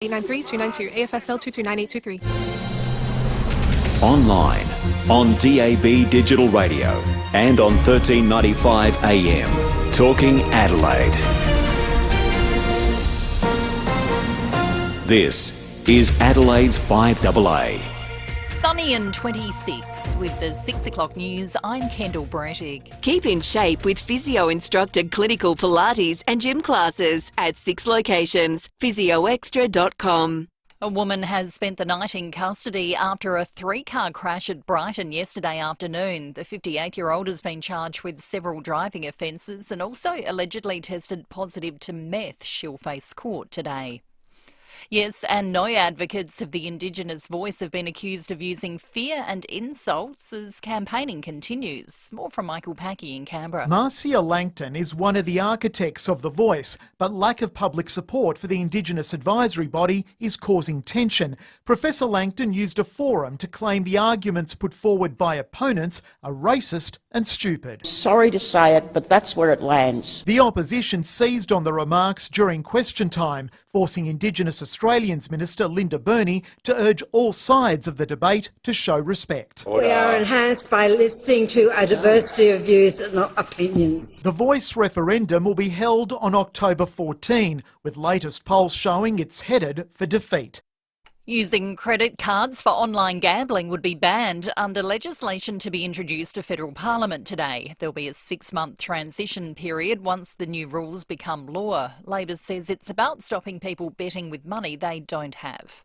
893 292 AFSL 229823. Online, on DAB Digital Radio and on 1395 AM. Talking Adelaide. This is Adelaide's FIVEaa. Sunny and 26. With the 6 o'clock news, I'm Kendall Brettig. Keep in shape with physio-instructed clinical Pilates and gym classes at 6 locations. physioextra.com. A woman has spent the night in custody after a 3-car crash at Brighton yesterday afternoon. The 58-year-old has been charged with several driving offences and also allegedly tested positive to meth. She'll face court today. Yes, and no advocates of the Indigenous voice have been accused of using fear and insults as campaigning continues. More from Michael Packey in Canberra. Marcia Langton is one of the architects of the voice, but lack of public support for the Indigenous advisory body is causing tension. Professor Langton used a forum to claim the arguments put forward by opponents are racist and stupid. Sorry to say it, but that's where it lands. The opposition seized on the remarks during question time, forcing Indigenous Australians Minister Linda Burney to urge all sides of the debate to show respect. We are enhanced by listening to a diversity of views and opinions. The Voice referendum will be held on October 14, with latest polls showing it's headed for defeat. Using credit cards for online gambling would be banned under legislation to be introduced to federal parliament today. There'll be a 6-month transition period once the new rules become law. Labor says it's about stopping people betting with money they don't have.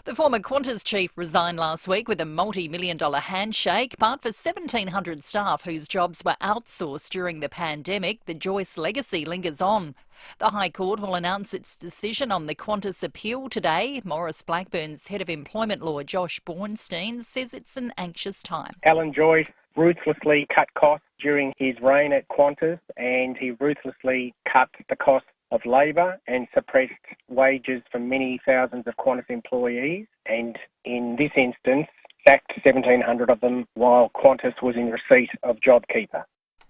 The former Qantas chief resigned last week with a multi-million-dollar handshake, but for 1,700 staff whose jobs were outsourced during the pandemic, the Joyce legacy lingers on. The High Court will announce its decision on the Qantas appeal today. Maurice Blackburn's head of employment law, Josh Bornstein, says it's an anxious time. Alan Joyce ruthlessly cut costs during his reign at Qantas, and he ruthlessly cut the costs of labour and suppressed wages for many thousands of Qantas employees, and in this instance sacked 1,700 of them while Qantas was in receipt of JobKeeper.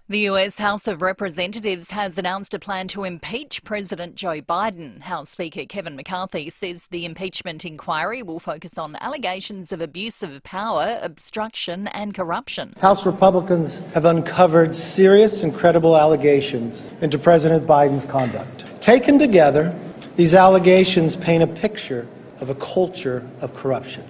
The US House of Representatives has announced a plan to impeach President Joe Biden. House Speaker Kevin McCarthy says the impeachment inquiry will focus on allegations of abuse of power, obstruction and corruption. House Republicans have uncovered serious and credible allegations into President Biden's conduct. Taken together, these allegations paint a picture of a culture of corruption.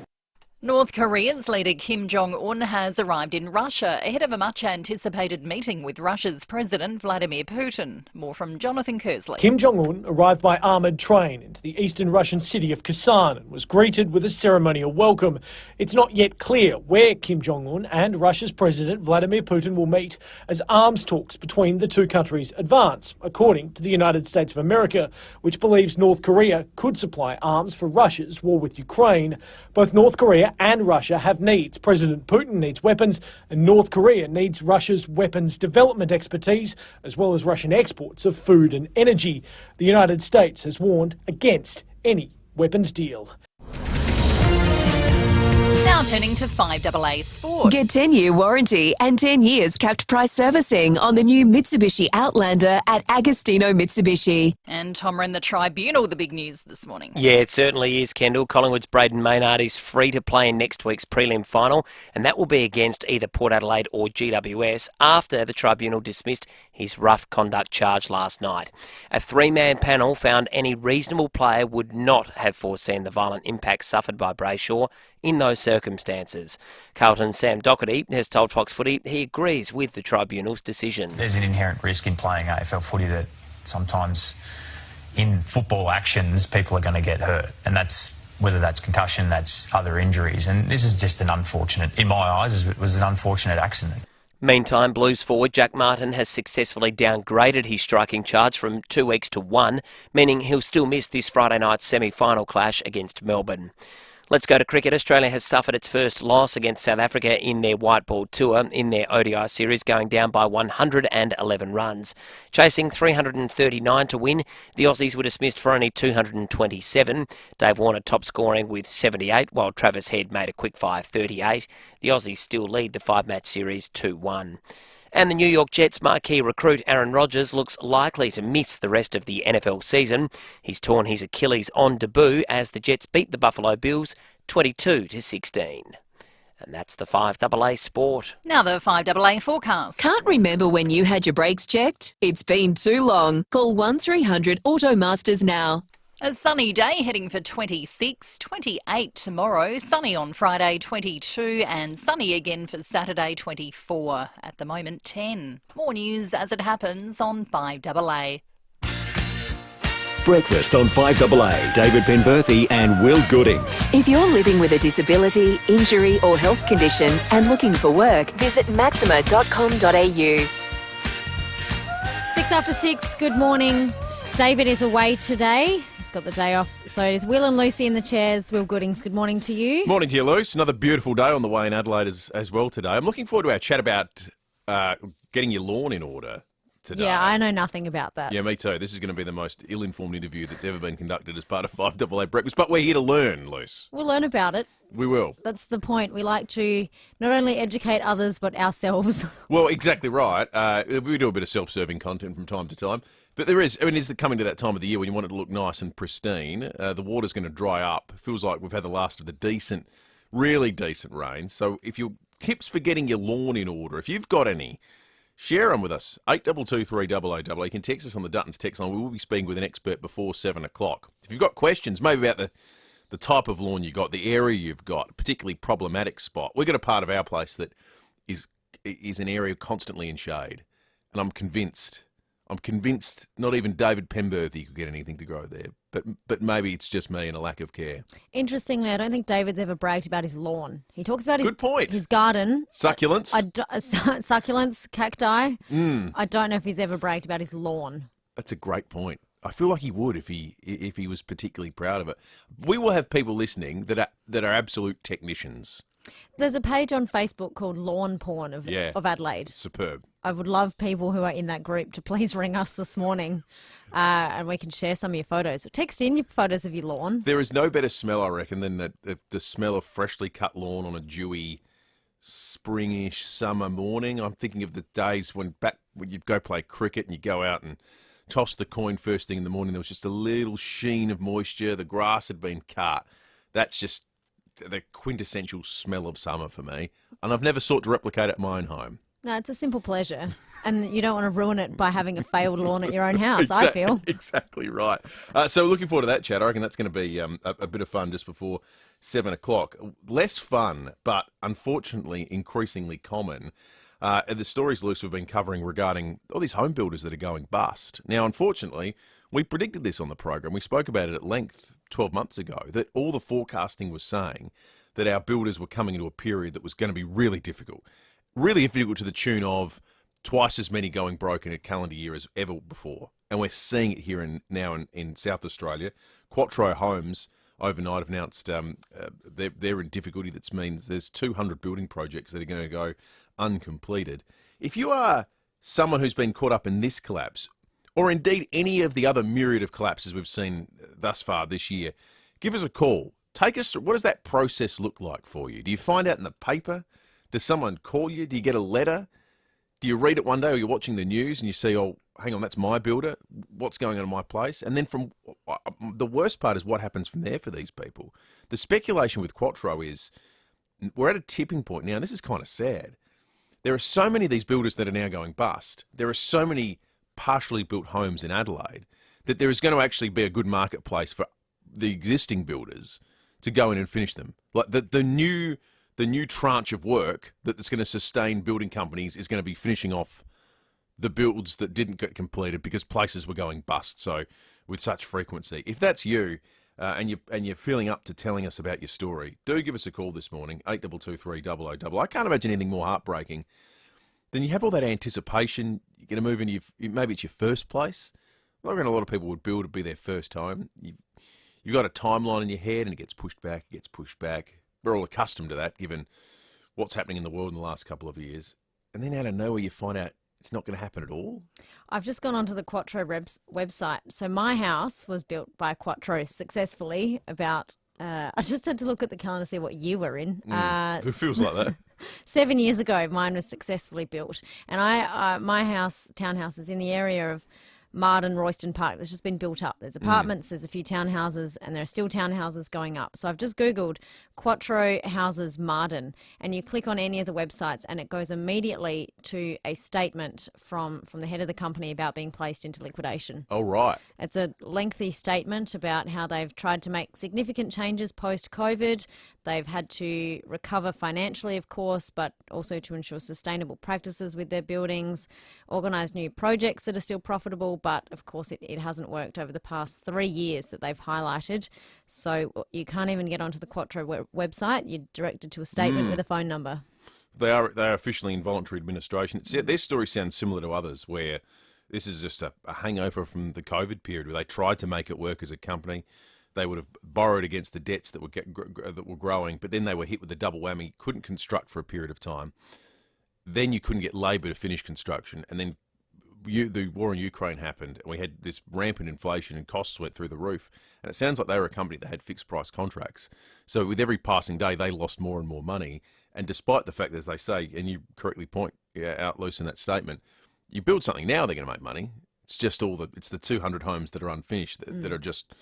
North Korea's leader Kim Jong-un has arrived in Russia ahead of a much-anticipated meeting with Russia's President Vladimir Putin. More from Jonathan Kersley. Kim Jong-un arrived by armoured train into the eastern Russian city of Kherson and was greeted with a ceremonial welcome. It's not yet clear where Kim Jong-un and Russia's President Vladimir Putin will meet as arms talks between the two countries advance, according to the United States of America, which believes North Korea could supply arms for Russia's war with Ukraine. Both North Korea and Russia have needs. President Putin needs weapons and North Korea needs Russia's weapons development expertise as well as Russian exports of food and energy. The United States has warned against any weapons deal. Now turning to FIVEaa Sport. Get 10-year warranty and 10 years capped price servicing on the new Mitsubishi Outlander at Agostino Mitsubishi. And Tom ran the Tribunal, the big news this morning. Yeah, it certainly is, Kendall. Collingwood's Braden Maynard is free to play in next week's prelim final, and that will be against either Port Adelaide or GWS after the Tribunal dismissed his rough conduct charge last night. A 3-man panel found any reasonable player would not have foreseen the violent impact suffered by Brayshaw in those circumstances. Carlton's Sam Doherty has told Fox Footy he agrees with the Tribunal's decision. There's an inherent risk in playing AFL footy that sometimes in football actions people are going to get hurt, and that's whether that's concussion, that's other injuries, and this is just an unfortunate, in my eyes, it was an unfortunate accident. Meantime, Blues forward Jack Martin has successfully downgraded his striking charge from 2 weeks to 1, meaning he'll still miss this Friday night's semi-final clash against Melbourne. Let's go to cricket. Australia has suffered its first loss against South Africa in their white ball tour in their ODI series, going down by 111 runs. Chasing 339 to win, the Aussies were dismissed for only 227. Dave Warner top scoring with 78, while Travis Head made a quick-fire 38. The Aussies still lead the 5-match series 2-1. And the New York Jets marquee recruit Aaron Rodgers looks likely to miss the rest of the NFL season. He's torn his Achilles on debut as the Jets beat the Buffalo Bills 22-16. And that's the 5AA Sport. Now the 5AA forecast. Can't remember when you had your brakes checked? It's been too long. Call 1300 Automasters now. A sunny day heading for 26, 28 tomorrow, sunny on Friday 22 and sunny again for Saturday 24. At the moment 10. More news as it happens on 5AA. Breakfast on 5AA. David Penberthy and Will Goodings. If you're living with a disability, injury or health condition and looking for work, visit maxima.com.au. 6 after 6, good morning. David is away today. He's got the day off. So it is Will and Lucy in the chairs. Will Goodings, good morning to you. Morning to you, Luce. Another beautiful day on the way in Adelaide as well today. I'm looking forward to our chat about getting your lawn in order today. Yeah, I know nothing about that. Yeah, me too. This is going to be the most ill-informed interview that's ever been conducted as part of 5AA Breakfast. But we're here to learn, Luce. We'll learn about it. We will. That's the point. We like to not only educate others, but ourselves. Well, exactly right. We do a bit of self-serving content from time to time. But there is, is coming to that time of the year when you want it to look nice and pristine. The water's going to dry up. It feels like we've had the last of the really decent rain. So if your tips for getting your lawn in order, if you've got any, share them with us. 8223 You can text us on the Duttons text line. We will be speaking with an expert before 7 o'clock. If you've got questions, maybe about the type of lawn you got, the area you've got, a particularly problematic spot. We've got a part of our place that is an area constantly in shade. And I'm convinced not even David Penberthy could get anything to grow there. But maybe it's just me and a lack of care. Interestingly, I don't think David's ever bragged about his lawn. He talks about his garden. Succulents. Succulents, cacti. I don't know if he's ever bragged about his lawn. That's a great point. I feel like he would if he was particularly proud of it. We will have people listening that are absolute technicians. There's a page on Facebook called Lawn Porn of Adelaide. Superb. I would love people who are in that group to please ring us this morning and we can share some of your photos. Text in your photos of your lawn. There is no better smell, I reckon, than the smell of freshly cut lawn on a dewy, springish summer morning. I'm thinking of the days when you'd go play cricket and you go out and toss the coin first thing in the morning. There was just a little sheen of moisture. The grass had been cut. That's just the quintessential smell of summer for me. And I've never sought to replicate it in my own home. No, it's a simple pleasure. And you don't want to ruin it by having a failed lawn at your own house, I feel. Exactly right. So looking forward to that chat. I reckon that's going to be a bit of fun just before 7 o'clock. Less fun, but unfortunately increasingly common. The stories, Luce, we've been covering regarding all these home builders that are going bust. Now, unfortunately, we predicted this on the program. We spoke about it at length 12 months ago, that all the forecasting was saying that our builders were coming into a period that was going to be really difficult to the tune of twice as many going broke in a calendar year as ever before. And we're seeing it here now in South Australia. Quattro Homes overnight have announced they're in difficulty. That means there's 200 building projects that are going to go uncompleted. If you are someone who's been caught up in this collapse, or indeed any of the other myriad of collapses we've seen thus far this year, give us a call. Take us through, what does that process look like for you? Do you find out in the paper? Does someone call you? Do you get a letter? Do you read it one day or you're watching the news and you see, oh, hang on, that's my builder. What's going on in my place? And then the worst part is what happens from there for these people. The speculation with Quattro is we're at a tipping point now. This is kind of sad. There are so many of these builders that are now going bust. There are so many partially built homes in Adelaide that there is going to actually be a good marketplace for the existing builders to go in and finish them. Like the new tranche of work that's going to sustain building companies is going to be finishing off the builds that didn't get completed because places were going bust so with such frequency. If that's you and you're feeling up to telling us about your story, do give us a call this morning, 8223 000. I can't imagine anything more heartbreaking than you have all that anticipation. You're going to move in, maybe it's your first place. I reckon a lot of people would build to be their first home. You've got a timeline in your head and it gets pushed back, We're all accustomed to that, given what's happening in the world in the last couple of years. And then out of nowhere, you find out it's not going to happen at all. I've just gone onto the Quattro website. So my house was built by Quattro successfully about I just had to look at the calendar to see what year we're in. It feels like that. 7 years ago, mine was successfully built. And my townhouse is in the area of Marden, Royston Park. That's just been built up. There's apartments, there's a few townhouses, and there are still townhouses going up. So I've just Googled Quattro Houses Marden, and you click on any of the websites, and it goes immediately to a statement from the head of the company about being placed into liquidation. Oh, right. It's a lengthy statement about how they've tried to make significant changes post-COVID. They've had to recover financially, of course, but also to ensure sustainable practices with their buildings, organise new projects that are still profitable, but of course it hasn't worked over the past 3 years that they've highlighted. So you can't even get onto the Quattro website. You're directed to a statement with a phone number. They are officially in voluntary administration. Their story sounds similar to others, where this is just a hangover from the COVID period, where they tried to make it work as a company. They would have borrowed against the debts that were growing, but then they were hit with the double whammy. Couldn't construct for a period of time. Then you couldn't get labour to finish construction, and then the war in Ukraine happened, and we had this rampant inflation and costs went through the roof. And it sounds like they were a company that had fixed price contracts. So with every passing day, they lost more and more money. And despite the fact, as they say, and you correctly point out, Luce, in that statement, you build something now, they're going to make money. It's just it's the 200 homes that are unfinished that are just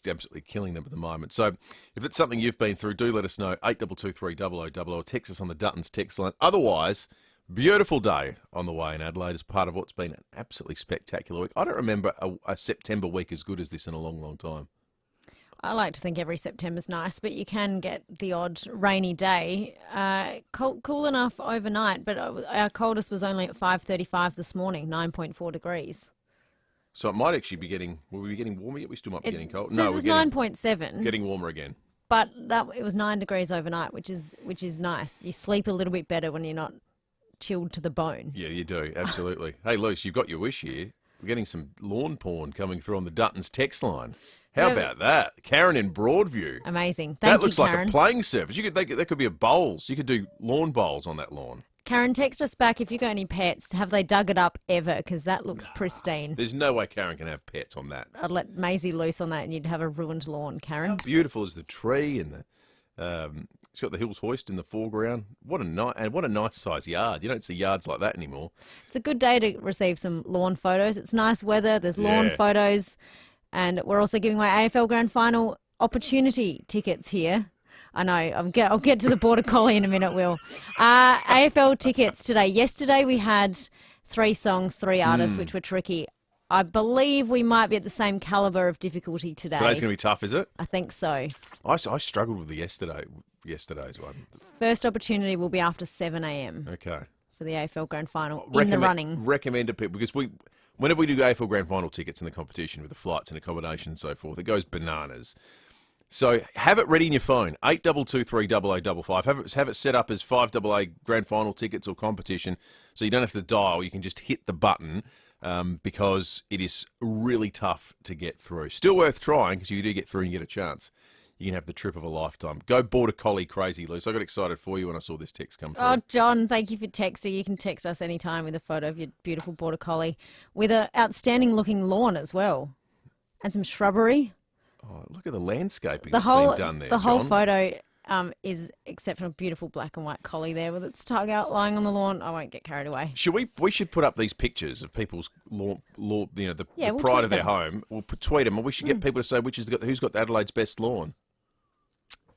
absolutely killing them at the moment. So if it's something you've been through, do let us know. 8223 0000, or text us on the Duttons text line. Otherwise, beautiful day on the way in Adelaide as part of what's been an absolutely spectacular week. I don't remember a September week as good as this in a long, long time. I like to think every September's nice, but you can get the odd rainy day. Cool enough overnight, but our coldest was only at 5:35 this morning, 9.4 degrees. So it might actually be will we be getting warmer yet? We still might be getting cold. No, it's 9.7. Getting warmer again. But it was 9 degrees overnight, which is nice. You sleep a little bit better when you're not chilled to the bone. Yeah, you do. Absolutely. Hey, Luce, you've got your wish here. We're getting some lawn porn coming through on the Duttons text line. How about that? Karen in Broadview. Amazing. That looks like a playing surface. That could be a bowls. You could do lawn bowls on that lawn. Karen, text us back if you've got any pets. Have they dug it up ever? Because that looks pristine. There's no way Karen can have pets on that. I'd let Maisie loose on that and you'd have a ruined lawn, Karen. How beautiful is the tree and the... it's got the Hills Hoist in the foreground. What a nice size yard. You don't see yards like that anymore. It's a good day to receive some lawn photos. It's nice weather. There's lawn photos. And we're also giving away AFL Grand Final opportunity tickets here. I know. I'll get to the Border Collie in a minute, Will. AFL tickets today. Yesterday we had 3 songs, 3 artists, which were tricky. I believe we might be at the same calibre of difficulty today. Today's going to be tough, is it? I think so. I struggled with yesterday's one. First opportunity will be after 7 a.m. Okay. For the AFL Grand Final in the running. Recommend to people, because whenever we do AFL Grand Final tickets in the competition with the flights and accommodation and so forth, it goes bananas. So have it ready in your phone, 8223 0055. Have it set up as 5AA Grand Final tickets or competition, so you don't have to dial. You can just hit the button. Because it is really tough to get through. Still worth trying, because you do get through and you get a chance. You can have the trip of a lifetime. Go Border Collie crazy, Luce. I got excited for you when I saw this text come through. Oh, John, thank you for texting. You can text us anytime with a photo of your beautiful Border Collie with an outstanding looking lawn as well. And some shrubbery. Oh, look at the landscaping that's been done there, The whole photo is exceptional. Beautiful black and white collie there with its tongue out lying on the lawn. I won't get carried away. We should put up these pictures of people's lawn, the we'll pride of their home. We'll tweet them, and we should get people to say who's got Adelaide's best lawn.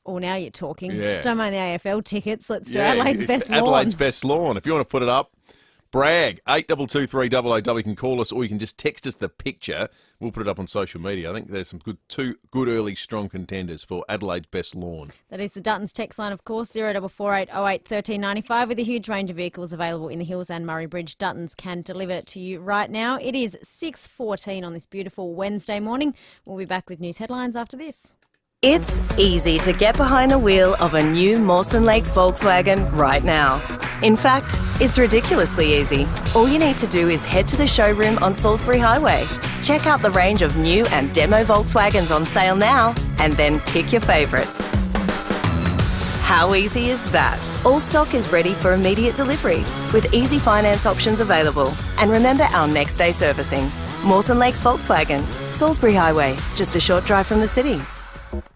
Oh, now you're talking. Yeah. Don't mind the AFL tickets. Let's do Adelaide's best lawn. Adelaide's best lawn. If you want to put it up, brag. 8223 0000. You can call us, or you can just text us the picture. We'll put it up on social media. I think there's some two good early strong contenders for Adelaide's best lawn. That is the Duttons text line, of course, 0448 08 1395, with a huge range of vehicles available in the Hills and Murray Bridge. Duttons can deliver to you right now. It is 6:14 on this beautiful Wednesday morning. We'll be back with news headlines after this. It's easy to get behind the wheel of a new Mawson Lakes Volkswagen right now. In fact, it's ridiculously easy. All you need to do is head to the showroom on Salisbury Highway. Check out the range of new and demo Volkswagens on sale now, and then pick your favourite. How easy is that? All stock is ready for immediate delivery, with easy finance options available. And remember our next day servicing. Mawson Lakes Volkswagen, Salisbury Highway, just a short drive from the city.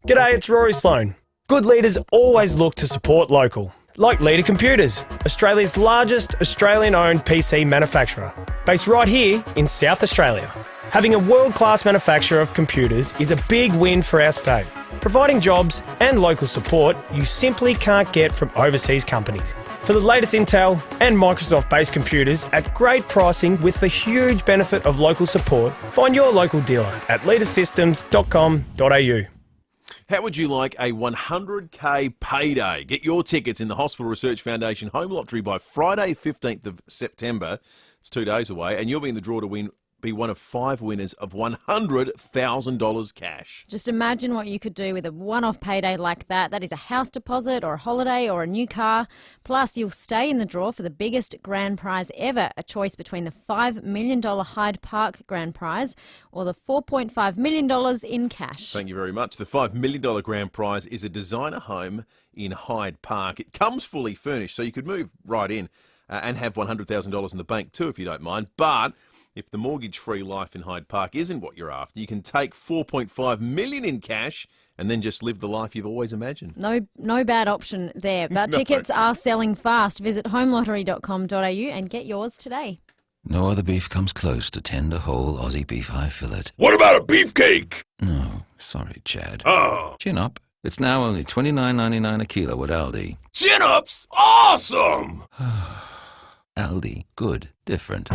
G'day, it's Rory Sloan. Good leaders always look to support local. Like Leader Computers, Australia's largest Australian-owned PC manufacturer, based right here in South Australia. Having a world-class manufacturer of computers is a big win for our state, providing jobs and local support you simply can't get from overseas companies. For the latest Intel and Microsoft-based computers at great pricing with the huge benefit of local support, find your local dealer at leadersystems.com.au. How would you like a 100k payday? Get your tickets in the Hospital Research Foundation Home Lottery by Friday, 15th of September. It's 2 days away, and you'll be in the draw to be one of 5 winners of $100,000 cash. Just imagine what you could do with a one-off payday like that. That is a house deposit or a holiday or a new car. Plus, you'll stay in the draw for the biggest grand prize ever, a choice between the $5 million Hyde Park grand prize or the $4.5 million in cash. Thank you very much. The $5 million grand prize is a designer home in Hyde Park. It comes fully furnished, so you could move right in and have $100,000 in the bank too, if you don't mind. But if the mortgage-free life in Hyde Park isn't what you're after, you can take $4.5 million in cash and then just live the life you've always imagined. No bad option there. But tickets are selling fast. Visit homelottery.com.au and get yours today. No other beef comes close to tender whole Aussie beef eye fillet. What about a beefcake? No, sorry, Chad. Oh. Chin up. It's now only $29.99 a kilo at Aldi. Chin ups? Awesome! Aldi. Good. Different.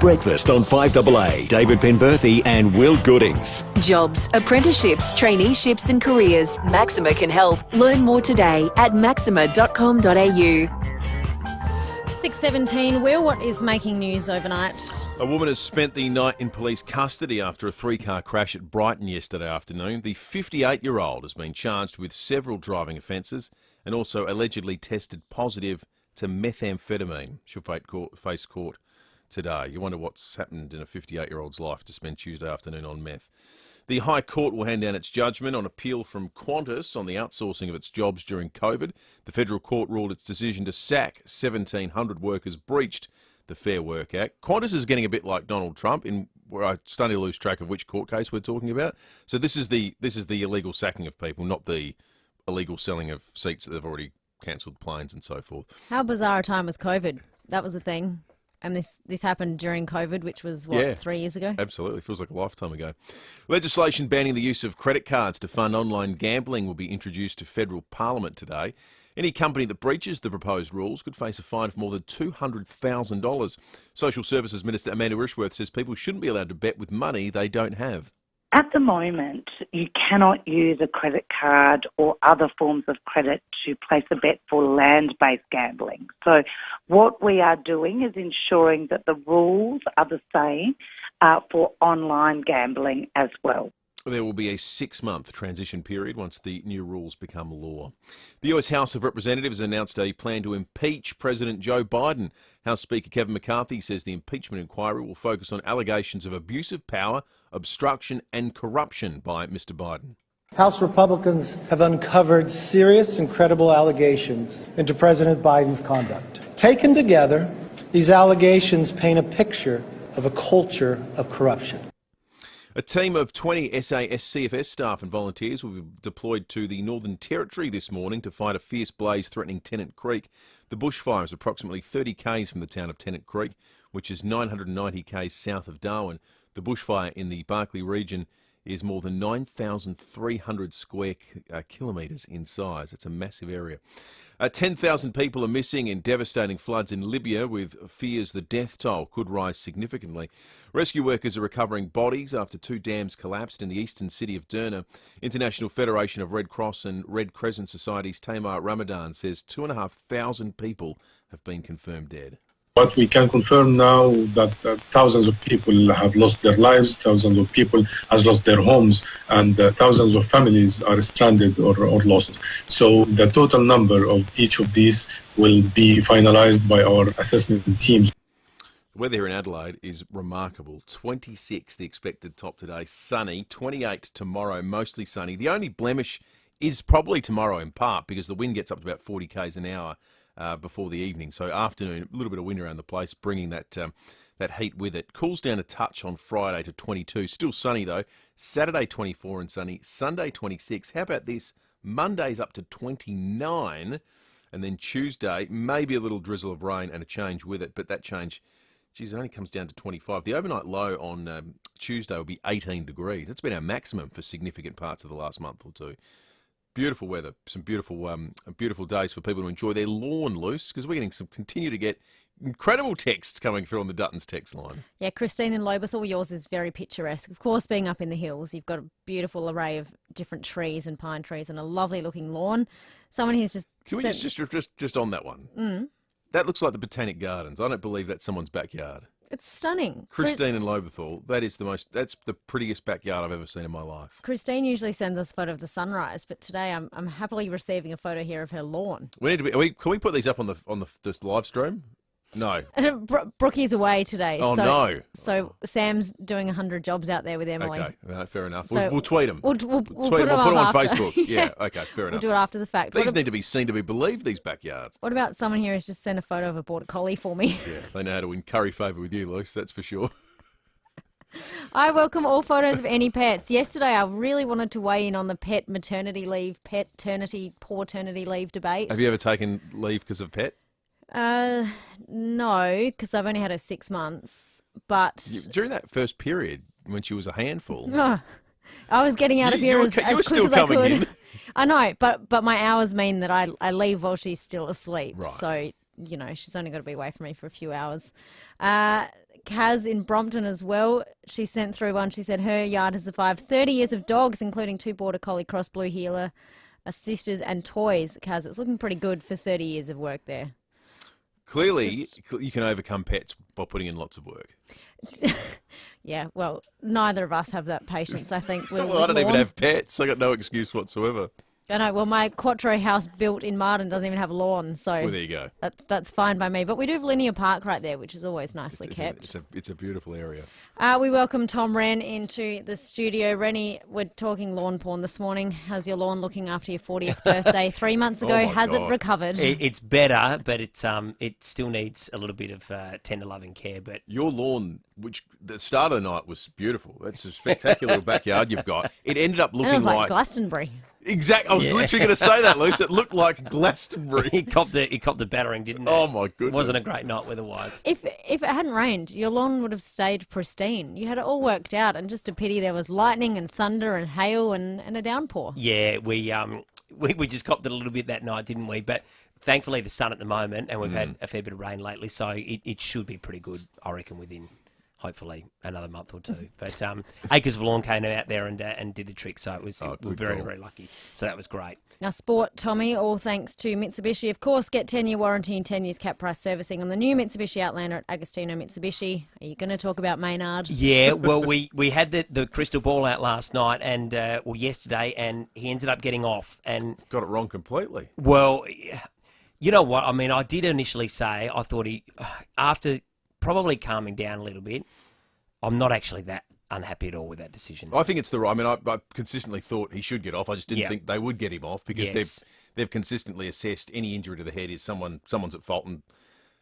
Breakfast on 5AA. David Penberthy and Will Goodings. Jobs, apprenticeships, traineeships and careers. Maxima can help. Learn more today at maxima.com.au. 6:17. Will, what is making news overnight? A woman has spent the night in police custody after a 3-car crash at Brighton yesterday afternoon. The 58-year-old has been charged with several driving offences and also allegedly tested positive to methamphetamine. She'll face court today. You wonder what's happened in a 58-year-old's life to spend Tuesday afternoon on meth. The High Court will hand down its judgment on appeal from Qantas on the outsourcing of its jobs during COVID. The federal court ruled its decision to sack 1,700 workers breached the Fair Work Act. Qantas is getting a bit like Donald Trump, in where I started to lose track of which court case we're talking about. So this is the illegal sacking of people, not the illegal selling of seats that they've already cancelled planes and so forth. How bizarre a time was COVID? That was the thing. And this happened during COVID, which was, 3 years ago? Absolutely. Feels like a lifetime ago. Legislation banning the use of credit cards to fund online gambling will be introduced to federal parliament today. Any company that breaches the proposed rules could face a fine of more than $200,000. Social Services Minister Amanda Rishworth says people shouldn't be allowed to bet with money they don't have. At the moment, you cannot use a credit card or other forms of credit to place a bet for land-based gambling. So what we are doing is ensuring that the rules are the same for online gambling as well. There will be a 6-month transition period once the new rules become law. The US House of Representatives announced a plan to impeach President Joe Biden. House Speaker Kevin McCarthy says the impeachment inquiry will focus on allegations of abuse of power, obstruction and corruption by Mr. Biden. House Republicans have uncovered serious and credible allegations into President Biden's conduct. Taken together, these allegations paint a picture of a culture of corruption. A team of 20 SAS CFS staff and volunteers will be deployed to the Northern Territory this morning to fight a fierce blaze threatening Tennant Creek. The bushfire is approximately 30 k's from the town of Tennant Creek, which is 990 k's south of Darwin. The bushfire in the Barkly region is more than 9,300 square kilometres in size. It's a massive area. 10,000 people are missing in devastating floods in Libya, with fears the death toll could rise significantly. Rescue workers are recovering bodies after 2 dams collapsed in the eastern city of Derna. International Federation of Red Cross and Red Crescent Society's Tamar Ramadan says 2,500 people have been confirmed dead. What we can confirm now that thousands of people have lost their lives, thousands of people have lost their homes, and thousands of families are stranded or lost. So the total number of each of these will be finalized by our assessment teams. The weather here in Adelaide is remarkable. 26 the expected top today, sunny. 28 tomorrow, mostly sunny. The only blemish is probably tomorrow in part because the wind gets up to about 40 k's an hour before the evening. So afternoon, a little bit of wind around the place, bringing that that heat with it. Cools down a touch on Friday to 22. Still sunny, though. Saturday, 24 and sunny. Sunday, 26. How about this? Monday's up to 29. And then Tuesday, maybe a little drizzle of rain and a change with it. But that change, geez, it only comes down to 25. The overnight low on Tuesday will be 18 degrees. That's been our maximum for significant parts of the last month or two. Beautiful weather, some beautiful days for people to enjoy their lawn loose, because we're getting continue to get incredible texts coming through on the Duttons text line. Yeah, Christine in Lobethal, yours is very picturesque. Of course, being up in the hills, you've got a beautiful array of different trees and pine trees and a lovely looking lawn. Someone here's just... Can we just on that one? Mm. That looks like the Botanic Gardens. I don't believe that's someone's backyard. It's stunning. Christine in Lobethal, that's the prettiest backyard I've ever seen in my life. Christine usually sends us a photo of the sunrise, but today I'm happily receiving a photo here of her lawn. We need to be. Can we put these up on the live stream? No. Brookie's away today. Oh, no. So Sam's doing 100 jobs out there with Emily. Okay, fair enough. So we'll tweet them. We'll put them on Facebook. Yeah, okay, fair enough. We'll do it after the fact. These need to be seen to be believed, these backyards. What about someone here who's just sent a photo of a border collie for me? Yeah, they know how to curry favour with you, Luce, that's for sure. I welcome all photos of any pets. Yesterday, I really wanted to weigh in on the pet maternity leave, pet-ternity, paternity leave debate. Have you ever taken leave because of pet? No, because I've only had her 6 months. But during that first period, when she was a handful, I was getting out of here as quick as I could. In. I know, but my hours mean that I leave while she's still asleep. Right. So she's only got to be away from me for a few hours. Kaz in Brompton as well. She sent through one. She said her yard has survived 30 years of dogs, including 2 border collie, cross blue heeler, sisters, and toys. Kaz, it's looking pretty good for 30 years of work there. Clearly, you can overcome pets by putting in lots of work. Yeah, well, neither of us have that patience, I think. Well, I don't even have pets. I got no excuse whatsoever. I know. Well, my Quattro house built in Martin doesn't even have a lawn, so well, there you go. That's fine by me. But we do have Linear Park right there, which is always nicely kept. It's a beautiful area. We welcome Tom Wren into the studio. Rennie, we're talking lawn porn this morning. How's your lawn looking after your 40th birthday 3 months ago? Has it recovered? It's better, but it still needs a little bit of tender loving care. But your lawn, which the start of the night was beautiful. It's a spectacular backyard you've got. It ended up looking like Glastonbury. Exactly. I was literally going to say that, Luce. It looked like Glastonbury. He copped the battering, didn't it? Oh, my goodness. It wasn't a great night weather-wise. If it hadn't rained, your lawn would have stayed pristine. You had it all worked out, and just a pity there was lightning and thunder and hail and a downpour. Yeah, we just copped it a little bit that night, didn't we? But thankfully the sun at the moment, and we've had a fair bit of rain lately, so it should be pretty good, I reckon, within... hopefully another month or two. But Acres of Lawn came out there and did the trick, so we're very, very lucky. So that was great. Now, sport, Tommy, all thanks to Mitsubishi. Of course, get 10-year warranty and 10 years cap price servicing on the new Mitsubishi Outlander at Agostino Mitsubishi. Are you going to talk about Maynard? Yeah, well, we had the crystal ball out last night and yesterday, and he ended up getting off and got it wrong completely. Well, you know what? I mean, I did initially say I thought after probably calming down a little bit, I'm not actually that unhappy at all with that decision. I think it's the right. I mean, I consistently thought he should get off. I just didn't think they would get him off because they've consistently assessed any injury to the head is someone's at fault and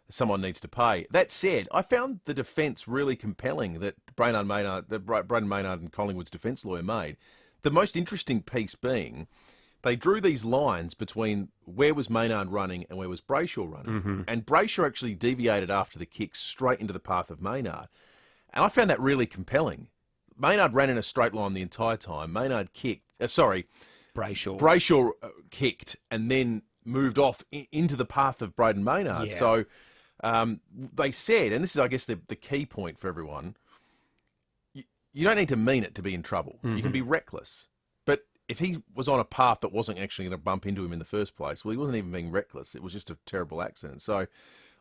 someone needs to pay. That said, I found the defence really compelling that Braden Maynard and Collingwood's defence lawyer made. The most interesting piece being they drew these lines between where was Maynard running and where was Brayshaw running. Mm-hmm. And Brayshaw actually deviated after the kick straight into the path of Maynard. And I found that really compelling. Maynard ran in a straight line the entire time. Maynard kicked, Brayshaw kicked and then moved off into the path of Braden Maynard. Yeah. So they said, and this is, I guess, the key point for everyone, you don't need to mean it to be in trouble. Mm-hmm. You can be reckless. But if he was on a path that wasn't actually going to bump into him in the first place, well, he wasn't even being reckless. It was just a terrible accident. So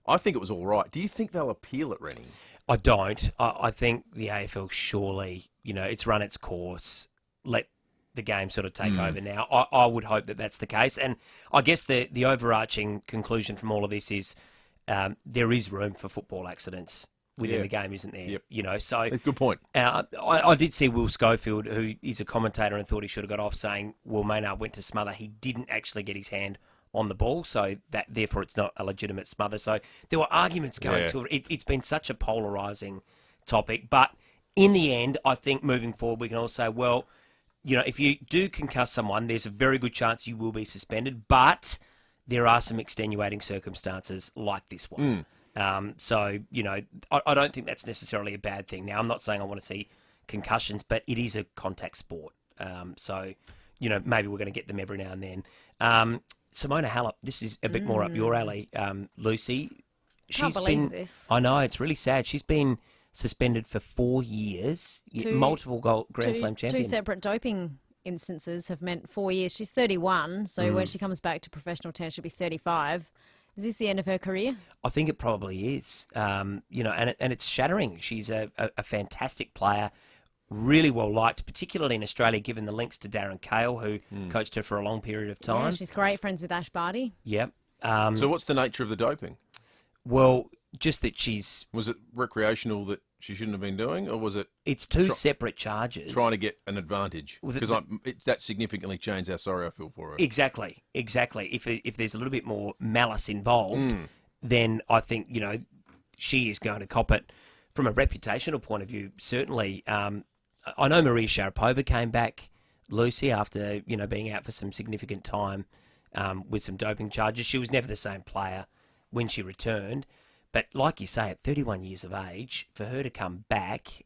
I think it was all right. Do you think they'll appeal it, Rennie? I don't. I think the AFL surely, it's run its course. Let the game sort of take over now. I would hope that that's the case. And I guess the overarching conclusion from all of this is there is room for football accidents within the game, isn't there? Yep. So good point. I did see Will Schofield, who is a commentator and thought he should have got off, saying, well, Maynard went to smother. He didn't actually get his hand on the ball, so that therefore it's not a legitimate smother. So there were arguments going to it. It's been such a polarising topic, but in the end, I think moving forward, we can all say, well, you know, if you do concuss someone, there's a very good chance you will be suspended, but there are some extenuating circumstances like this one. So, you know, I don't think that's necessarily a bad thing. Now, I'm not saying I want to see concussions, but it is a contact sport. So, you know, maybe we're going to get them every now and then. Simona Halep, this is a bit more up your alley, Lucy. Can't believe this. I know, it's really sad. She's been suspended for 4 years, multiple Grand Slam champion. 2 separate doping instances have meant 4 years. She's 31, so when she comes back to professional tennis, she'll be 35. Is this the end of her career? I think it probably is. You know, and it's shattering. She's a fantastic player, really well liked, particularly in Australia, given the links to Darren Cahill, who coached her for a long period of time. Yeah, she's great friends with Ash Barty. Yep. So what's the nature of the doping? Well, just that she's... Was it recreational that she shouldn't have been doing, or was it... It's two separate charges. Trying to get an advantage. Because that significantly changed how sorry I feel for her. Exactly. If there's a little bit more malice involved, then I think, you know, she is going to cop it from a reputational point of view, certainly. I know Maria Sharapova came back, Lucy, after, you know, being out for some significant time with some doping charges. She was never the same player when she returned. But like you say, at 31 years of age, for her to come back,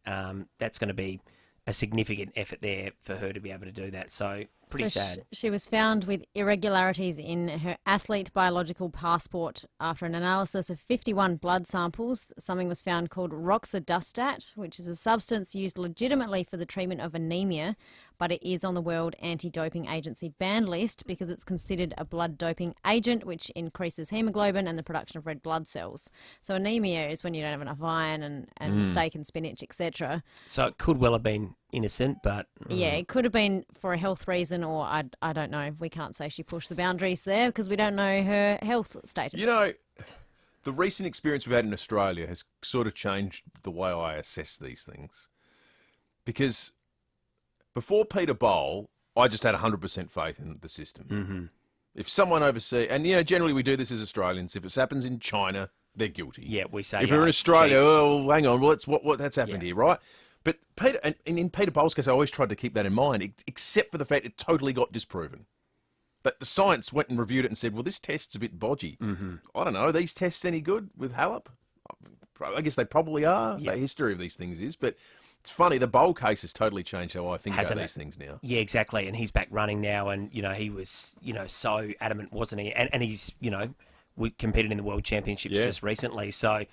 that's going to be a significant effort there for her to be able to do that. So pretty sad. She was found with irregularities in her athlete biological passport after an analysis of 51 blood samples. Something was found called roxadustat, which is a substance used legitimately for the treatment of anemia, but it is on the World Anti-Doping Agency banned list because it's considered a blood doping agent, which increases hemoglobin and the production of red blood cells. So anemia is when you don't have enough iron and steak and spinach, etc. So it could well have been innocent, but... Yeah, it could have been for a health reason, or I don't know. We can't say she pushed the boundaries there because we don't know her health status. You know, the recent experience we've had in Australia has sort of changed the way I assess these things. Because before Peter Bowl, I just had 100% faith in the system. If someone overseas, and you know, generally we do this as Australians, if it happens in China, they're guilty. Yeah, we say... If you're in Australia, oh, hang on, well, that's happened here, right? But Peter, and in Peter Bowles' case, I always tried to keep that in mind, except for the fact it totally got disproven. But the science went and reviewed it and said, well, this test's a bit bodgy. I don't know, are these tests any good with Halep? I guess they probably are. The history of these things is. But it's funny, the Bowl case has totally changed how I think about these things now. Yeah, exactly. And he's back running now. And, you know, he was, you know, so adamant, wasn't he? And he's, you know, we competed in the World Championships just recently. So...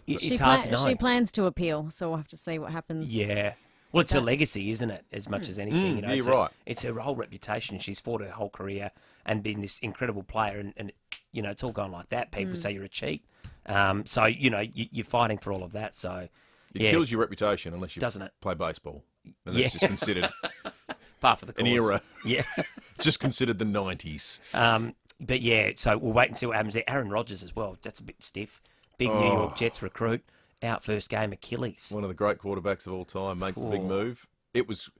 it's hard to know. She plans to appeal, so we'll have to see what happens. Yeah. Well, it's her legacy, isn't it, as much as anything? You know, you're right. It's her whole reputation. She's fought her whole career and been this incredible player, and you know, it's all gone like that. People say you're a cheat. So, you know, you're fighting for all of that. So it kills your reputation unless you play baseball. And that's just considered part of the course. An era. Yeah. It's just considered the 90s. But yeah, so we'll wait and see what happens there. Aaron Rodgers as well. That's a bit stiff. Big New York Jets recruit, out first game, Achilles. One of the great quarterbacks of all time, makes the big move. It was,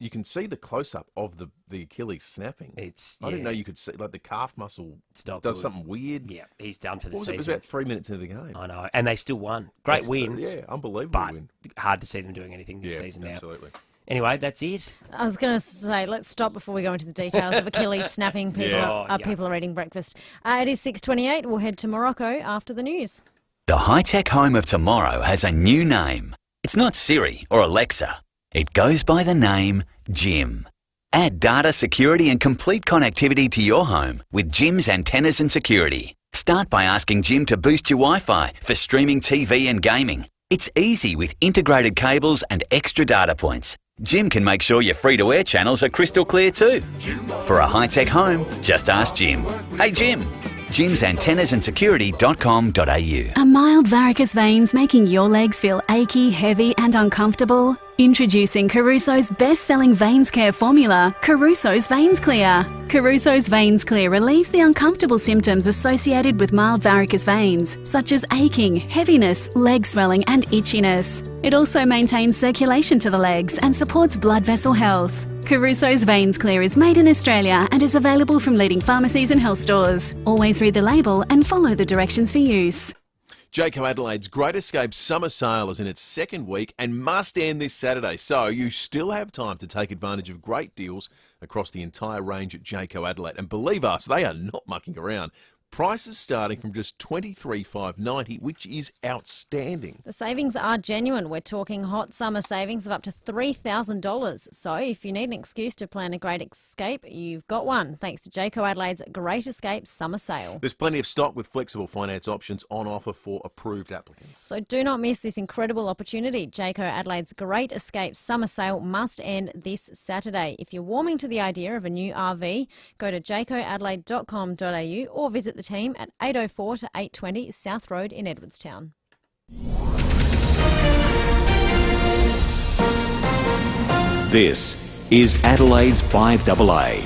you can see the close-up of the Achilles snapping. I didn't know you could see, like the calf muscle does something weird. Yeah, he's done for the season. It was about 3 minutes into the game. I know, and they still won. Great win. Unbelievable win. Hard to see them doing anything this season now. Absolutely. Anyway, that's it. I was going to say, let's stop before we go into the details of Achilles snapping. People are eating breakfast. It is 6:28. We'll head to Morocco after the news. The high-tech home of tomorrow has a new name. It's not Siri or Alexa. It goes by the name Jim. Add data, security and complete connectivity to your home with Jim's antennas and security. Start by asking Jim to boost your Wi-Fi for streaming TV and gaming. It's easy with integrated cables and extra data points. Jim can make sure your free-to-air channels are crystal clear too. For a high-tech home, just ask Jim. Hey Jim. jimsantennasandsecurity.com.au. Are mild varicose veins making your legs feel achy, heavy and uncomfortable? Introducing Caruso's best-selling Veins Care formula, Caruso's Veins Clear. Caruso's Veins Clear relieves the uncomfortable symptoms associated with mild varicose veins, such as aching, heaviness, leg swelling and itchiness. It also maintains circulation to the legs and supports blood vessel health. Caruso's Veins Clear is made in Australia and is available from leading pharmacies and health stores. Always read the label and follow the directions for use. Jayco Adelaide's Great Escape Summer Sale is in its second week and must end this Saturday, so you still have time to take advantage of great deals across the entire range at Jayco Adelaide. And believe us, they are not mucking around. Prices starting from just $23,590, which is outstanding. The savings are genuine. We're talking hot summer savings of up to $3,000. So if you need an excuse to plan a great escape, you've got one, thanks to Jayco Adelaide's Great Escape Summer Sale. There's plenty of stock with flexible finance options on offer for approved applicants. So do not miss this incredible opportunity. Jayco Adelaide's Great Escape Summer Sale must end this Saturday. If you're warming to the idea of a new RV, go to jaycoadelaide.com.au or visit the team at 804 to 820 South Road in Edwardstown. This is Adelaide's FIVEaa.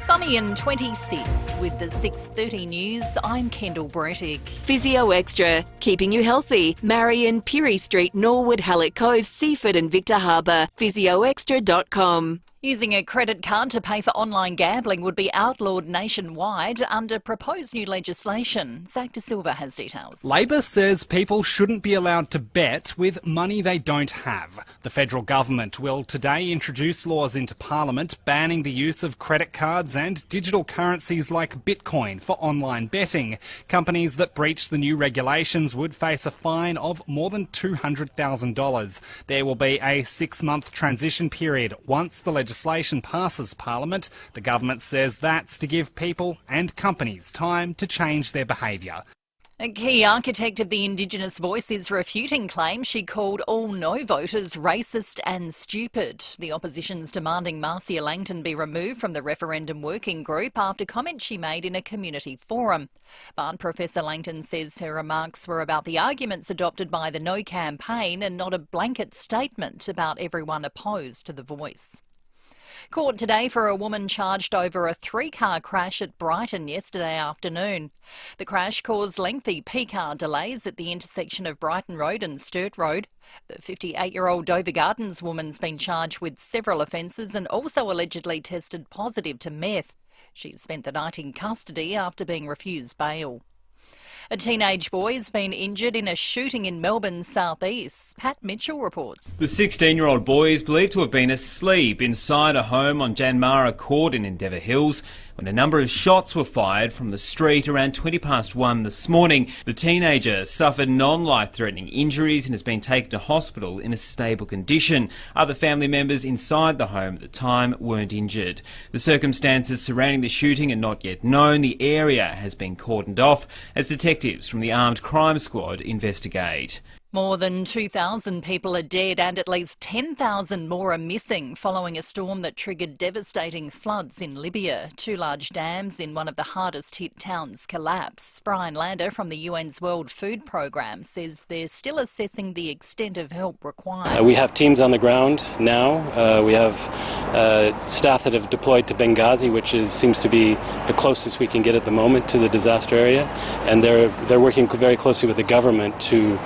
Sunny and 26 with the 6:30 news. I'm Kendall Brettick. FIVEaa Extra, keeping you healthy. Marion, Pirie Street, Norwood, Hallett Cove, Seaford and Victor Harbour. FIVEaAextra.com. Using a credit card to pay for online gambling would be outlawed nationwide under proposed new legislation. Zach De Silva has details. Labor says people shouldn't be allowed to bet with money they don't have. The federal government will today introduce laws into Parliament banning the use of credit cards and digital currencies like Bitcoin for online betting. Companies that breach the new regulations would face a fine of more than $200,000. There will be a 6-month transition period once the legislation passes Parliament. The government says that's to give people and companies time to change their behaviour. A key architect of the Indigenous voice is refuting claims she called all no voters racist and stupid. The opposition's demanding Marcia Langton be removed from the referendum working group after comments she made in a community forum. But Professor Langton says her remarks were about the arguments adopted by the No campaign and not a blanket statement about everyone opposed to the voice. Court today for a woman charged over a 3-car crash at Brighton yesterday afternoon. The crash caused lengthy P-car delays at the intersection of Brighton Road and Sturt Road. The 58-year-old Dover Gardens woman's been charged with several offences and also allegedly tested positive to meth. She spent the night in custody after being refused bail. A teenage boy has been injured in a shooting in Melbourne's southeast. Pat Mitchell reports. The 16-year-old boy is believed to have been asleep inside a home on Janmara Court in Endeavour Hills when a number of shots were fired from the street around 1:20 this morning. The teenager suffered non-life-threatening injuries and has been taken to hospital in a stable condition. Other family members inside the home at the time weren't injured. The circumstances surrounding the shooting are not yet known. The area has been cordoned off as detectives from the Armed Crime Squad investigate. More than 2,000 people are dead and at least 10,000 more are missing following a storm that triggered devastating floods in Libya. 2 large dams in one of the hardest hit towns collapsed. Brian Lander from the UN's World Food Programme says they're still assessing the extent of help required. We have teams on the ground now. We have staff that have deployed to Benghazi, which seems to be the closest we can get at the moment to the disaster area. And they're working very closely with the government to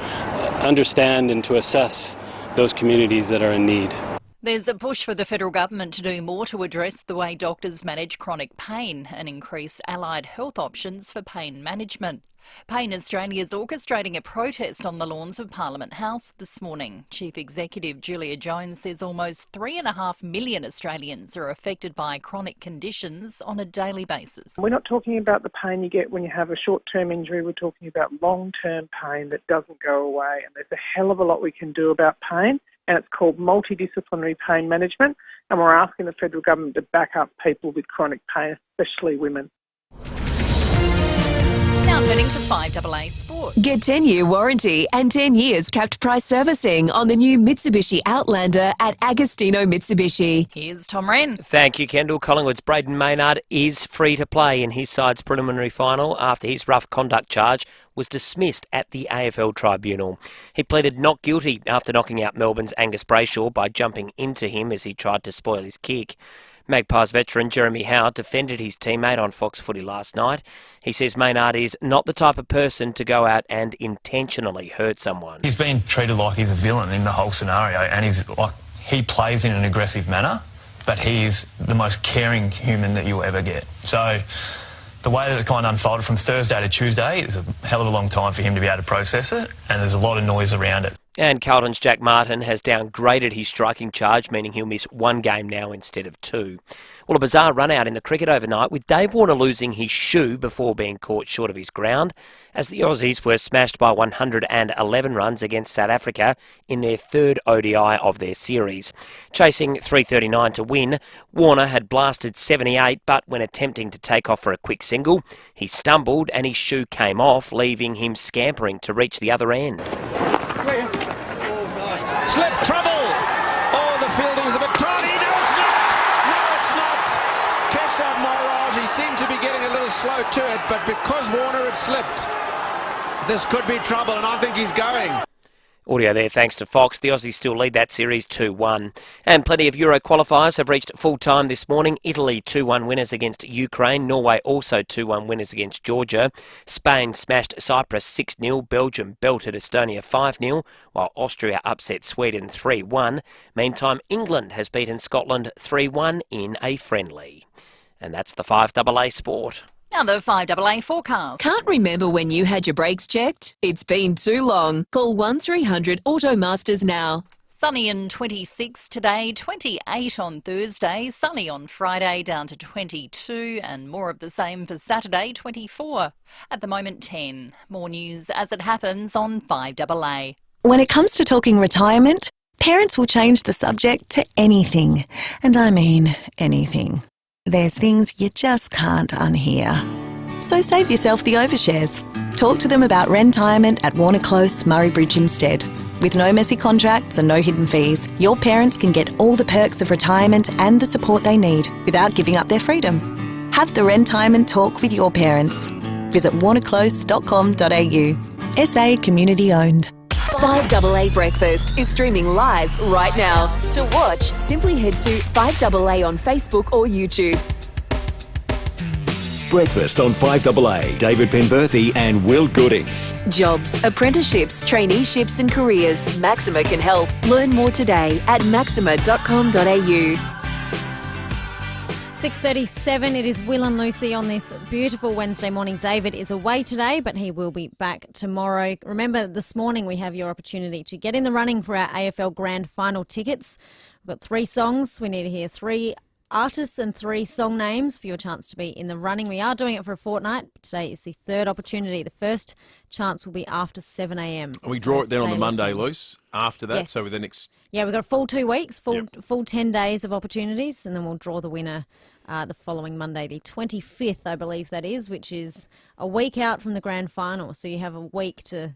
understand and to assess those communities that are in need. There's a push for the federal government to do more to address the way doctors manage chronic pain and increase allied health options for pain management. Pain Australia is orchestrating a protest on the lawns of Parliament House this morning. Chief Executive Julia Jones says almost 3.5 million Australians are affected by chronic conditions on a daily basis. We're not talking about the pain you get when you have a short-term injury. We're talking about long-term pain that doesn't go away. And there's a hell of a lot we can do about pain, and it's called multidisciplinary pain management. And we're asking the federal government to back up people with chronic pain, especially women. Now turning to FIVEaa Sport. Get 10-year warranty and 10 years capped price servicing on the new Mitsubishi Outlander at Agostino Mitsubishi. Here's Tom Wren. Thank you, Kendall. Collingwood's Braden Maynard is free to play in his side's preliminary final after his rough conduct charge was dismissed at the AFL Tribunal. He pleaded not guilty after knocking out Melbourne's Angus Brayshaw by jumping into him as he tried to spoil his kick. Magpies veteran Jeremy Howe defended his teammate on Fox Footy last night. He says Maynard is not the type of person to go out and intentionally hurt someone. He's been treated like he's a villain in the whole scenario, and he plays in an aggressive manner. but he's the most caring human that you'll ever get. So the way that it kind of unfolded from Thursday to Tuesday is a hell of a long time for him to be able to process it, and there's a lot of noise around it. And Carlton's Jack Martin has downgraded his striking charge, meaning he'll miss one game now instead of two. Well, a bizarre run out in the cricket overnight, with Dave Warner losing his shoe before being caught short of his ground, as the Aussies were smashed by 111 runs against South Africa in their third ODI of their series. Chasing 339 to win, Warner had blasted 78, but when attempting to take off for a quick single, he stumbled and his shoe came off, leaving him scampering to reach the other end. Slip, trouble! Oh, the fielding's a bit tiny. No, it's not! No, it's not! Keshav Maharaj, he seemed to be getting a little slow to it, but because Warner had slipped, this could be trouble, and I think he's going. Audio there thanks to Fox. The Aussies still lead that series 2-1. And plenty of Euro qualifiers have reached full time this morning. Italy 2-1 winners against Ukraine. Norway also 2-1 winners against Georgia. Spain smashed Cyprus 6-0. Belgium belted Estonia 5-0, while Austria upset Sweden 3-1. Meantime, England has beaten Scotland 3-1 in a friendly. And that's the 5AA Sport. Now the 5AA forecast. Can't remember when you had your brakes checked? It's been too long. Call 1300 Automasters now. Sunny and 26 today, 28 on Thursday, sunny on Friday down to 22, and more of the same for Saturday, 24. At the moment, 10. More news as it happens on 5AA. When it comes to talking retirement, parents will change the subject to anything. And I mean anything. There's things you just can't unhear. So save yourself the overshares. Talk to them about retirement at Warner Close, Murray Bridge instead. With no messy contracts and no hidden fees, your parents can get all the perks of retirement and the support they need without giving up their freedom. Have the retirement talk with your parents. Visit warnerclose.com.au. SA Community Owned. 5AA Breakfast is streaming live right now. To watch, simply head to 5AA on Facebook or YouTube. Breakfast on 5AA. David Penberthy and Will Goodings. Jobs, apprenticeships, traineeships and careers. Maxima can help. Learn more today at maxima.com.au. 6:37, it is Will and Lucy on this beautiful Wednesday morning. David is away today, but he will be back tomorrow. Remember, this morning we have your opportunity to get in the running for our AFL Grand Final tickets. We've got 3 songs. We need to hear 3 artists and 3 song names for your chance to be in the running. We are doing it for a fortnight. Today is the 3rd opportunity. The first chance will be after 7 a.m. And we draw it then on the Monday, Luce, after that, yes. so the next... Yeah, we've got a full 2 weeks, full 10 days of opportunities, and then we'll draw the winner the following Monday, the 25th, I believe that is, which is a week out from the grand final. So you have a week to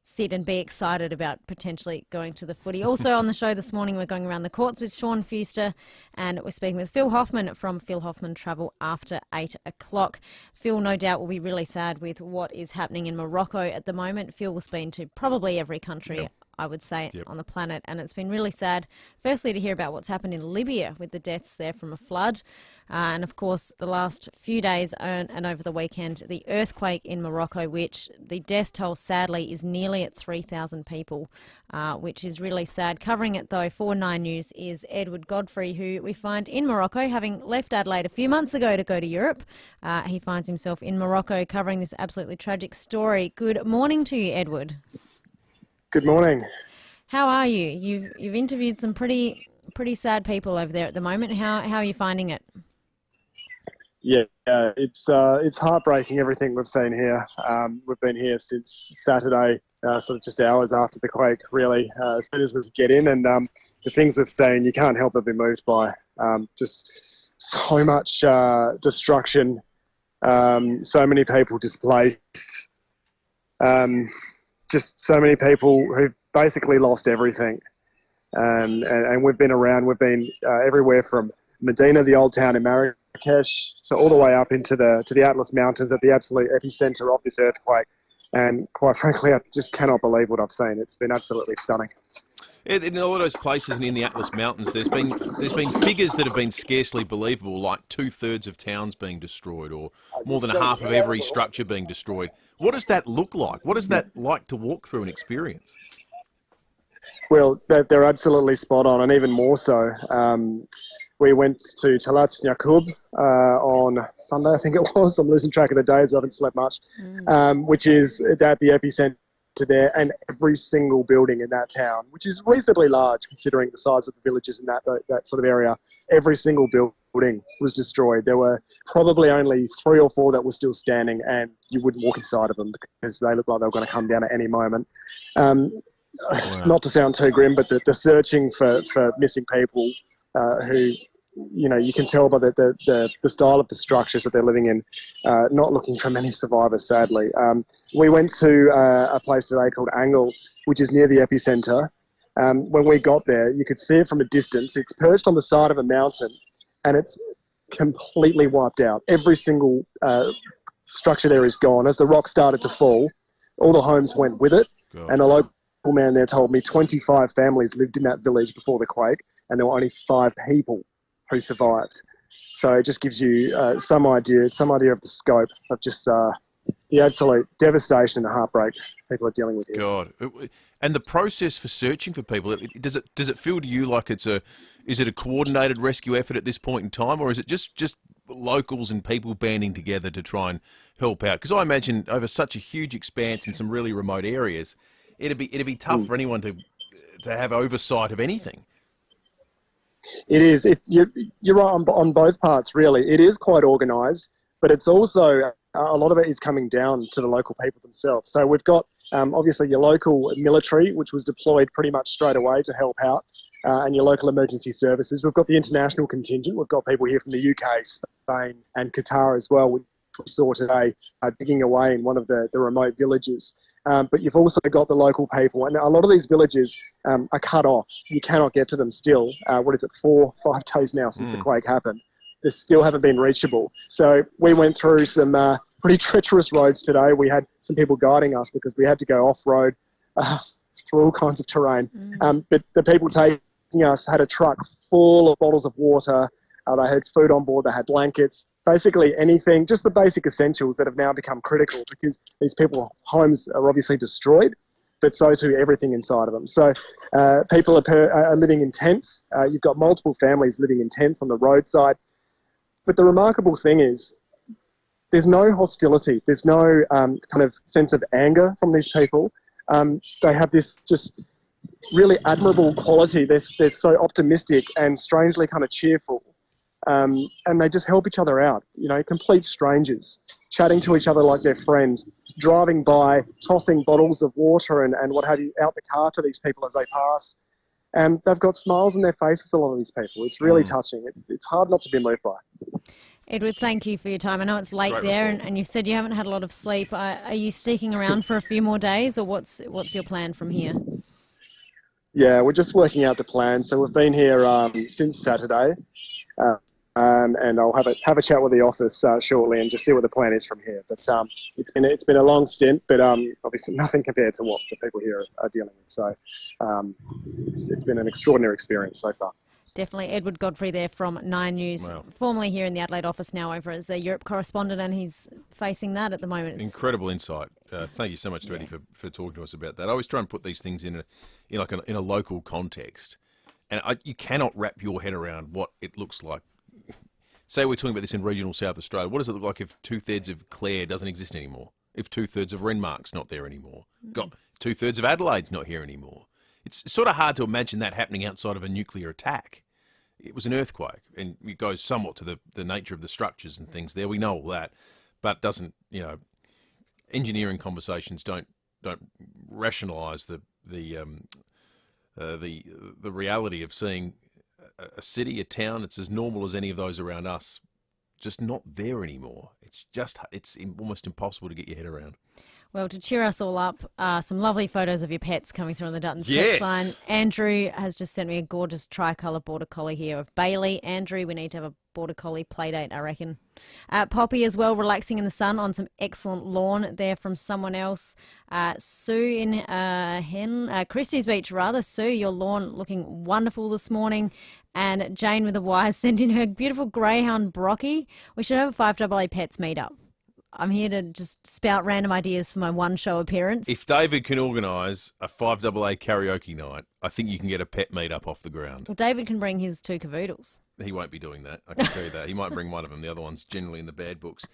sit and be excited about potentially going to the footy. Also on the show this morning, we're going around the courts with Sean Fuster, and we're speaking with Phil Hoffman from Phil Hoffman Travel after 8 o'clock. Phil, no doubt, will be really sad with what is happening in Morocco at the moment. Phil's been to probably every country, I would say, on the planet, and it's been really sad, firstly, to hear about what's happened in Libya with the deaths there from a flood, and of course the last few days and over the weekend, the earthquake in Morocco, which the death toll sadly is nearly at 3,000 people, which is really sad. Covering it though for 9 News is Edward Godfrey, who we find in Morocco, having left Adelaide a few months ago to go to Europe. He finds himself in Morocco covering this absolutely tragic story. Good morning to you, Edward. Good morning. How are you? You've interviewed some pretty sad people over there at the moment. How are you finding it? Yeah, it's heartbreaking, everything we've seen here. We've been here since Saturday, sort of just hours after the quake, really. As soon as we get in, and the things we've seen, you can't help but be moved by. Just so much destruction, so many people displaced. Just so many people who've basically lost everything. And we've been around, we've been everywhere from Medina, the old town in Marrakesh, so all the way up into the Atlas Mountains at the absolute epicenter of this earthquake. And quite frankly, I just cannot believe what I've seen. It's been absolutely stunning. In a lot of those places and in the Atlas Mountains, there's been figures that have been scarcely believable, like 2/3 of towns being destroyed, or more than half of every structure being destroyed. What does that look like? What is that like to walk through and experience? Well, they're absolutely spot on, and even more so. We went to Talat Yakub on Sunday, I think it was. I'm losing track of the days. We haven't slept much, which is at the epicenter there, and every single building in that town, which is reasonably large considering the size of the villages in that sort of area, every single building was destroyed. There were probably only 3 or 4 that were still standing, and you wouldn't walk inside of them because they looked like they were going to come down at any moment. Not to sound too grim, but the searching for missing people who, you can tell by the style of the structures that they're living in, not looking for many survivors, sadly. We went to a place today called Angle, which is near the epicenter. When we got there, you could see it from a distance. It's perched on the side of a mountain, and it's completely wiped out. Every single structure there is gone. As the rock started to fall, all the homes went with it. God. And a local man there told me 25 families lived in that village before the quake, and there were only 5 people who survived. So it just gives you some idea of the scope of just the absolute devastation and heartbreak people are dealing with here. God, and the process for searching for people, does it feel to you like is it a coordinated rescue effort at this point in time, or is it just locals and people banding together to try and help out? Because I imagine over such a huge expanse in some really remote areas, it'd be tough for anyone to have oversight of anything. It is. You're right on both parts, really. It is quite organised, but it's also a lot of it is coming down to the local people themselves. So we've got obviously your local military, which was deployed pretty much straight away to help out, and your local emergency services. We've got the international contingent. We've got people here from the UK, Spain, and Qatar as well, which we saw today digging away in one of the remote villages. But you've also got the local people, and a lot of these villages are cut off. You cannot get to them still. 4-5 days now since the quake happened. They still haven't been reachable. So we went through some pretty treacherous roads today. We had some people guiding us because we had to go off-road through all kinds of terrain. But the people taking us had a truck full of bottles of water. They had food on board. They had blankets. Basically anything, just the basic essentials that have now become critical because these people's homes are obviously destroyed, but so too everything inside of them. So people are living in tents. You've got multiple families living in tents on the roadside. But the remarkable thing is there's no hostility. There's no kind of sense of anger from these people. They have this just really admirable quality. They're so optimistic and strangely kind of cheerful. And they just help each other out, complete strangers, chatting to each other like they're friends, driving by, tossing bottles of water and what have you out the car to these people as they pass. And they've got smiles on their faces, a lot of these people. It's really touching. It's hard not to be moved by. Edward, thank you for your time. I know it's late there, and you said you haven't had a lot of sleep. Are you sticking around for a few more days, or what's your plan from here? Yeah, we're just working out the plan. So we've been here since Saturday. And I'll have a chat with the office shortly and just see what the plan is from here. But it's been a long stint, but obviously nothing compared to what the people here are dealing with. So it's been an extraordinary experience so far. Definitely. Edward Godfrey there from 9 News, formerly here in the Adelaide office, now over as the Europe correspondent, and he's facing that at the moment. Incredible insight. Thank you so much, Eddie, for talking to us about that. I always try and put these things in a local context, and you cannot wrap your head around what it looks like. Say we're talking about this in regional South Australia. What does it look like if 2/3 of Clare doesn't exist anymore? If 2/3 of Renmark's not there anymore? Got 2/3 of Adelaide's not here anymore? It's sort of hard to imagine that happening outside of a nuclear attack. It was an earthquake, and it goes somewhat to the nature of the structures and things there. We know all that, but doesn't, engineering conversations don't rationalise the reality of seeing a city, a town, it's as normal as any of those around us, just not there anymore. It's almost impossible to get your head around. Well, to cheer us all up, some lovely photos of your pets coming through on the Duttons text line. Andrew has just sent me a gorgeous tricolour border collie here of Bailey. Andrew, we need to have a border collie play date, I reckon. Poppy as well, relaxing in the sun on some excellent lawn there from someone else. Sue in Christie's Beach, rather. Sue, your lawn looking wonderful this morning. And Jane with the wires sent in her beautiful greyhound Brocky. We should have a 5AA Pets meetup. I'm here to just spout random ideas for my one show appearance. If David can organise a 5AA karaoke night, I think you can get a pet meetup off the ground. Well, David can bring his 2 cavoodles. He won't be doing that. I can tell you that. He might bring one of them. The other one's generally in the bad books.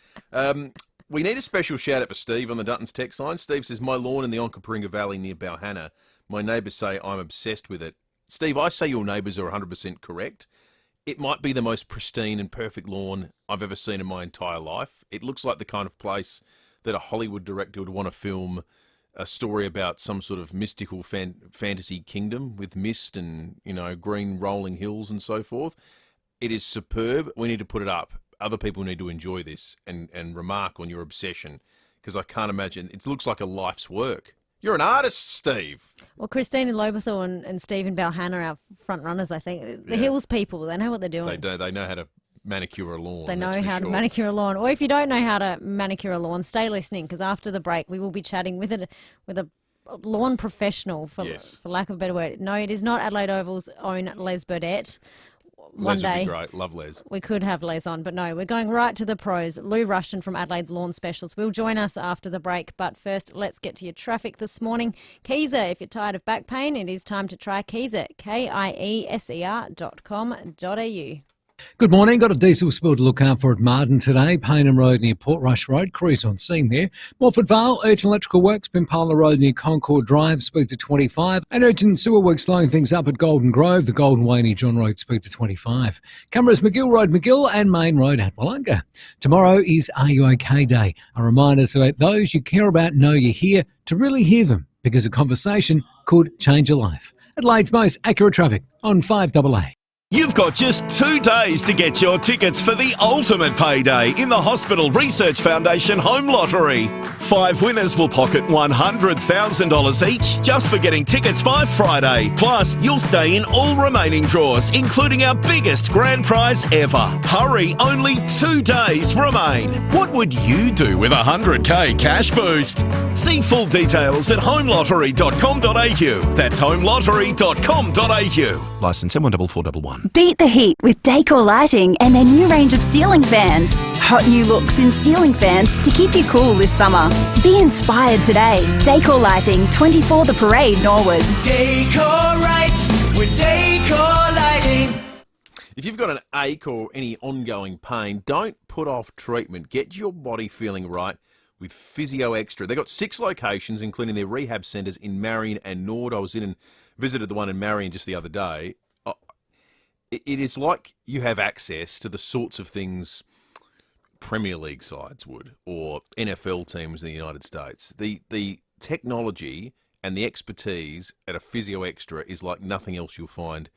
We need a special shout-out for Steve on the Duttons text line. Steve says, my lawn in the Onkaparinga Valley near Balhanna, my neighbours say I'm obsessed with it. Steve, I say your neighbours are 100% correct. It might be the most pristine and perfect lawn I've ever seen in my entire life. It looks like the kind of place that a Hollywood director would want to film a story about some sort of mystical fantasy kingdom with mist and, green rolling hills and so forth. It is superb. We need to put it up. Other people need to enjoy this and remark on your obsession, because I can't imagine. It looks like a life's work. You're an artist, Steve. Well, Christine in Loberthal and Steve in Balhanna are our front runners, I think. The Hills people, they know what they're doing. They do. They know how to manicure a lawn. They know how to manicure a lawn. Or if you don't know how to manicure a lawn, stay listening, because after the break we will be chatting with a lawn professional, for lack of a better word. No, it is not Adelaide Oval's own Les Burdett. One Les day, would be great. Love Les. We could have Les on, but no, we're going right to the pros. Lou Rushton from Adelaide Lawn Specialists will join us after the break, but first, let's get to your traffic this morning. FIVEaa, if you're tired of back pain, it is time to try FIVEaa, KIESER.com.au. Good morning. Got a diesel spill to look out for at Marden today. Paynham Road near Portrush Road. Crews on scene there. Morford Vale, urgent electrical works. Pimpala Road near Concord Drive. Speed to 25. And urgent sewer works slowing things up at Golden Grove. The Golden Way near John Road. Speed to 25. Cameras McGill Road, McGill and Main Road at Wollonga. Tomorrow is Are You OK Day. A reminder to let those you care about know you're here, to really hear them, because a conversation could change your life. Adelaide's most accurate traffic on 5AA. You've got just 2 days to get your tickets for the ultimate payday in the Hospital Research Foundation Home Lottery. 5 winners will pocket $100,000 each just for getting tickets by Friday. Plus, you'll stay in all remaining draws, including our biggest grand prize ever. Hurry, only 2 days remain. What would you do with a $100K cash boost? See full details at homelottery.com.au. That's homelottery.com.au. Licence M14411. Beat the heat with Decor Lighting and their new range of ceiling fans. Hot new looks in ceiling fans to keep you cool this summer. Be inspired today. Decor Lighting, 24 The Parade, Norwood. Decorate with Decor Lighting. If you've got an ache or any ongoing pain, don't put off treatment. Get your body feeling right with FIVEaa Extra. They've got 6 locations, including their rehab centres in Marion and Nord. I was in and visited the one in Marion just the other day. It is like you have access to the sorts of things Premier League sides would, or NFL teams in the United States. The technology and the expertise at a FIVEaa Extra is like nothing else you'll find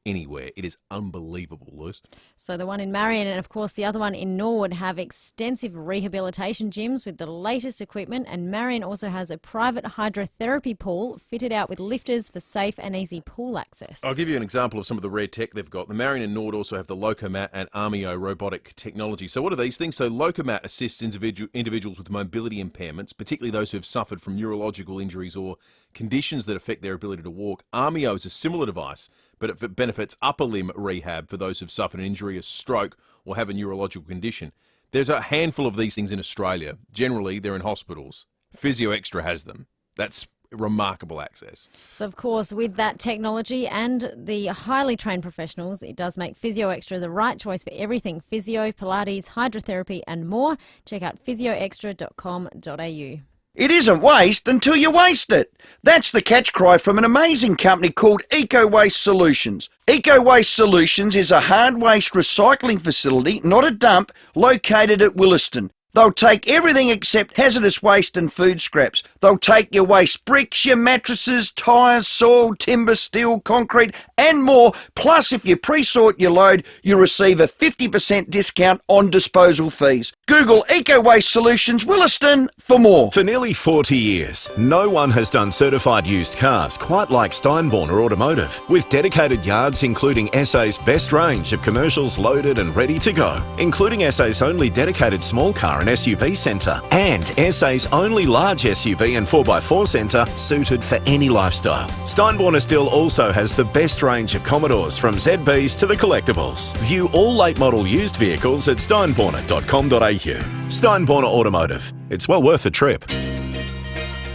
anywhere. It is unbelievable, Luce. So the one in Marion and, of course, the other one in Norwood have extensive rehabilitation gyms with the latest equipment, and Marion also has a private hydrotherapy pool fitted out with lifters for safe and easy pool access. I'll give you an example of some of the rare tech they've got. The Marion and Nord also have the Locomat and Armio robotic technology. So what are these things? So Locomat assists individuals with mobility impairments, particularly those who have suffered from neurological injuries or conditions that affect their ability to walk. Armio is a similar device, but it benefits upper limb rehab for those who've suffered an injury, a stroke, or have a neurological condition. There's a handful of these things in Australia. Generally, they're in hospitals. FIVEaa Extra has them. That's remarkable access. So, of course, with that technology and the highly trained professionals, it does make FIVEaa Extra the right choice for everything physio, Pilates, hydrotherapy and more. Check out physioextra.com.au. It isn't waste until you waste it. That's the catch cry from an amazing company called Eco Waste Solutions. Eco Waste Solutions is a hard waste recycling facility, not a dump, located at Williston. They'll take everything except hazardous waste and food scraps. They'll take your waste bricks, your mattresses, tyres, soil, timber, steel, concrete and more. Plus, if you pre-sort your load, you receive a 50% discount on disposal fees. Google Eco Waste Solutions Williston for more. For nearly 40 years, no one has done certified used cars quite like Steinborner Automotive, with dedicated yards including SA's best range of commercials loaded and ready to go, including SA's only dedicated small car and SUV centre, and SA's only large SUV and 4x4 centre suited for any lifestyle. Steinborner still also has the best range of Commodores, from ZBs to the collectibles. View all late model used vehicles at steinborner.com.au. Steinborner Automotive. It's well worth the trip.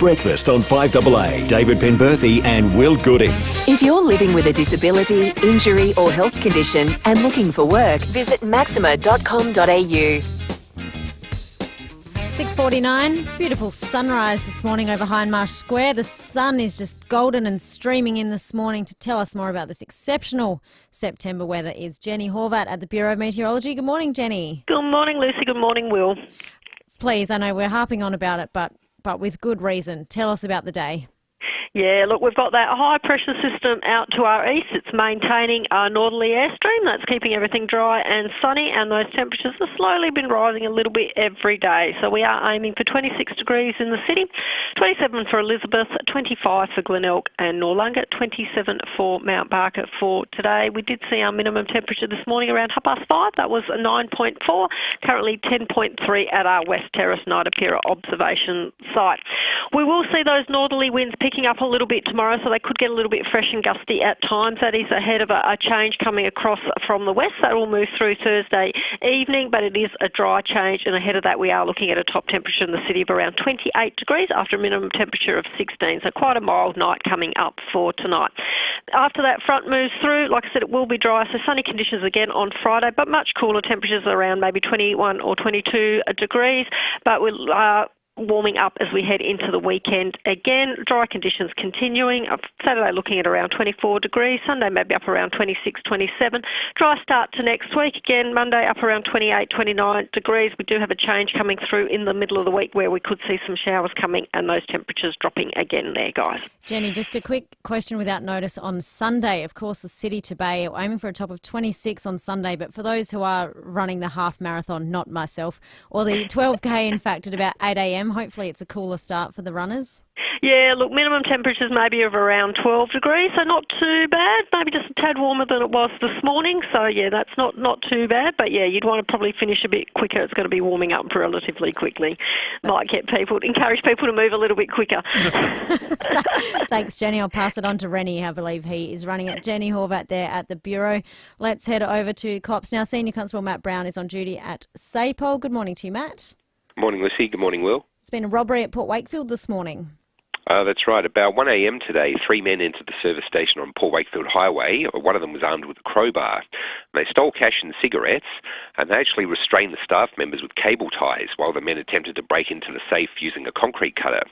Breakfast on 5AA. David Penberthy and Will Goodings. If you're living with a disability, injury or health condition and looking for work, visit maxima.com.au. 6:49, beautiful sunrise this morning over Hindmarsh Square. The sun is just golden and streaming in this morning. To tell us more about this exceptional September weather is Jenny Horvat at the Bureau of Meteorology. Good morning, Jenny. Good morning, Lucy. Good morning, Will. Please, I know we're harping on about it, but with good reason. Tell us about the day. Yeah, look, we've got that high pressure system out to our east. It's maintaining a northerly airstream. That's keeping everything dry and sunny, and those temperatures have slowly been rising a little bit every day. So we are aiming for 26 degrees in the city, 27 for Elizabeth, 25 for Glenelg and Noarlunga, 27 for Mount Barker for today. We did see our minimum temperature this morning around 5:30. That was 9.4, currently 10.3 at our West Terrace Naidapira observation site. We will see those northerly winds picking up a little bit tomorrow, so they could get a little bit fresh and gusty at times. That is ahead of a change coming across from the west. That will move through Thursday evening, but it is a dry change, and ahead of that we are looking at a top temperature in the city of around 28 degrees after a minimum temperature of 16, so quite a mild night coming up for tonight. After that front moves through, like I said, it will be dry, so sunny conditions again on Friday, but much cooler temperatures around maybe 21 or 22 degrees, but we'll warming up as we head into the weekend. Again, dry conditions continuing. Saturday looking at around 24 degrees. Sunday maybe up around 26, 27. Dry start to next week. Again, Monday up around 28, 29 degrees. We do have a change coming through in the middle of the week where we could see some showers coming and those temperatures dropping again there, guys. Jenny, just a quick question without notice on Sunday. Of course, the City to Bay are aiming for a top of 26 on Sunday, but for those who are running the half marathon, not myself, or the 12K in fact at about 8 a.m, hopefully it's a cooler start for the runners. Yeah, look, minimum temperatures maybe of around 12 degrees, so not too bad. Maybe just a tad warmer than it was this morning. So, yeah, that's not too bad. But, yeah, you'd want to probably finish a bit quicker. It's going to be warming up relatively quickly. Might encourage people to move a little bit quicker. Thanks, Jenny. I'll pass it on to Rennie. I believe he is running it. Jenny Horvat there at the Bureau. Let's head over to Cops now. Senior Constable Matt Brown is on duty at SAPOL. Good morning to you, Matt. Good morning, Lucy. Good morning, Will. It's been a robbery at Port Wakefield this morning. That's right. About 1 a.m. today, 3 men entered the service station on Port Wakefield Highway. One of them was armed with a crowbar. They stole cash and cigarettes, and they actually restrained the staff members with cable ties while the men attempted to break into the safe using a concrete cutter.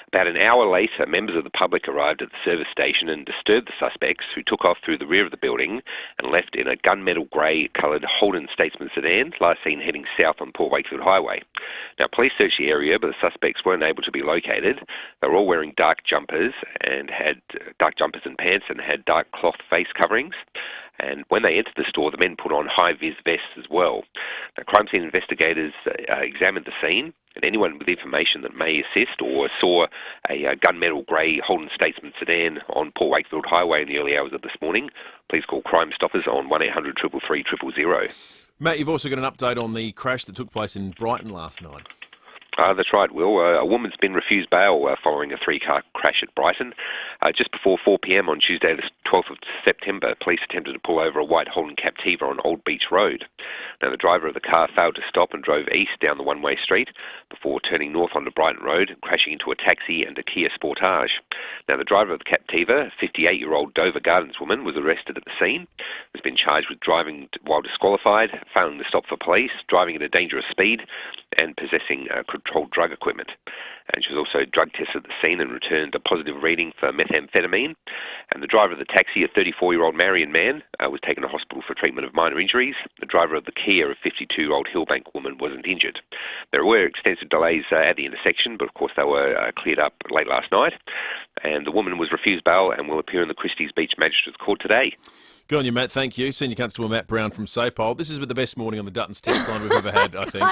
About an hour later, members of the public arrived at the service station and disturbed the suspects, who took off through the rear of the building and left in a gunmetal grey coloured Holden Statesman sedan, last seen heading south on Port Wakefield Highway. Now, police searched the area, but the suspects weren't able to be located. They were all wearing dark jumpers and pants and had dark cloth face coverings. And when they entered the store, the men put on high-vis vests as well. Now, crime scene investigators examined the scene, and anyone with information that may assist or saw a gunmetal grey Holden Statesman sedan on Port Wakefield Highway in the early hours of this morning, please call Crime Stoppers on 1800 333 000. Matt, you've also got an update on the crash that took place in Brighton last night. That's right, Will. A woman's been refused bail following a three-car crash at Brighton. Just before 4 p.m. on Tuesday, the 12th of September, police attempted to pull over a white Holden Captiva on Old Beach Road. Now, the driver of the car failed to stop and drove east down the one-way street before turning north onto Brighton Road and crashing into a taxi and a Kia Sportage. Now, the driver of the Captiva, 58-year-old Dover Gardens woman, was arrested at the scene, has been charged with driving while disqualified, failing to stop for police, driving at a dangerous speed, and possessing controlled drug equipment. And she was also drug tested at the scene and returned a positive reading for methamphetamine. And the driver of the taxi, a 34-year-old Marion man, was taken to hospital for treatment of minor injuries. The driver of the Kia, a 52-year-old Hillbank woman, wasn't injured. There were extensive delays at the intersection, but of course they were cleared up late last night. And the woman was refused bail and will appear in the Christie's Beach Magistrates Court today. Good on you, Matt. Thank you. Senior Constable Matt Brown from SAPOL. This has been the best morning on the Duttons text line we've ever had, I think.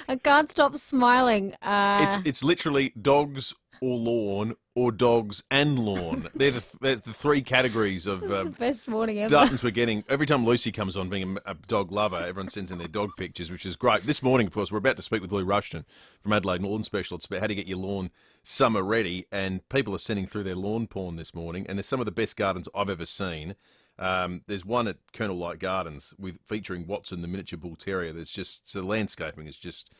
I can't stop smiling. It's literally dogs or lawn or dogs and lawn. There's the three categories of the best morning ever. Duttons we're getting. Every time Lucy comes on, being a dog lover, everyone sends in their dog pictures, which is great. This morning, of course, we're about to speak with Lou Rushton from Adelaide Lawn Specialists about how to get your lawn summer ready, and people are sending through their lawn porn this morning, and there's some of the best gardens I've ever seen. There's one at Colonel Light Gardens featuring Watson, the miniature bull terrier. That's just, so the landscaping is just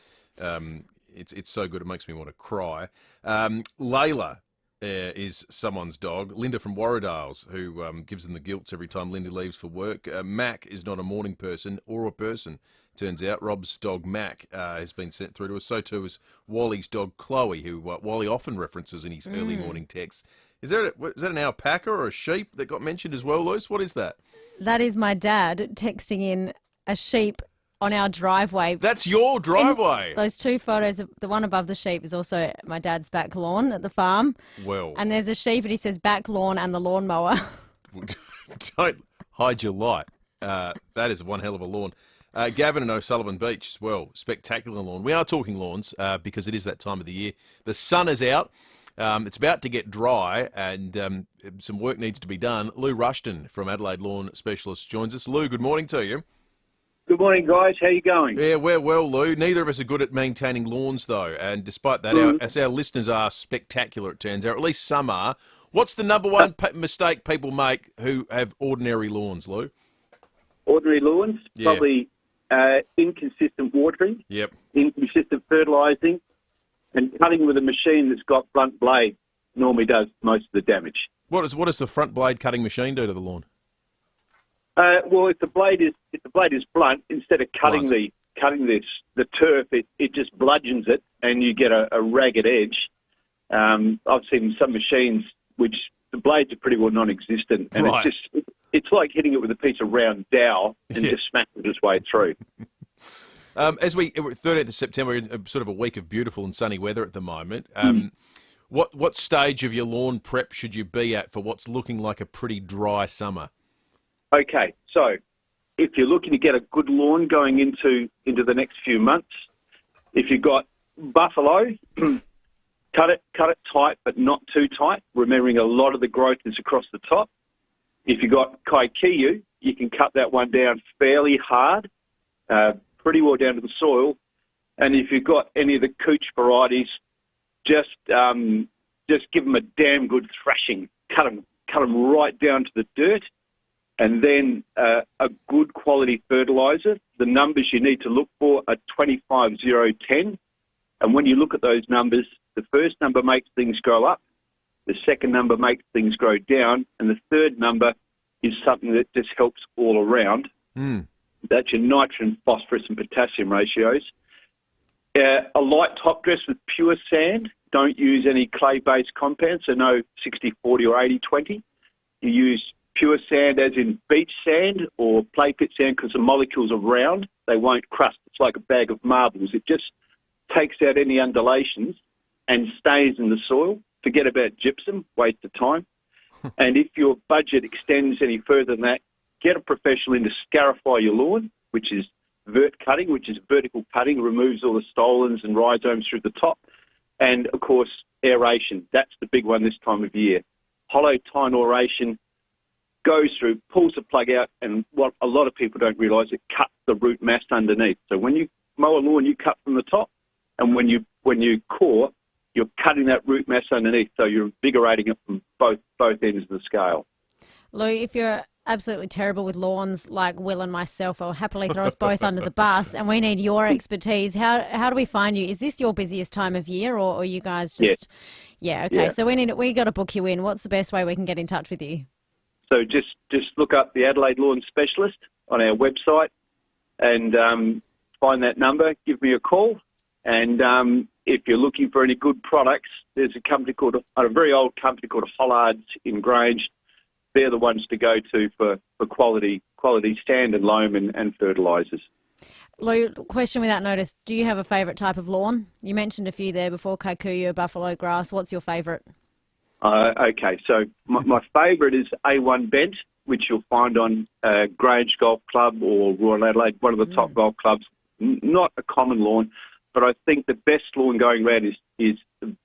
it's so good it makes me want to cry. Layla is someone's dog. Linda from Warradales, who gives them the guilts every time Linda leaves for work. Mac is not a morning person or a person, turns out. Rob's dog Mac has been sent through to us. So too is Wally's dog Chloe, who Wally often references in his early morning texts. Is that an alpaca or a sheep that got mentioned as well, Luce? What is that? That is my dad texting in a sheep on our driveway. That's your driveway? Those two photos, the one above the sheep is also my dad's back lawn at the farm. Well. And there's a sheep and he says back lawn and the lawnmower. Don't hide your light. That is one hell of a lawn. Gavin and O'Sullivan Beach as well. Spectacular lawn. We are talking lawns because it is that time of the year. The sun is out. It's about to get dry and some work needs to be done. Lou Rushton from Adelaide Lawn Specialists joins us. Lou, good morning to you. Good morning, guys. How you going? Yeah, we're well, Lou. Neither of us are good at maintaining lawns, though. And despite that, our listeners are spectacular, it turns out. At least some are. What's the number one mistake people make who have ordinary lawns, Lou? Ordinary lawns? Yeah. Probably inconsistent watering, Yep. inconsistent fertilising, and cutting with a machine that's got blunt blade normally does most of the damage. What does the front blade cutting machine do to the lawn? Well, if the blade is blunt, instead of cutting the turf, it just bludgeons it, and you get a ragged edge. I've seen some machines which the blades are pretty well non-existent, and Right. it's like hitting it with a piece of round dowel and just smacking its way through. As 13th of September, sort of a week of beautiful and sunny weather at the moment. What stage of your lawn prep should you be at for what's looking like a pretty dry summer? Okay, so if you're looking to get a good lawn going into the next few months, if you've got buffalo, cut it tight, but not too tight, remembering a lot of the growth is across the top. If you've got kikuyu, you can cut that one down fairly hard, pretty well down to the soil. And if you've got any of the cooch varieties, just give them a damn good thrashing. Cut them right down to the dirt. And then a good quality fertiliser. The numbers you need to look for are 25, 0, 10. And when you look at those numbers, the first number makes things grow up, the second number makes things grow down, and the third number is something that just helps all around. That's your nitrogen, phosphorus and potassium ratios. A light top dress with pure sand. Don't use any clay-based compounds, so no 60-40 or 80-20. You use pure sand as in beach sand or play pit sand because the molecules are round. They won't crust. It's like a bag of marbles. It just takes out any undulations and stays in the soil. Forget about gypsum, waste of time. And if your budget extends any further than that, get a professional in to scarify your lawn, which is vert cutting, which is vertical cutting, removes all the stolons and rhizomes through the top. And, of course, aeration. That's the big one this time of year. Hollow tine aeration goes through, pulls the plug out, and what a lot of people don't realise, it cuts the root mass underneath. So when you mow a lawn, you cut from the top, and when you core, you're cutting that root mass underneath, so you're invigorating it from both ends of the scale. Lou, if you're absolutely terrible with lawns like Will and myself, I'll happily throw us both under the bus, and we need your expertise. How do we find you? Is this your busiest time of year, or are you guys just... Yeah, okay. Yeah. So we got to book you in. What's the best way we can get in touch with you? So just look up the Adelaide Lawn Specialist on our website and find that number, give me a call. And if you're looking for any good products, there's a very old company called Hollards in Grange. They're the ones to go to for quality sand and loam and fertilisers. Lou, question without notice, do you have a favourite type of lawn? You mentioned a few there before, kikuyu, buffalo grass. What's your favourite? Okay, so my favourite is A1 Bent, which you'll find on Grange Golf Club or Royal Adelaide, one of the top golf clubs. Not a common lawn, but I think the best lawn going around is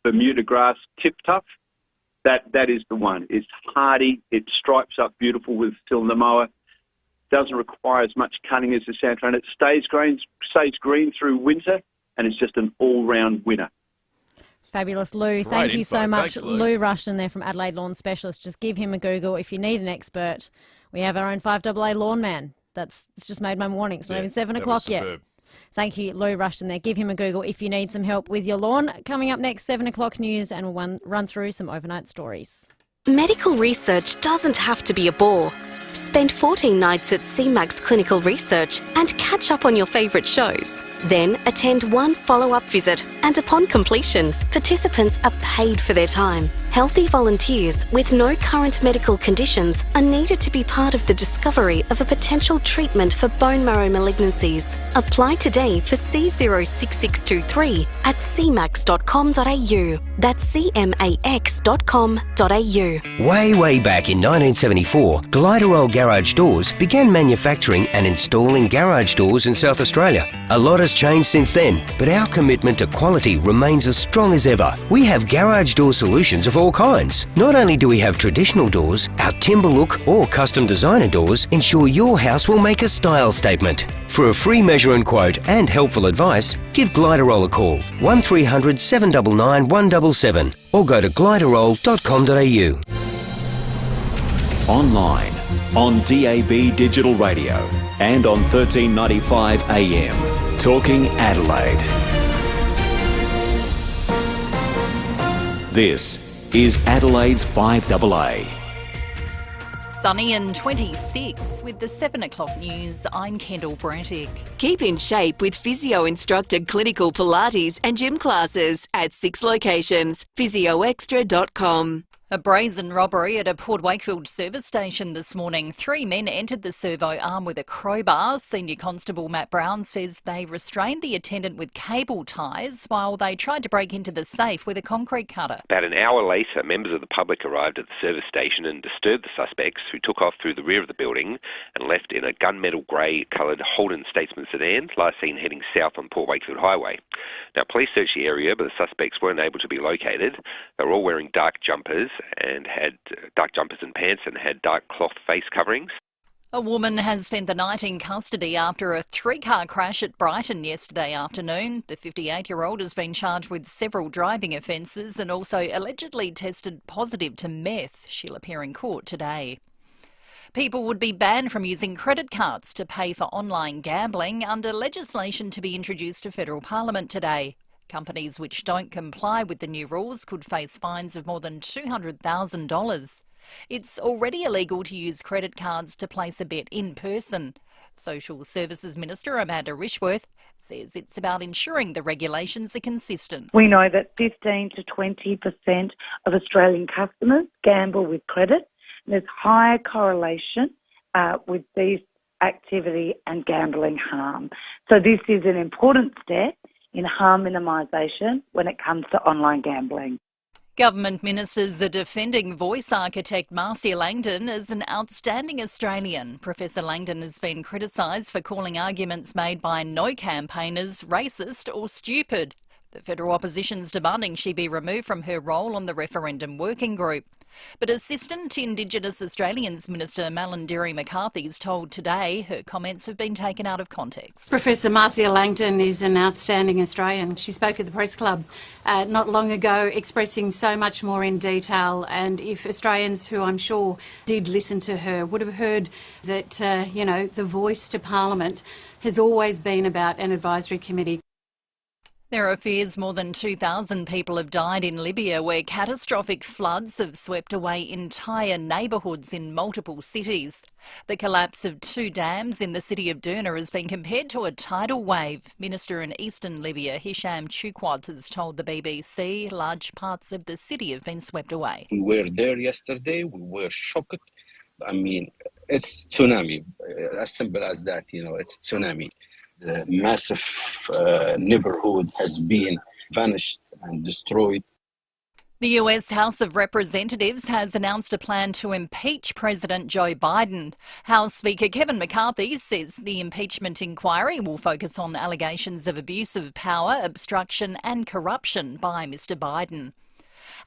Bermuda grass Tip Tough. That is the one. It's hardy, it stripes up beautiful with cylinder mower, doesn't require as much cutting as the Santana. It stays green through winter, and it's just an all-round winner. Fabulous, Lou. Thank you so much. Thanks, Lou Rushton there from Adelaide Lawn Specialist. Just give him a Google. If you need an expert, we have our own FIVEaa lawn man. It's just made my morning. It's not even 7 o'clock yet. Thank you, Lou Rushton there. Give him a Google if you need some help with your lawn. Coming up next, 7 o'clock news, and we'll run through some overnight stories. Medical research doesn't have to be a bore. Spend 14 nights at CMAC's clinical research and catch up on your favourite shows. Then attend one follow-up visit, and upon completion, participants are paid for their time. Healthy volunteers with no current medical conditions are needed to be part of the discovery of a potential treatment for bone marrow malignancies. Apply today for C06623 at cmax.com.au. That's cmax.com.au. Way back in 1974, Gliderol Garage Doors began manufacturing and installing garage doors in South Australia. A lot has changed since then, but our commitment to quality remains as strong as ever. We have garage door solutions of all kinds. Not only do we have traditional doors, our timber look or custom designer doors ensure your house will make a style statement. For a free measure and quote and helpful advice, give Gliderol a call, 1300 799 177, or go to gliderol.com.au. Online, on DAB Digital Radio, and on 1395 AM. Talking Adelaide. This is Adelaide's 5AA. Sunny and 26 with the 7 o'clock news. I'm Kendall Brantick. Keep in shape with physio-instructed clinical Pilates and gym classes at 6 locations. physioextra.com. A brazen robbery at a Port Wakefield service station this morning. 3 men entered the servo armed with a crowbar. Senior Constable Matt Brown says they restrained the attendant with cable ties while they tried to break into the safe with a concrete cutter. About an hour later, members of the public arrived at the service station and disturbed the suspects, who took off through the rear of the building and left in a gunmetal grey coloured Holden Statesman sedan, last seen heading south on Port Wakefield Highway. Now, police searched the area, but the suspects weren't able to be located. They were all wearing dark jumpers and pants and had dark cloth face coverings. A woman has spent the night in custody after a 3-car crash at Brighton yesterday afternoon. The 58-year-old has been charged with several driving offences and also allegedly tested positive to meth. She'll appear in court today. People would be banned from using credit cards to pay for online gambling under legislation to be introduced to federal parliament today. Companies which don't comply with the new rules could face fines of more than $200,000. It's already illegal to use credit cards to place a bet in person. Social Services Minister Amanda Rishworth says it's about ensuring the regulations are consistent. We know that 15 to 20% of Australian customers gamble with credit. There's high correlation with these activity and gambling harm. So this is an important step in harm minimisation when it comes to online gambling. Government ministers are defending voice architect Marcia Langdon as an outstanding Australian. Professor Langdon has been criticised for calling arguments made by no campaigners racist or stupid. The federal opposition's demanding she be removed from her role on the referendum working group. But Assistant Indigenous Australians Minister Malarndirri McCarthy's told Today her comments have been taken out of context. Professor Marcia Langdon is an outstanding Australian. She spoke at the Press Club not long ago, expressing so much more in detail. And if Australians, who I'm sure did listen to her, would have heard that, the voice to Parliament has always been about an advisory committee. There are fears more than 2,000 people have died in Libya, where catastrophic floods have swept away entire neighbourhoods in multiple cities. The collapse of 2 dams in the city of Derna has been compared to a tidal wave. Minister in eastern Libya, Hisham Choukwad, has told the BBC large parts of the city have been swept away. We were there yesterday. We were shocked. I mean, it's tsunami. As simple as that, it's tsunami. The massive neighborhood has been vanished and destroyed. The US House of Representatives has announced a plan to impeach President Joe Biden. House Speaker Kevin McCarthy says the impeachment inquiry will focus on allegations of abuse of power, obstruction and corruption by Mr Biden.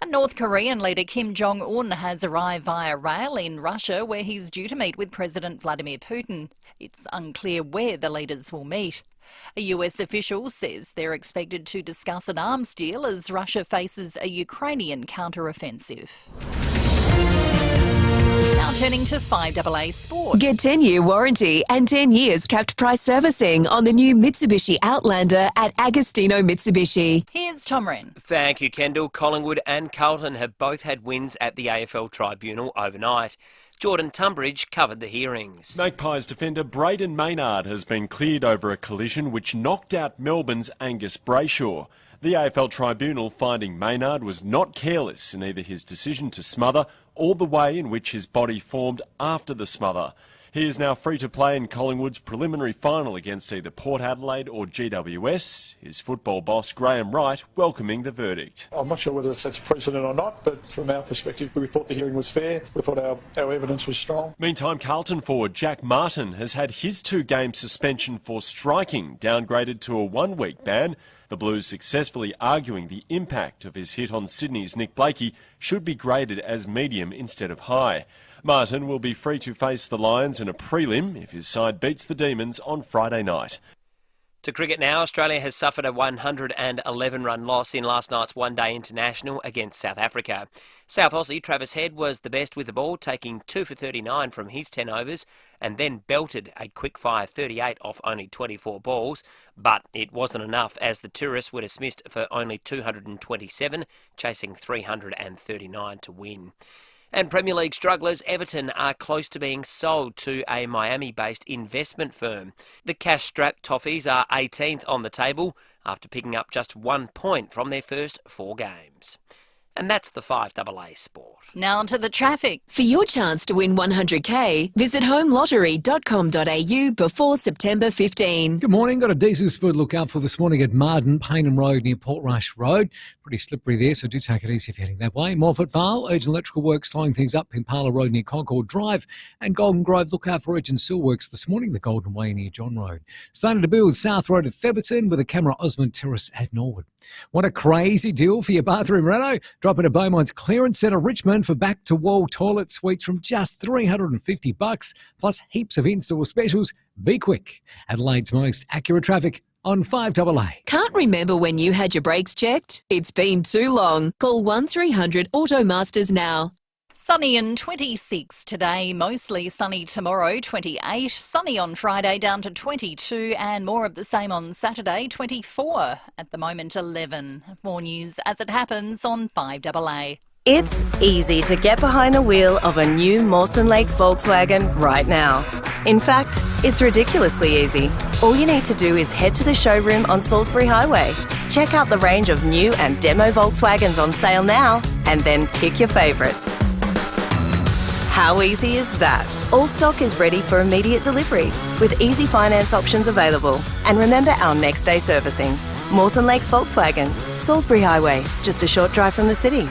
And North Korean leader Kim Jong-un has arrived via rail in Russia, where he's due to meet with President Vladimir Putin. It's unclear where the leaders will meet. A US official says they're expected to discuss an arms deal as Russia faces a Ukrainian counter-offensive. Now turning to 5AA Sport. Get 10-year warranty and 10 years capped price servicing on the new Mitsubishi Outlander at Agostino Mitsubishi. Here's Tom Wren. Thank you, Kendall. Collingwood and Carlton have both had wins at the AFL Tribunal overnight. Jordan Tunbridge covered the hearings. Magpies defender Braden Maynard has been cleared over a collision which knocked out Melbourne's Angus Brayshaw. The AFL Tribunal finding Maynard was not careless in either his decision to smother or the way in which his body formed after the smother. He is now free to play in Collingwood's preliminary final against either Port Adelaide or GWS. His football boss, Graham Wright, welcoming the verdict. I'm not sure whether it sets a precedent or not, but from our perspective, we thought the hearing was fair. We thought our evidence was strong. Meantime, Carlton forward Jack Martin has had his 2-game suspension for striking downgraded to a 1-week ban. The Blues successfully arguing the impact of his hit on Sydney's Nick Blakey should be graded as medium instead of high. Martin will be free to face the Lions in a prelim if his side beats the Demons on Friday night. To cricket now, Australia has suffered a 111-run loss in last night's one-day international against South Africa. South Aussie Travis Head was the best with the ball, taking 2 for 39 from his 10 overs and then belted a quick-fire 38 off only 24 balls. But it wasn't enough as the tourists were dismissed for only 227, chasing 339 to win. And Premier League strugglers Everton are close to being sold to a Miami-based investment firm. The cash-strapped Toffees are 18th on the table after picking up just 1 point from their first 4 games. And that's the 5AA Sport. Now to the traffic. For your chance to win 100k, visit homelottery.com.au before September 15. Good morning. Got a diesel speed look out for this morning at Marden, Paynham Road near Portrush Road. Pretty slippery there, so do take it easy if you're heading that way. Morford Vale, urgent electrical work slowing things up. Impala Road near Concord Drive. And Golden Grove, look out for urgent sewer works this morning, the Golden Way near John Road. Starting to build South Road at Theberton with a camera Osmond Terrace at Norwood. Want a crazy deal for your bathroom reno? Drop into Beaumont's Clearance Centre Richmond for back-to-wall toilet suites from just $350, plus heaps of in-store specials. Be quick. Adelaide's most accurate traffic on 5AA. Can't remember when you had your brakes checked? It's been too long. Call 1300 Automasters now. Sunny and 26 today, mostly sunny tomorrow, 28. Sunny on Friday down to 22 and more of the same on Saturday, 24. At the moment, 11. More news as it happens on 5AA. It's easy to get behind the wheel of a new Mawson Lakes Volkswagen right now. In fact, it's ridiculously easy. All you need to do is head to the showroom on Salisbury Highway. Check out the range of new and demo Volkswagens on sale now, and then pick your favourite. How easy is that? All stock is ready for immediate delivery with easy finance options available. And remember our next day servicing. Mawson Lakes Volkswagen, Salisbury Highway, just a short drive from the city.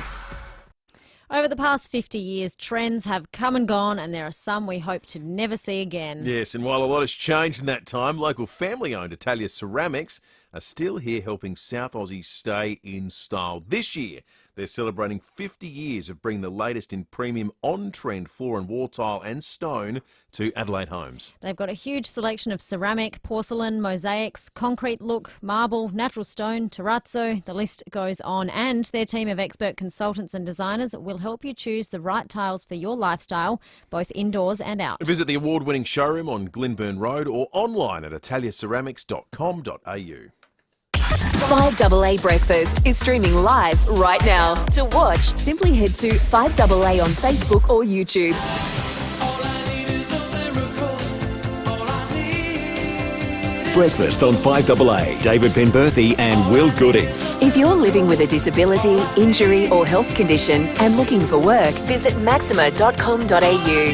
Over the past 50 years, trends have come and gone, and there are some we hope to never see again. Yes, and while a lot has changed in that time, local family-owned Italia Ceramics are still here helping South Aussies stay in style. This year, they're celebrating 50 years of bringing the latest in premium on-trend floor and wall tile and stone to Adelaide homes. They've got a huge selection of ceramic, porcelain, mosaics, concrete look, marble, natural stone, terrazzo, the list goes on. And their team of expert consultants and designers will help you choose the right tiles for your lifestyle, both indoors and out. Visit the award-winning showroom on Glenburn Road or online at italiaceramics.com.au. 5AA Breakfast is streaming live right now. To watch, simply head to 5AA on Facebook or YouTube. Breakfast on 5AA. David Penberthy and Will Goodings. If you're living with a disability, injury or health condition and looking for work, visit maxima.com.au.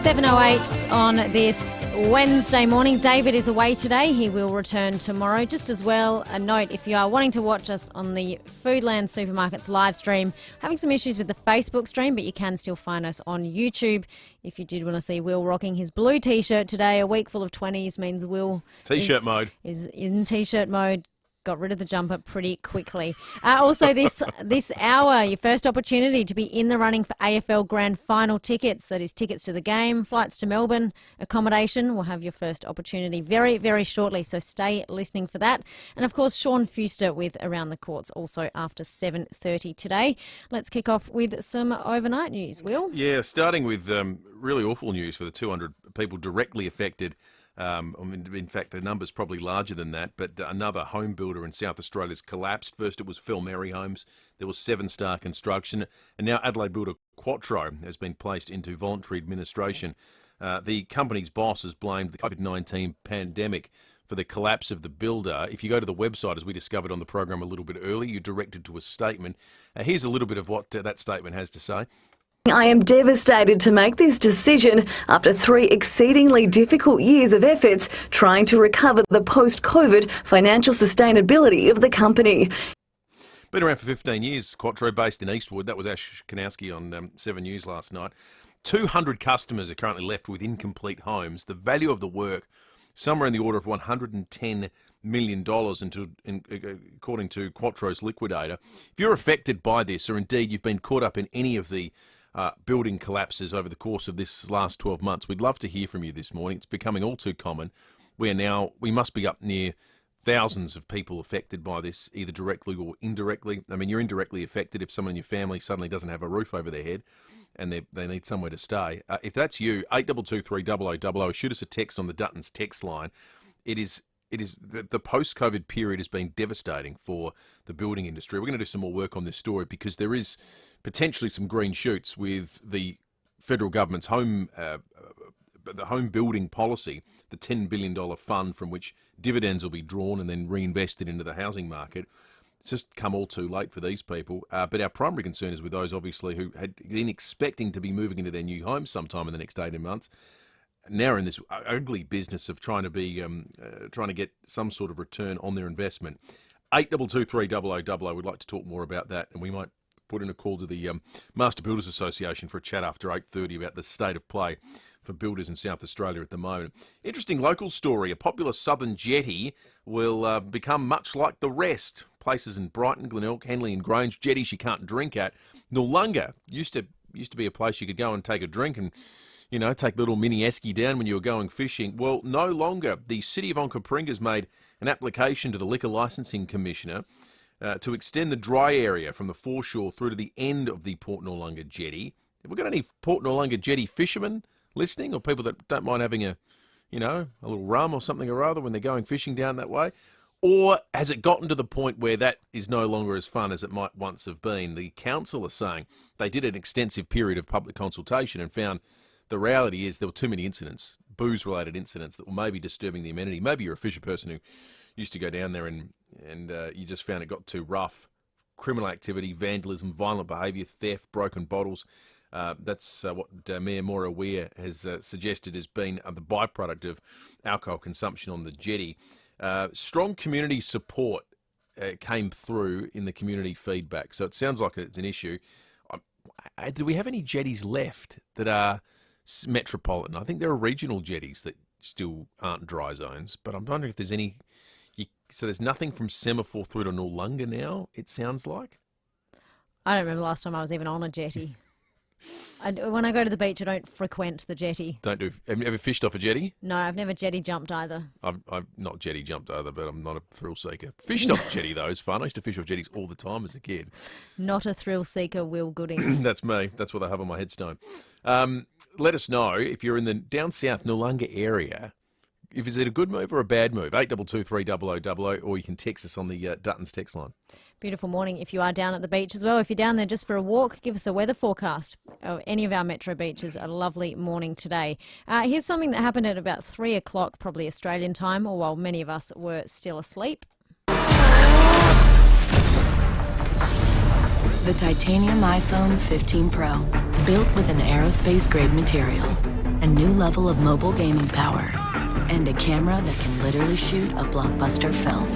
7:08 on this Wednesday morning. David is away today. He will return tomorrow. Just as well, a note, if you are wanting to watch us on the Foodland Supermarkets live stream, having some issues with the Facebook stream, but you can still find us on YouTube. If you did want to see Will rocking his blue T-shirt today, a week full of 20s means Will T-shirt mode. Is in T-shirt mode. got rid of the jumper pretty quickly. Also, this hour, your first opportunity to be in the running for AFL Grand Final tickets. That is tickets to the game, flights to Melbourne, accommodation. We'll have your first opportunity very, very shortly, so stay listening for that. And, of course, Sean Fuster with Around the Courts also after 7:30 today. Let's kick off with some overnight news, Will. Yeah, starting with really awful news for the 200 people directly affected. In fact, the number's probably larger than that, but another home builder in South Australia's collapsed. First it was Phil Merry Homes, there was 7 Star Construction, and now Adelaide builder Quattro has been placed into voluntary administration. The company's boss has blamed the COVID-19 pandemic for the collapse of the builder. If you go to the website, as we discovered on the program a little bit earlier, you're directed to a statement. Here's a little bit of what that statement has to say. I am devastated to make this decision after 3 exceedingly difficult years of efforts trying to recover the post-COVID financial sustainability of the company. Been around for 15 years, Quattro, based in Eastwood. That was Ash Kanowski on 7 News last night. 200 customers are currently left with incomplete homes. The value of the work, somewhere in the order of $110 million, according to Quattro's liquidator. If you're affected by this, or indeed you've been caught up in any of the building collapses over the course of this last 12 months, we'd love to hear from you this morning. It's becoming all too common. We must be up near thousands of people affected by this, either directly or indirectly. I mean, you're indirectly affected if someone in your family suddenly doesn't have a roof over their head and they need somewhere to stay. If that's you, 8223 shoot us a text on the Duttons text line. It is the post-COVID period has been devastating for the building industry. We're going to do some more work on this story because there is potentially some green shoots with the federal government's home building policy, the $10 billion fund from which dividends will be drawn and then reinvested into the housing market. It's just come all too late for these people. But our primary concern is with those, obviously, who had been expecting to be moving into their new homes sometime in the next 18 months. Now in this ugly business of trying to get some sort of return on their investment. 8223 we'd like to talk more about that, and we might put in a call to the Master Builders Association for a chat after 8:30 about the state of play for builders in South Australia at the moment. Interesting local story. A popular southern jetty will become much like the rest. Places in Brighton, Glenelg, Henley and Grange, jetties you can't drink at. Noarlunga used to be a place you could go and take a drink and take little mini esky down when you were going fishing. Well, no longer. The City of Onkaparinga's made an application to the Liquor Licensing Commissioner to extend the dry area from the foreshore through to the end of the Port Noarlunga jetty. Have we got any Port Noarlunga jetty fishermen listening, or people that don't mind having a little rum or something or other when they're going fishing down that way? Or has it gotten to the point where that is no longer as fun as it might once have been? The council is saying they did an extensive period of public consultation and found the reality is there were too many incidents, booze-related incidents that were maybe disturbing the amenity. Maybe you're a fisher person who used to go down there and you just found it got too rough. Criminal activity, vandalism, violent behaviour, theft, broken bottles. That's what Mayor Maura Weir has suggested has been the byproduct of alcohol consumption on the jetty. Strong community support came through in the community feedback. So it sounds like it's an issue. Do we have any jetties left that are metropolitan? I think there are regional jetties that still aren't dry zones, but I'm wondering if there's any. So there's nothing from Semaphore through to Noarlunga now, it sounds like? I don't remember the last time I was even on a jetty. When I go to the beach, I don't frequent the jetty. Have you ever fished off a jetty? No, I've never jetty jumped either. I've not jetty jumped either, but I'm not a thrill seeker. Fishing off a jetty, though, is fun. I used to fish off jetties all the time as a kid. Not a thrill seeker, Will Goodings. That's me. That's what I have on my headstone. Let us know if you're in the down south Noarlunga area. If is it a good move or a bad move? 8223 or you can text us on the Duttons text line. Beautiful morning if you are down at the beach as well. If you're down there just for a walk, give us a weather forecast of any of our metro beaches. A lovely morning today. Here's something that happened at about 3 o'clock, probably Australian time, or while many of us were still asleep. The titanium iPhone 15 Pro, built with an aerospace-grade material, a new level of mobile gaming power, and a camera that can literally shoot a blockbuster film.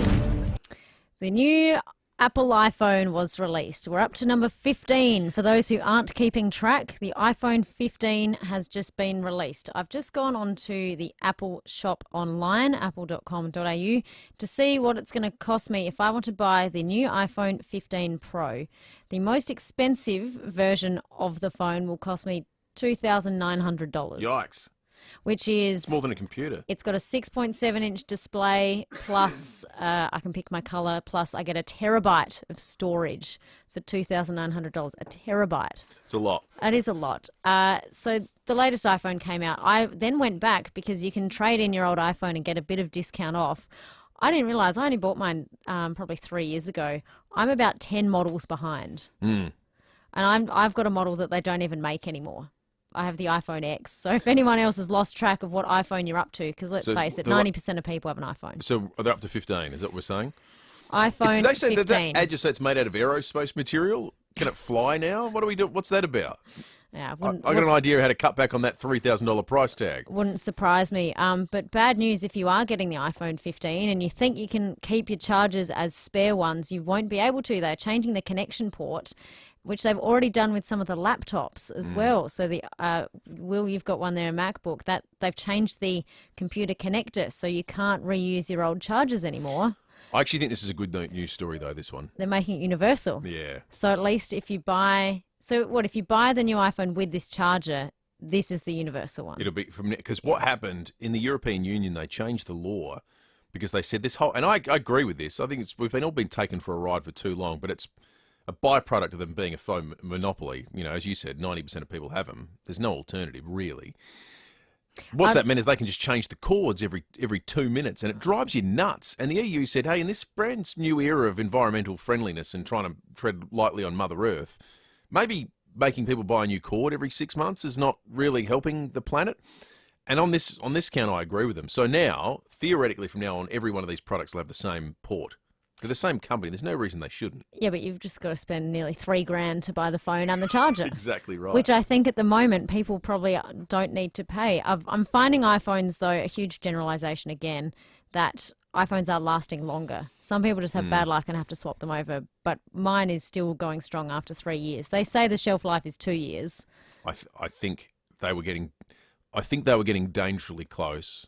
The new Apple iPhone was released. We're up to number 15. For those who aren't keeping track, the iPhone 15 has just been released. I've just gone onto the Apple shop online, apple.com.au, to see what it's going to cost me if I want to buy the new iPhone 15 Pro. The most expensive version of the phone will cost me $2,900. Yikes. Which is... It's more than a computer. It's got a 6.7-inch display, plus I can pick my colour, plus I get a terabyte of storage for $2,900. A terabyte. It's a lot. It is a lot. So the latest iPhone came out. I then went back because you can trade in your old iPhone and get a bit of discount off. I didn't realise. I only bought mine probably 3 years ago. I'm about 10 models behind. And I've got a model that they don't even make anymore. I have the iPhone X. So if anyone else has lost track of what iPhone you're up to, because let's face it, 90% of people have an iPhone. So they're up to 15, is that what we're saying? iPhone Did they say 15. that ad just say it's made out of aerospace material? Can it fly now? What do we do? What's that about? Yeah, I got an idea of how to cut back on that $3,000 price tag. Wouldn't surprise me. But bad news if you are getting the iPhone 15 and you think you can keep your chargers as spare ones, you won't be able to. They're changing the connection port, which they've already done with some of the laptops as well. So the Will, you've got one there, a MacBook, that they've changed the computer connector so you can't reuse your old chargers anymore. I actually think this is a good news story, though, this one. They're making it universal. Yeah. So at least if you buy... So what, if you buy the new iPhone with this charger, this is the universal one? It'll be from... Because what happened in the European Union, they changed the law because they said this whole... And I agree with this. I think we've all been taken for a ride for too long, but it's a byproduct of them being a phone monopoly. You know, as you said, 90% of people have them. There's no alternative, really. What's that meant is they can just change the cords every 2 minutes, and it drives you nuts. And the EU said, hey, in this brand new era of environmental friendliness and trying to tread lightly on Mother Earth, maybe making people buy a new cord every 6 months is not really helping the planet. And on this count, I agree with them. So now, theoretically, from now on, every one of these products will have the same port. They're the same company. There's no reason they shouldn't. Yeah, but you've just got to spend nearly $3,000 to buy the phone and the charger. Exactly right. Which I think at the moment people probably don't need to pay. I'm finding iPhones, though, a huge generalisation again, that iPhones are lasting longer. Some people just have bad luck and have to swap them over, but mine is still going strong after 3 years. They say the shelf life is 2 years. I think they were getting dangerously close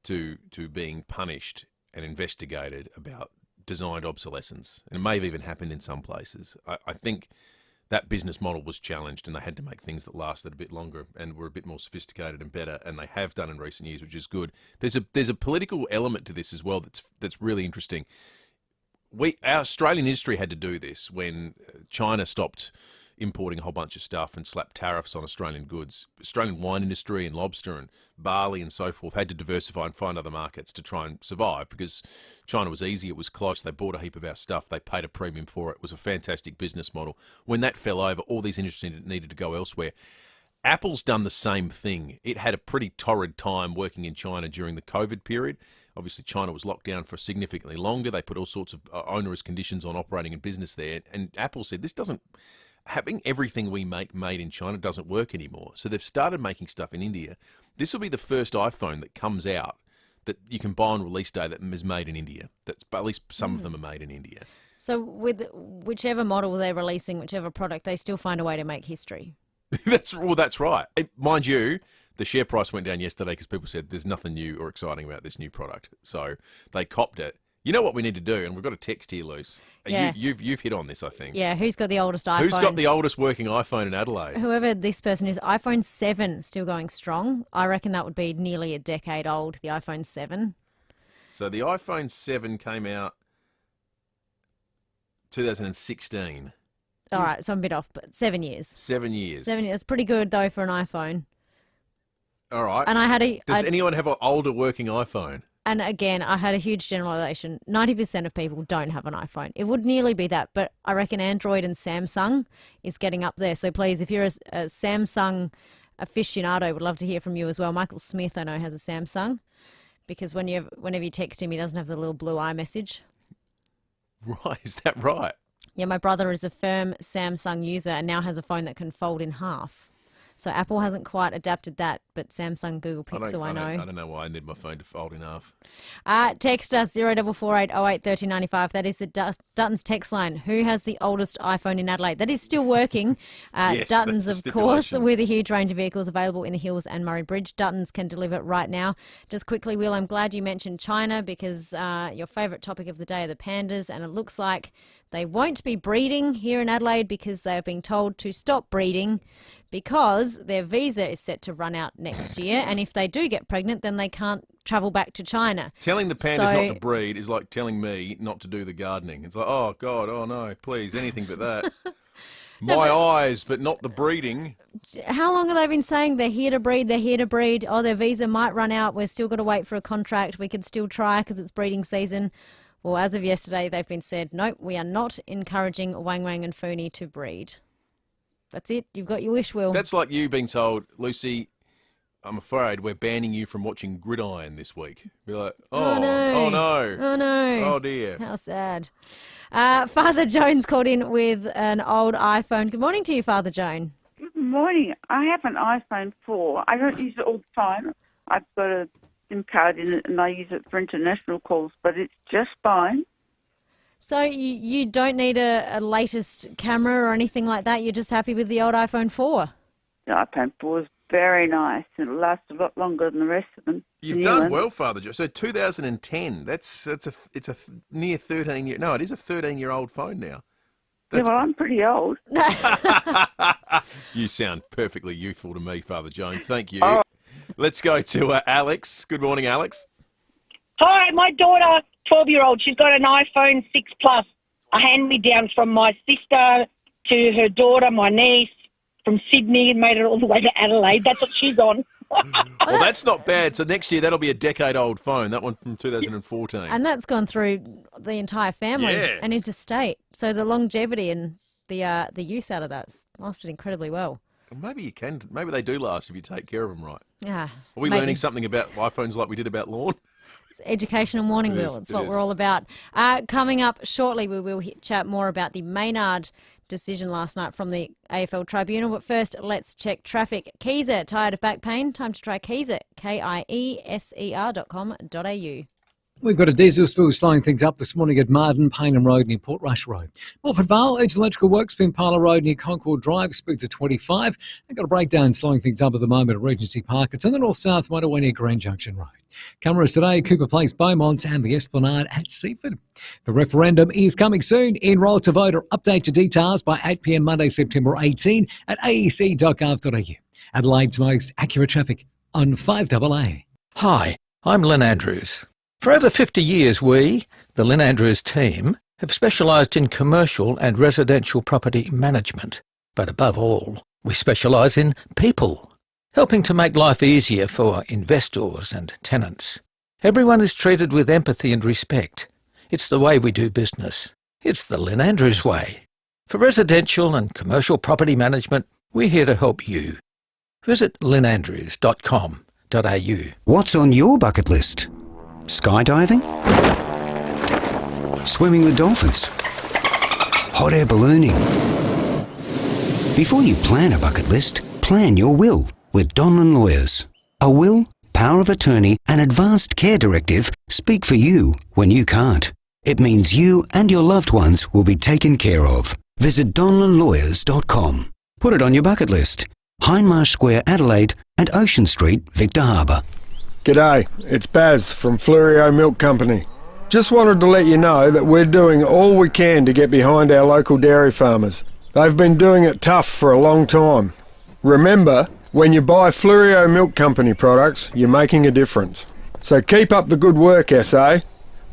to being punished and investigated about designed obsolescence, and it may have even happened in some places. I think that business model was challenged, and they had to make things that lasted a bit longer and were a bit more sophisticated and better, and they have done in recent years, which is good. There's a political element to this as well that's really interesting. Our Australian industry had to do this when China stopped importing a whole bunch of stuff and slapped tariffs on Australian goods. Australian wine industry and lobster and barley and so forth had to diversify and find other markets to try and survive because China was easy, it was close, they bought a heap of our stuff, they paid a premium for it. It was a fantastic business model. When that fell over, all these industries needed to go elsewhere. Apple's done the same thing. It had a pretty torrid time working in China during the COVID period. Obviously, China was locked down for significantly longer. They put all sorts of onerous conditions on operating a business there. And Apple said, having everything we make made in China doesn't work anymore. So they've started making stuff in India. This will be the first iPhone that comes out that you can buy on release day that is made in India. At least some of them are made in India. So with whichever model they're releasing, whichever product, they still find a way to make history. That's right. Mind you, the share price went down yesterday because people said there's nothing new or exciting about this new product. So they copped it. You know what we need to do, and we've got a text here, Luce. Yeah. You've hit on this, I think. Yeah, who's got the oldest iPhone? Who's got the oldest working iPhone in Adelaide? Whoever this person is, iPhone 7 still going strong. I reckon that would be nearly a decade old, the iPhone 7. So the iPhone 7 came out 2016. All right, so I'm a bit off, but 7 years. 7 years. 7 years. That's pretty good, though, for an iPhone. All right. And Does anyone have an older working iPhone? And again, I had a huge generalisation. 90% of people don't have an iPhone. It would nearly be that, but I reckon Android and Samsung is getting up there. So please, if you're a Samsung aficionado, would love to hear from you as well. Michael Smith, I know, has a Samsung because whenever you text him, he doesn't have the little blue eye message. Right, is that right? Yeah, my brother is a firm Samsung user and now has a phone that can fold in half. So Apple hasn't quite adapted that, but Samsung, Google Pixel, I know. I don't know why I need my phone to fold in half. Text us 0448 08 1395. That is the Dutton's text line. Who has the oldest iPhone in Adelaide? That is still working. Yes, Dutton's, that's the of course, stipulation. with a huge range of vehicles available in the Hills and Murray Bridge. Dutton's can deliver right now. Just quickly, Will, I'm glad you mentioned China because your favourite topic of the day are the pandas, and it looks like they won't be breeding here in Adelaide because they are being told to stop breeding because their visa is set to run out next year, and if they do get pregnant, then they can't travel back to China. Telling the pandas not to breed is like telling me not to do the gardening. It's like, oh, God, oh, no, please, anything but that. My eyes, but not the breeding. How long have they been saying they're here to breed, they're here to breed? Oh, their visa might run out. We've still got to wait for a contract. We could still try because it's breeding season. Well, as of yesterday, they've been said, nope, we are not encouraging Wang Wang and Fooni to breed. That's it. You've got your wish, Will. That's like you being told, Lucy, I'm afraid we're banning you from watching Gridiron this week. Be like, Oh, no. Oh, no. Oh, no. Oh, dear. How sad. Father Jones called in with an old iPhone. Good morning to you, Father Joan. Good morning. I have an iPhone 4. I don't use it all the time. I've got a SIM card in it and I use it for international calls, but it's just fine. So you don't need a latest camera or anything like that? You're just happy with the old iPhone 4? The iPhone 4 is very nice and it lasts a lot longer than the rest of them. You've done well, Father Joe. So 2010, it's a near 13-year... No, it is a 13-year-old phone now. Yeah, well, I'm pretty old. You sound perfectly youthful to me, Father Joan. Thank you. Oh. Let's go to Alex. Good morning, Alex. Hi, my daughter, 12-year-old, she's got an iPhone 6 Plus, a hand-me-down from my sister to her daughter, my niece, from Sydney, and made it all the way to Adelaide. That's what she's on. Well, that's not bad. So next year, that'll be a decade-old phone, that one from 2014. And that's gone through the entire family and interstate. So the longevity and the use out of that's lasted incredibly well. Maybe they do last if you take care of them right. Yeah. Are we learning something about iPhones like we did about lawn? Education and warning, Will. It's what we're all about. Coming up shortly, we will chat more about the Maynard decision last night from the AFL Tribunal. But first, let's check traffic. Kiesa, tired of back pain? Time to try Kiesa, KIESER.com.au. We've got a diesel spill slowing things up this morning at Marden, Paynham Road near Port Rush Road. Morford Vale, Edge Electrical Works, Spin Parlour Road near Concord Drive, speeds at 25. They've got a breakdown slowing things up at the moment at Regency Park. It's on the north-south motorway near Grand Junction Road. Cameras today, Cooper Place, Beaumont and the Esplanade at Seaford. The referendum is coming soon. Enrol to vote or update your details by 8 p.m. Monday, September 18 at aec.gov.au. Adelaide's most accurate traffic on 5AA. Hi, I'm Lynn Andrews. For over 50 years, we, the Lynn Andrews team, have specialised in commercial and residential property management. But above all, we specialise in people, helping to make life easier for investors and tenants. Everyone is treated with empathy and respect. It's the way we do business. It's the Lynn Andrews way. For residential and commercial property management, we're here to help you. Visit lynnandrews.com.au. What's on your bucket list? Skydiving? Swimming with dolphins? Hot air ballooning? Before you plan a bucket list, plan your will with Donlan Lawyers. A will, power of attorney and advanced care directive speak for you when you can't. It means you and your loved ones will be taken care of. Visit donlanlawyers.com. Put it on your bucket list. Hindmarsh Square, Adelaide and Ocean Street, Victor Harbour. G'day, it's Baz from FIVEaa Milk Company. Just wanted to let you know that we're doing all we can to get behind our local dairy farmers. They've been doing it tough for a long time. Remember, when you buy FIVEaa Milk Company products, you're making a difference. So keep up the good work, SA.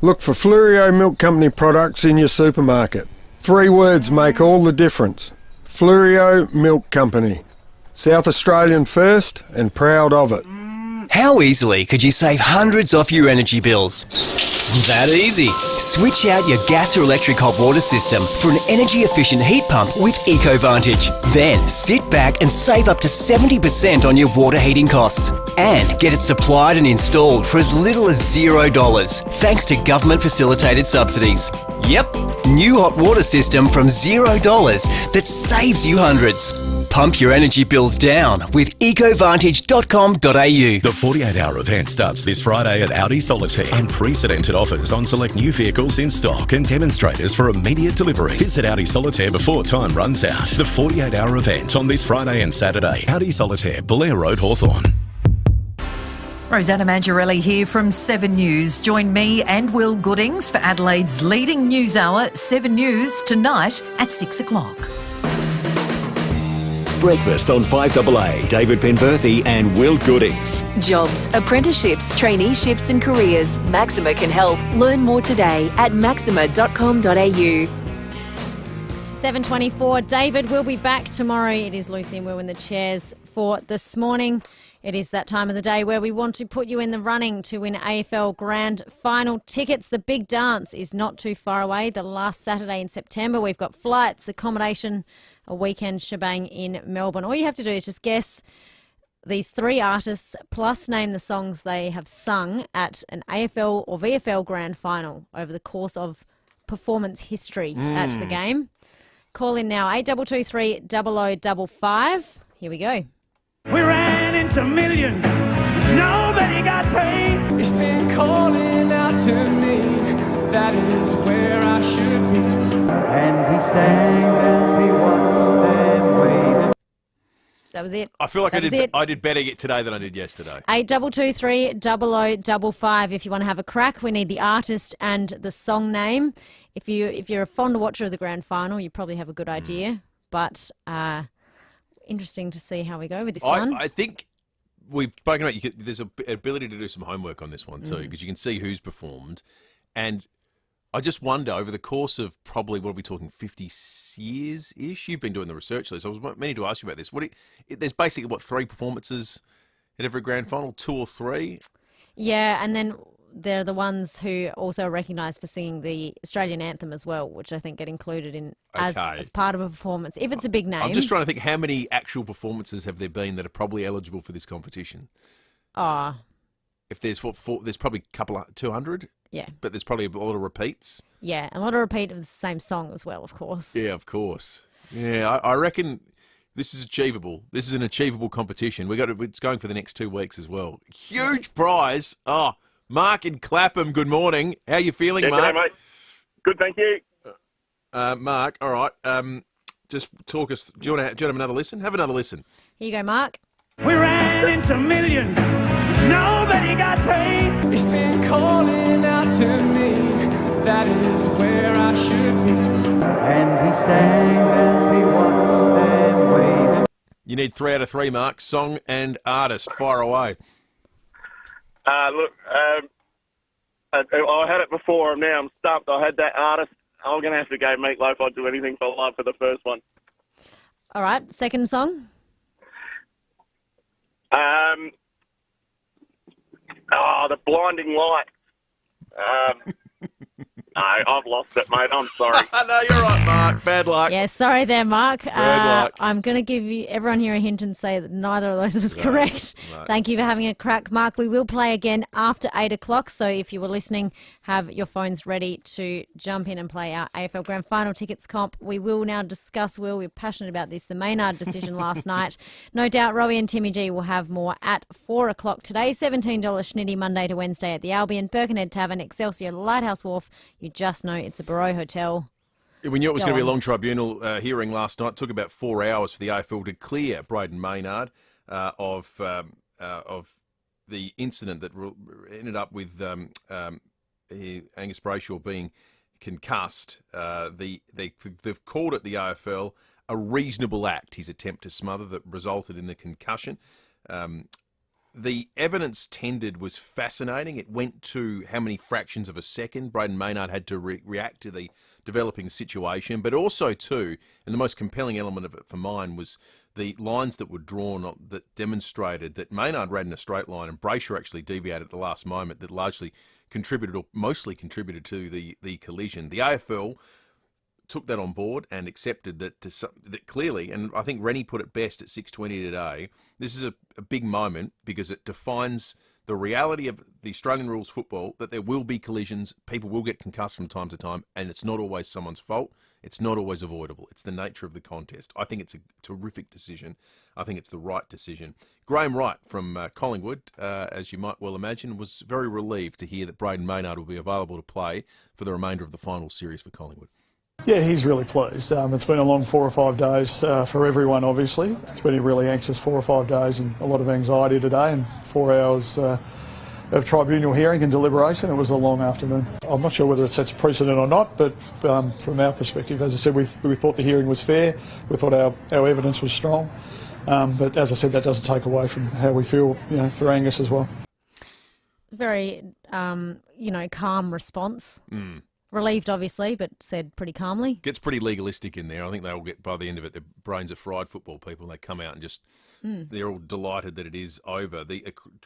Look for FIVEaa Milk Company products in your supermarket. 3 words make all the difference. FIVEaa Milk Company. South Australian first and proud of it. How easily could you save hundreds off your energy bills? That easy. Switch out your gas or electric hot water system for an energy-efficient heat pump with EcoVantage. Then sit back and save up to 70% on your water heating costs. And get it supplied and installed for as little as $0, thanks to government-facilitated subsidies. Yep, new hot water system from $0 that saves you hundreds. Pump your energy bills down with ecovantage.com.au. The 48-hour event starts this Friday at Audi Solitaire. Unprecedented offers on select new vehicles in stock and demonstrators for immediate delivery. Visit Audi Solitaire before time runs out. The 48-hour event on this Friday and Saturday. Audi Solitaire, Blair Road, Hawthorn. Rosanna Mangiarelli here from 7 News. Join me and Will Goodings for Adelaide's leading news hour, 7 News, tonight at 6 o'clock. Breakfast on 5AA. David Penberthy and Will Goodings. Jobs, apprenticeships, traineeships and careers. Maxima can help. Learn more today at maxima.com.au. 7:24. David will be back tomorrow. It is Lucy and Will in the chairs for this morning. It is that time of the day where we want to put you in the running to win AFL Grand Final tickets. The big dance is not too far away, the last Saturday in September. We've got flights, accommodation, a weekend shebang in Melbourne. All you have to do is just guess these 3 artists plus name the songs they have sung at an AFL or VFL Grand Final over the course of performance history at the game. Call in now, 8223 0055. Here we go. We ran into millions, nobody got paid. It's been calling out to me, that is where I should be. And he sang and we watched them wave. That was it. I feel like I did better today than I did yesterday. 8223 0055 if you want to have a crack. We need the artist and the song name. If you're a fond watcher of the Grand Final, you probably have a good idea. But interesting to see how we go with this one. I think we've spoken about there's an ability to do some homework on this one too, because you can see who's performed. And I just wonder, over the course of probably, what are we talking, 50 years-ish? You've been doing the research, Liz. I was meaning to ask you about this. There's basically, 3 performances at every Grand Final? 2 or 3? Yeah, and then they're the ones who also are recognised for singing the Australian anthem as well, which I think get included in as part of a performance, if it's a big name. I'm just trying to think, how many actual performances have there been that are probably eligible for this competition? If there's there's probably a couple of 200. Yeah. But there's probably a lot of repeats. Yeah, a lot of repeat of the same song as well, of course. Yeah, of course. Yeah, I reckon this is achievable. This is an achievable competition. It's going for the next 2 weeks as well. Huge prize. Oh, Mark in Clapham, good morning. How you feeling, Mark? G'day, mate. Good, thank you. Mark, all right. Just talk us. Do you want to have another listen? Have another listen. Here you go, Mark. We ran into millions, nobody got paid. It's been calling out to me, that is where I should be. And he sang and we watched them wave. You need 3 out of 3, Mark. Song and artist. Fire away. Look, I had it before. Now I'm stumped. I had that artist. I'm going to have to go Meatloaf. I'd do anything for love for the first one. All right, second song. The Blinding Light. No, I've lost it, mate. I'm sorry. No, you're right, Mark. Bad luck. Yeah, sorry there, Mark. Bad luck. I'm going to give everyone here a hint and say that neither of those was correct. No. Thank you for having a crack, Mark. We will play again after 8 o'clock, so if you were listening, have your phones ready to jump in and play our AFL Grand Final tickets comp. We will now discuss, we're passionate about this, the Maynard decision last night. No doubt Rowie and Timmy G will have more at 4 o'clock today. $17 schnitty Monday to Wednesday at the Albion, Birkenhead Tavern, Excelsior, Lighthouse Wharf. You just know it's a Barreau Hotel. We knew it was going to be a long tribunal hearing last night. It took about 4 hours for the AFL to clear Braden Maynard of the incident that ended up with Angus Brayshaw being concussed. They've called it, the AFL, a reasonable act, his attempt to smother, that resulted in the concussion. The evidence tendered was fascinating. It went to how many fractions of a second Braden Maynard had to react to the developing situation, but also too, and the most compelling element of it for mine was the lines that were drawn that demonstrated that Maynard ran in a straight line and Brayshaw actually deviated at the last moment, that largely contributed, or mostly contributed, to the collision. The AFL took that on board and accepted that clearly, and I think Rennie put it best at 6:20 today, this is a big moment because it defines the reality of the Australian rules football, that there will be collisions, people will get concussed from time to time, and it's not always someone's fault. It's not always avoidable. It's the nature of the contest. I think it's a terrific decision. I think it's the right decision. Graham Wright from Collingwood, as you might well imagine, was very relieved to hear that Braden Maynard will be available to play for the remainder of the final series for Collingwood. Yeah, he's really pleased. It's been a long 4 or 5 days for everyone, obviously. It's been a really anxious 4 or 5 days and a lot of anxiety today, and 4 hours of tribunal hearing and deliberation. It was a long afternoon. I'm not sure whether it sets a precedent or not, but from our perspective, as I said, we thought the hearing was fair. We thought our evidence was strong. But as I said, that doesn't take away from how we feel, for Angus as well. Very, calm response. Relieved, obviously, but said pretty calmly. Gets pretty legalistic in there. I think they'll get, by the end of it, their brains are fried, football people. They come out and just, they're all delighted that it is over.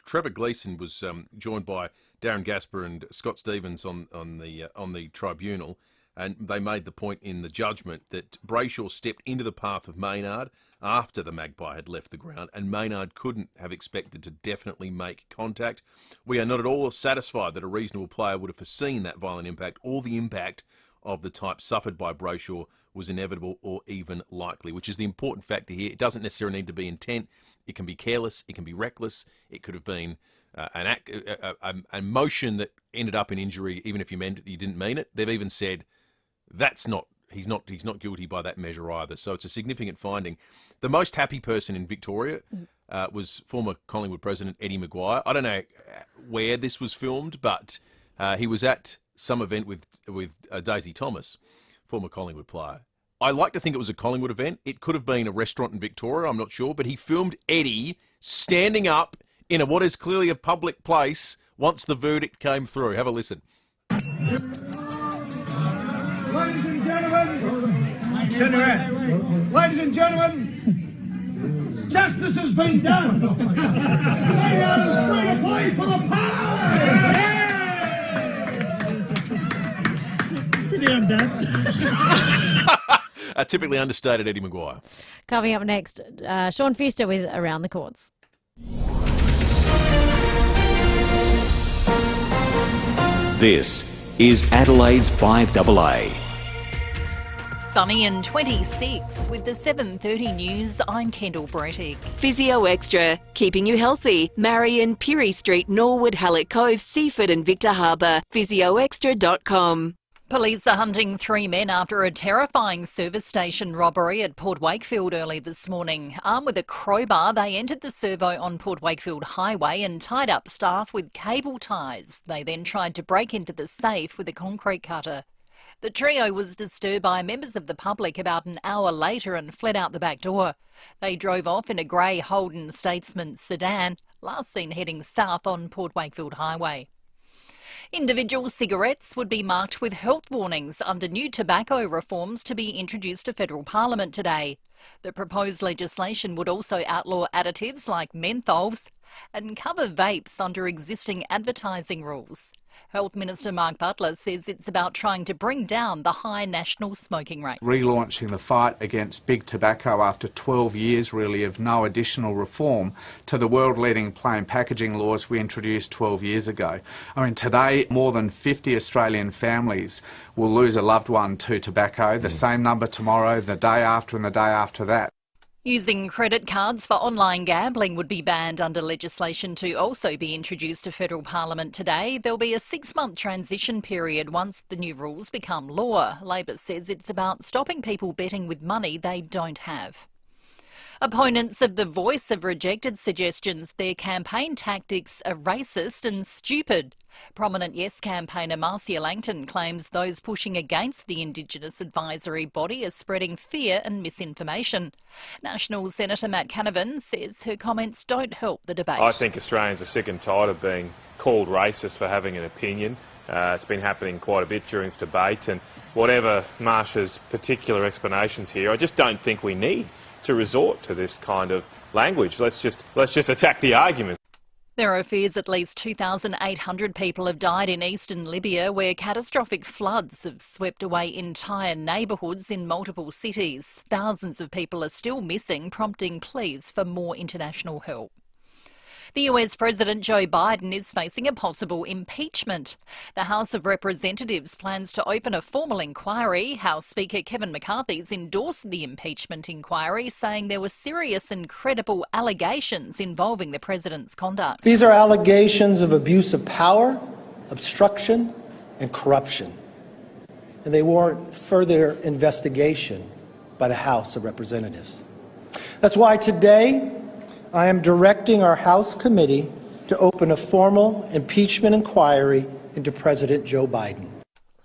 Trevor Gleeson was joined by Darren Gasper and Scott Stevens on the tribunal, and they made the point in the judgment that Brayshaw stepped into the path of Maynard after the Magpie had left the ground, and Maynard couldn't have expected to definitely make contact. We are not at all satisfied that a reasonable player would have foreseen that violent impact, or the impact of the type suffered by Brayshaw was inevitable or even likely, which is the important factor here. It doesn't necessarily need to be intent. It can be careless. It can be reckless. It could have been a motion that ended up in injury, even if you didn't mean it. They've even said he's not guilty by that measure either. So it's a significant finding. The most happy person in Victoria was former Collingwood president Eddie Maguire. I don't know where this was filmed, but he was at some event with Daisy Thomas, former Collingwood player. I like to think it was a Collingwood event. It could have been a restaurant in Victoria, I'm not sure, but he filmed Eddie standing up in what is clearly a public place once the verdict came through. Have a listen. Ladies and gentlemen, turn around. Ladies and gentlemen, justice has been done. Maynard is free to play for the Pirates. Sit down, Dad. A typically understated Eddie Maguire. Coming up next, Sean Fister with Around the Courts. This is Adelaide's FIVEaa. Sunny and 26 with the 7:30 news. I'm Kendall Brettick. Physio Extra, keeping you healthy. Marion, Pirie Street, Norwood, Hallett Cove, Seaford and Victor Harbour. PhysioExtra.com. Police are hunting 3 men after a terrifying service station robbery at Port Wakefield early this morning. Armed with a crowbar, they entered the servo on Port Wakefield Highway and tied up staff with cable ties. They then tried to break into the safe with a concrete cutter. The trio was disturbed by members of the public about an hour later and fled out the back door. They drove off in a grey Holden Statesman sedan, last seen heading south on Port Wakefield Highway. Individual cigarettes would be marked with health warnings under new tobacco reforms to be introduced to federal parliament today. The proposed legislation would also outlaw additives like menthols and cover vapes under existing advertising rules. Health Minister Mark Butler says it's about trying to bring down the high national smoking rate. Relaunching the fight against big tobacco after 12 years really of no additional reform to the world-leading plain packaging laws we introduced 12 years ago. I mean, today more than 50 Australian families will lose a loved one to tobacco, the same number tomorrow, the day after and the day after that. Using credit cards for online gambling would be banned under legislation to also be introduced to federal parliament today. There'll be a 6-month transition period once the new rules become law. Labor says it's about stopping people betting with money they don't have. Opponents of The Voice have rejected suggestions their campaign tactics are racist and stupid. Prominent Yes campaigner Marcia Langton claims those pushing against the Indigenous advisory body are spreading fear and misinformation. National Senator Matt Canavan says her comments don't help the debate. I think Australians are sick and tired of being called racist for having an opinion. It's been happening quite a bit during this debate, and whatever Marsha's particular explanations here, I just don't think we need to resort to this kind of language. Let's just attack the argument. There are fears at least 2,800 people have died in eastern Libya, where catastrophic floods have swept away entire neighbourhoods in multiple cities. Thousands of people are still missing, prompting pleas for more international help. The US President Joe Biden is facing a possible impeachment. The House of Representatives plans to open a formal inquiry. House Speaker Kevin McCarthy's endorsed the impeachment inquiry, saying there were serious and credible allegations involving the president's conduct. These are allegations of abuse of power, obstruction, and corruption, and they warrant further investigation by the House of Representatives. That's why today I am directing our House committee to open a formal impeachment inquiry into President Joe Biden.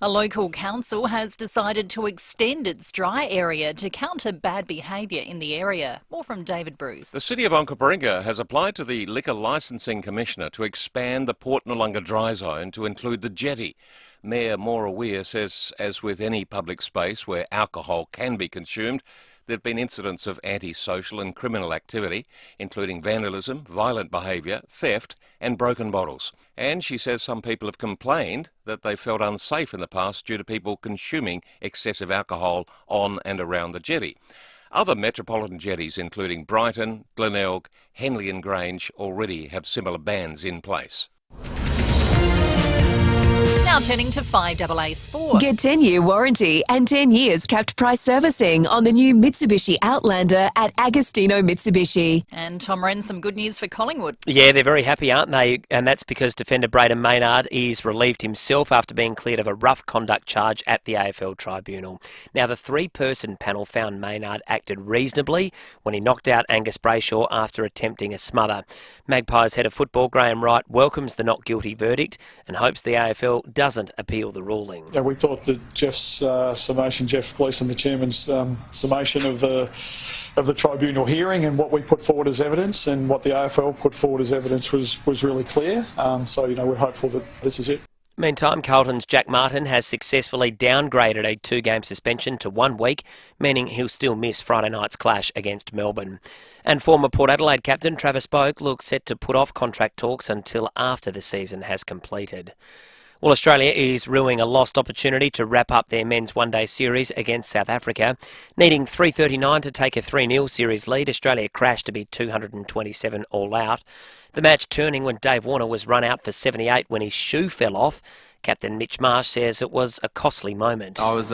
A local council has decided to extend its dry area to counter bad behaviour in the area. More from David Bruce. The City of Onkaparinga has applied to the Liquor Licensing Commissioner to expand the Port Noarlunga dry zone to include the jetty. Mayor Maura Weir says, as with any public space where alcohol can be consumed, there have been incidents of antisocial and criminal activity, including vandalism, violent behaviour, theft and broken bottles. And she says some people have complained that they felt unsafe in the past due to people consuming excessive alcohol on and around the jetty. Other metropolitan jetties, including Brighton, Glenelg, Henley and Grange, already have similar bans in place. Now turning to FIVEaa Sport. Get 10-year warranty and 10 years capped price servicing on the new Mitsubishi Outlander at Agostino Mitsubishi. And Tom Wren, some good news for Collingwood. Yeah, they're very happy, aren't they? And that's because defender Braden Maynard is relieved himself after being cleared of a rough conduct charge at the AFL Tribunal. Now, the three-person panel found Maynard acted reasonably when he knocked out Angus Brayshaw after attempting a smother. Magpies head of football Graham Wright welcomes the not guilty verdict and hopes the AFL doesn't appeal the ruling. Yeah, we thought that Jeff's summation, Jeff Gleeson, the chairman's summation of the tribunal hearing and what we put forward as evidence and what the AFL put forward as evidence was really clear. So, we're hopeful that this is it. Meantime, Carlton's Jack Martin has successfully downgraded a 2-game suspension to 1 week, meaning he'll still miss Friday night's clash against Melbourne. And former Port Adelaide captain Travis Boak looks set to put off contract talks until after the season has completed. Well, Australia is rueing a lost opportunity to wrap up their men's one-day series against South Africa. Needing 3:39 to take a 3-0 series lead, Australia crashed to be 227 all out. The match turning when Dave Warner was run out for 78 when his shoe fell off. Captain Mitch Marsh says it was a costly moment. I was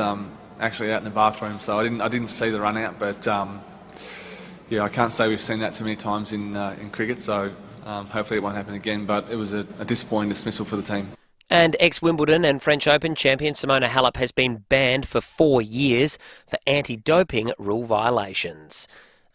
actually out in the bathroom, so I didn't see the run out, but I can't say we've seen that too many times in cricket, so hopefully it won't happen again, but it was a disappointing dismissal for the team. And ex-Wimbledon and French Open champion Simona Halep has been banned for 4 years for anti-doping rule violations.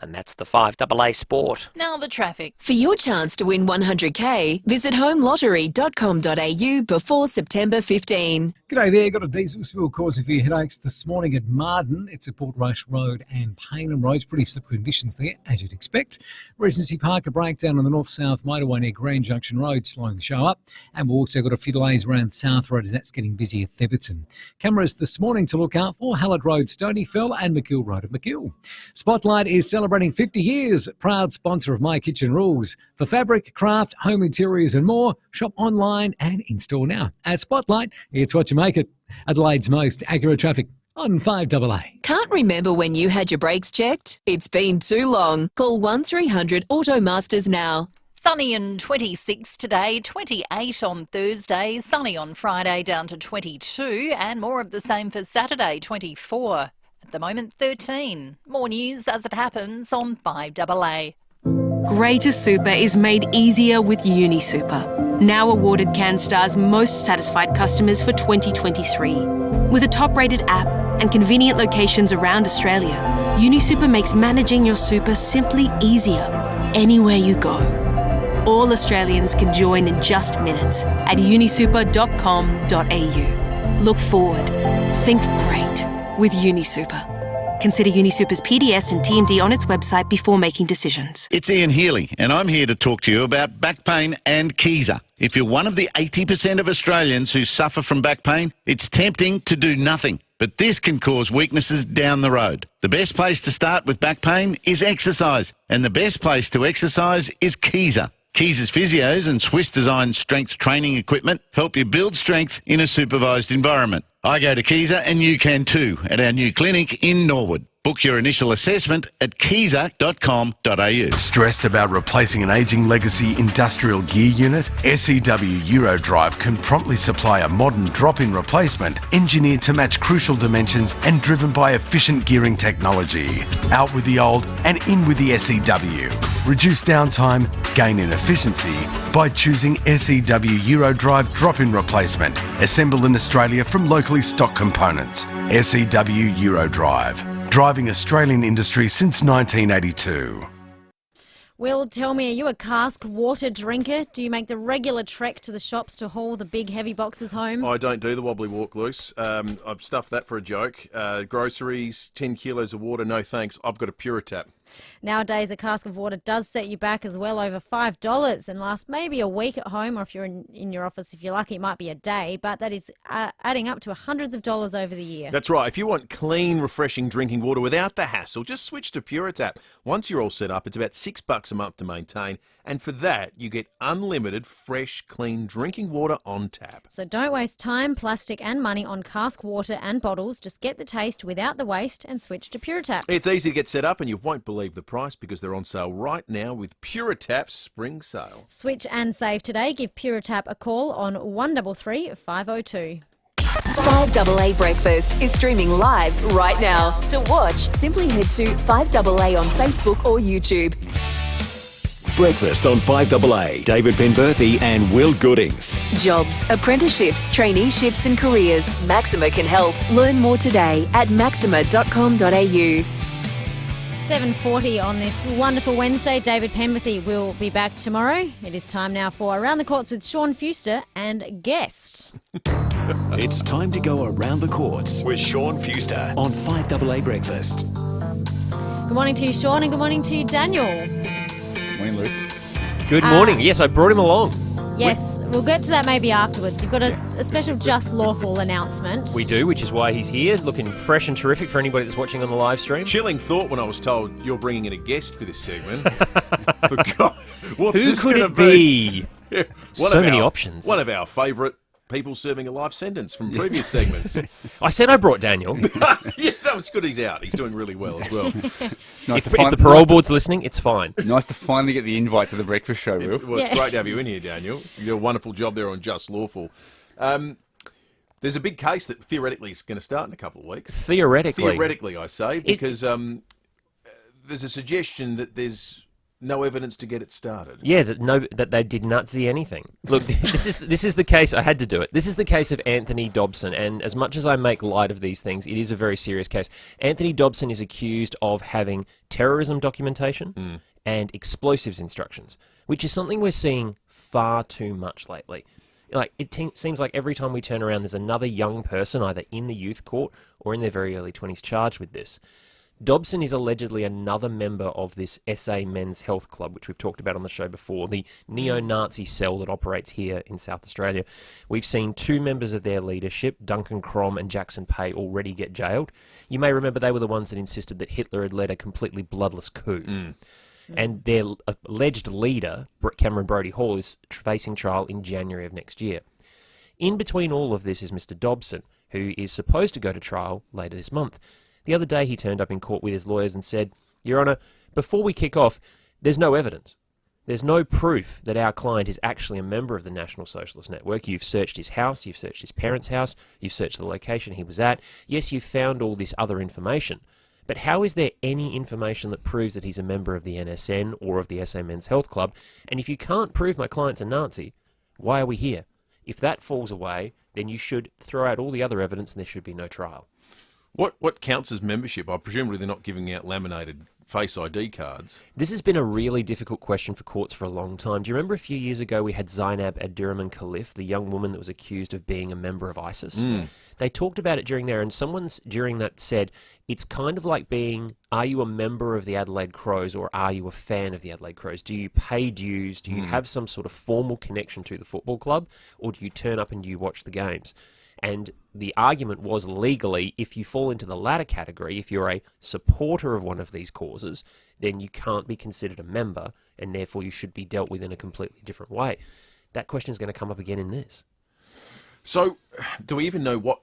And that's the FIVEaa Sport. Now the traffic. For your chance to win 100k, visit homelottery.com.au before September 15. G'day there, got a diesel spill causing a few headaches this morning at Marden. It's at Portrush Road and Paynham Road. Pretty slippery conditions there, as you'd expect. Regency Park, a breakdown on the north-south motorway near Grand Junction Road, slowing the show up. And we've also got a few delays around South Road as that's getting busy at Theberton. Cameras this morning to look out for Hallett Road, Stonyfell and McGill Road at McGill. Spotlight is celebrating 50 years, proud sponsor of My Kitchen Rules. For fabric, craft, home interiors and more, shop online and in-store now. At Spotlight, it's what you make it. Adelaide's most accurate traffic on FIVEaa. Can't remember when you had your brakes checked? It's been too long. Call 1300 Automasters now. Sunny and 26 today, 28 on Thursday, sunny on Friday down to 22 and more of the same for Saturday, 24. At the moment, 13. More news as it happens on FIVEaa. Greater Super is made easier with UniSuper, now awarded CanStar's most satisfied customers for 2023. With a top-rated app and convenient locations around Australia, UniSuper makes managing your super simply easier, anywhere you go. All Australians can join in just minutes at unisuper.com.au. Look forward. Think great with UniSuper. Consider UniSuper's PDS and TMD on its website before making decisions. It's Ian Healy, and I'm here to talk to you about back pain and FIVEaa. If you're one of the 80% of Australians who suffer from back pain, it's tempting to do nothing. But this can cause weaknesses down the road. The best place to start with back pain is exercise, and the best place to exercise is FIVEaa. FIVEaa's physios and Swiss-designed strength training equipment help you build strength in a supervised environment. I go to FIVEaa and you can too at our new clinic in Norwood. Book your initial assessment at FIVEaa.com.au. Stressed about replacing an ageing legacy industrial gear unit? SEW Eurodrive can promptly supply a modern drop-in replacement engineered to match crucial dimensions and driven by efficient gearing technology. Out with the old and in with the SEW. Reduce downtime, gain in efficiency by choosing SEW Eurodrive drop-in replacement, assembled in Australia from locally stocked components. SEW Eurodrive. Driving Australian industry since 1982. Will, tell me, are you a cask water drinker? Do you make the regular trek to the shops to haul the big heavy boxes home? I don't do the wobbly walk, Luce. I've stuffed that for a joke. Groceries, 10 kilos of water, no thanks. I've got a Puritap. Nowadays, a cask of water does set you back as well over $5 and lasts maybe a week at home, or if you're in your office, if you're lucky, it might be a day, but that is adding up to hundreds of dollars over the year. That's right. If you want clean, refreshing drinking water without the hassle, just switch to Puritap. Once you're all set up, it's about $6 a month to maintain, and for that, you get unlimited, fresh, clean drinking water on tap. So don't waste time, plastic and money on cask water and bottles. Just get the taste without the waste and switch to Puritap. It's easy to get set up, and you won't believe the price because they're on sale right now with Puritap's spring sale. Switch and save today. Give Puritap a call on 133 502. 5AA Breakfast is streaming live right now. To watch, simply head to 5AA on Facebook or YouTube. Breakfast on 5AA. David Penberthy and Will Goodings. Jobs, apprenticeships, traineeships and careers. Maxima can help. Learn more today at maxima.com.au. 7:40 on this wonderful Wednesday. David Penberthy will be back tomorrow. It is time now for Around the Courts with Sean Fuster and guest. It's time to go around the courts with Sean Fuster on 5AA Breakfast. Good morning to you, Sean, and good morning to you, Daniel. Morning, Luce. Good morning. Yes, I brought him along. Yes, we'll get to that maybe afterwards. You've got a special Just Lawful announcement. We do, which is why he's here, looking fresh and terrific for anybody that's watching on the live stream. Chilling thought when I was told you're bringing in a guest for this segment. For God, what's Who this could gonna it be? Yeah, So many options. One of our favourite people serving a life sentence from previous segments. I said I brought Daniel. Yeah, that was good. He's out. He's doing really well as well. If the parole board's listening, it's fine. Nice to finally get the invite to the breakfast show, Will. Well, it's great to have you in here, Daniel. You do a wonderful job there on Just Lawful. There's a big case that theoretically is going to start in a couple of weeks. Theoretically, I say, because there's a suggestion that there's no evidence to get it started. Yeah, that they did not see anything. Look, this is the case. I had to do it. This is the case of Anthony Dobson, and as much as I make light of these things, it is a very serious case. Anthony Dobson is accused of having terrorism documentation and explosives instructions, which is something we're seeing far too much lately. Like seems like every time we turn around, there's another young person either in the youth court or in their very early 20s charged with this. Dobson is allegedly another member of this SA Men's Health Club, which we've talked about on the show before, the neo-Nazi cell that operates here in South Australia. We've seen two members of their leadership, Duncan Crom and Jackson Pay, already get jailed. You may remember they were the ones that insisted that Hitler had led a completely bloodless coup. And their alleged leader, Cameron Brodie Hall, is facing trial in January of next year. In between all of this is Mr. Dobson, who is supposed to go to trial later this month. The other day he turned up in court with his lawyers and said, Your Honour, before we kick off, there's no evidence. There's no proof that our client is actually a member of the National Socialist Network. You've searched his house, you've searched his parents' house, you've searched the location he was at. Yes, you've found all this other information. But how is there any information that proves that he's a member of the NSN or of the SA Men's Health Club? And if you can't prove my client's a Nazi, why are we here? If that falls away, then you should throw out all the other evidence and there should be no trial. What counts as membership? Presumably they're not giving out laminated Face ID cards. This has been a really difficult question for courts for a long time. Do you remember a few years ago we had Zainab Abdurrahman Khalif, the young woman that was accused of being a member of ISIS? Yes. They talked about it during there, and someone during that said, it's kind of like being, are you a member of the Adelaide Crows or are you a fan of the Adelaide Crows? Do you pay dues? Do you have some sort of formal connection to the football club? Or do you turn up and you watch the games? And the argument was legally, if you fall into the latter category, if you're a supporter of one of these causes, then you can't be considered a member, and therefore you should be dealt with in a completely different way. That question is going to come up again in this. So, do we even know what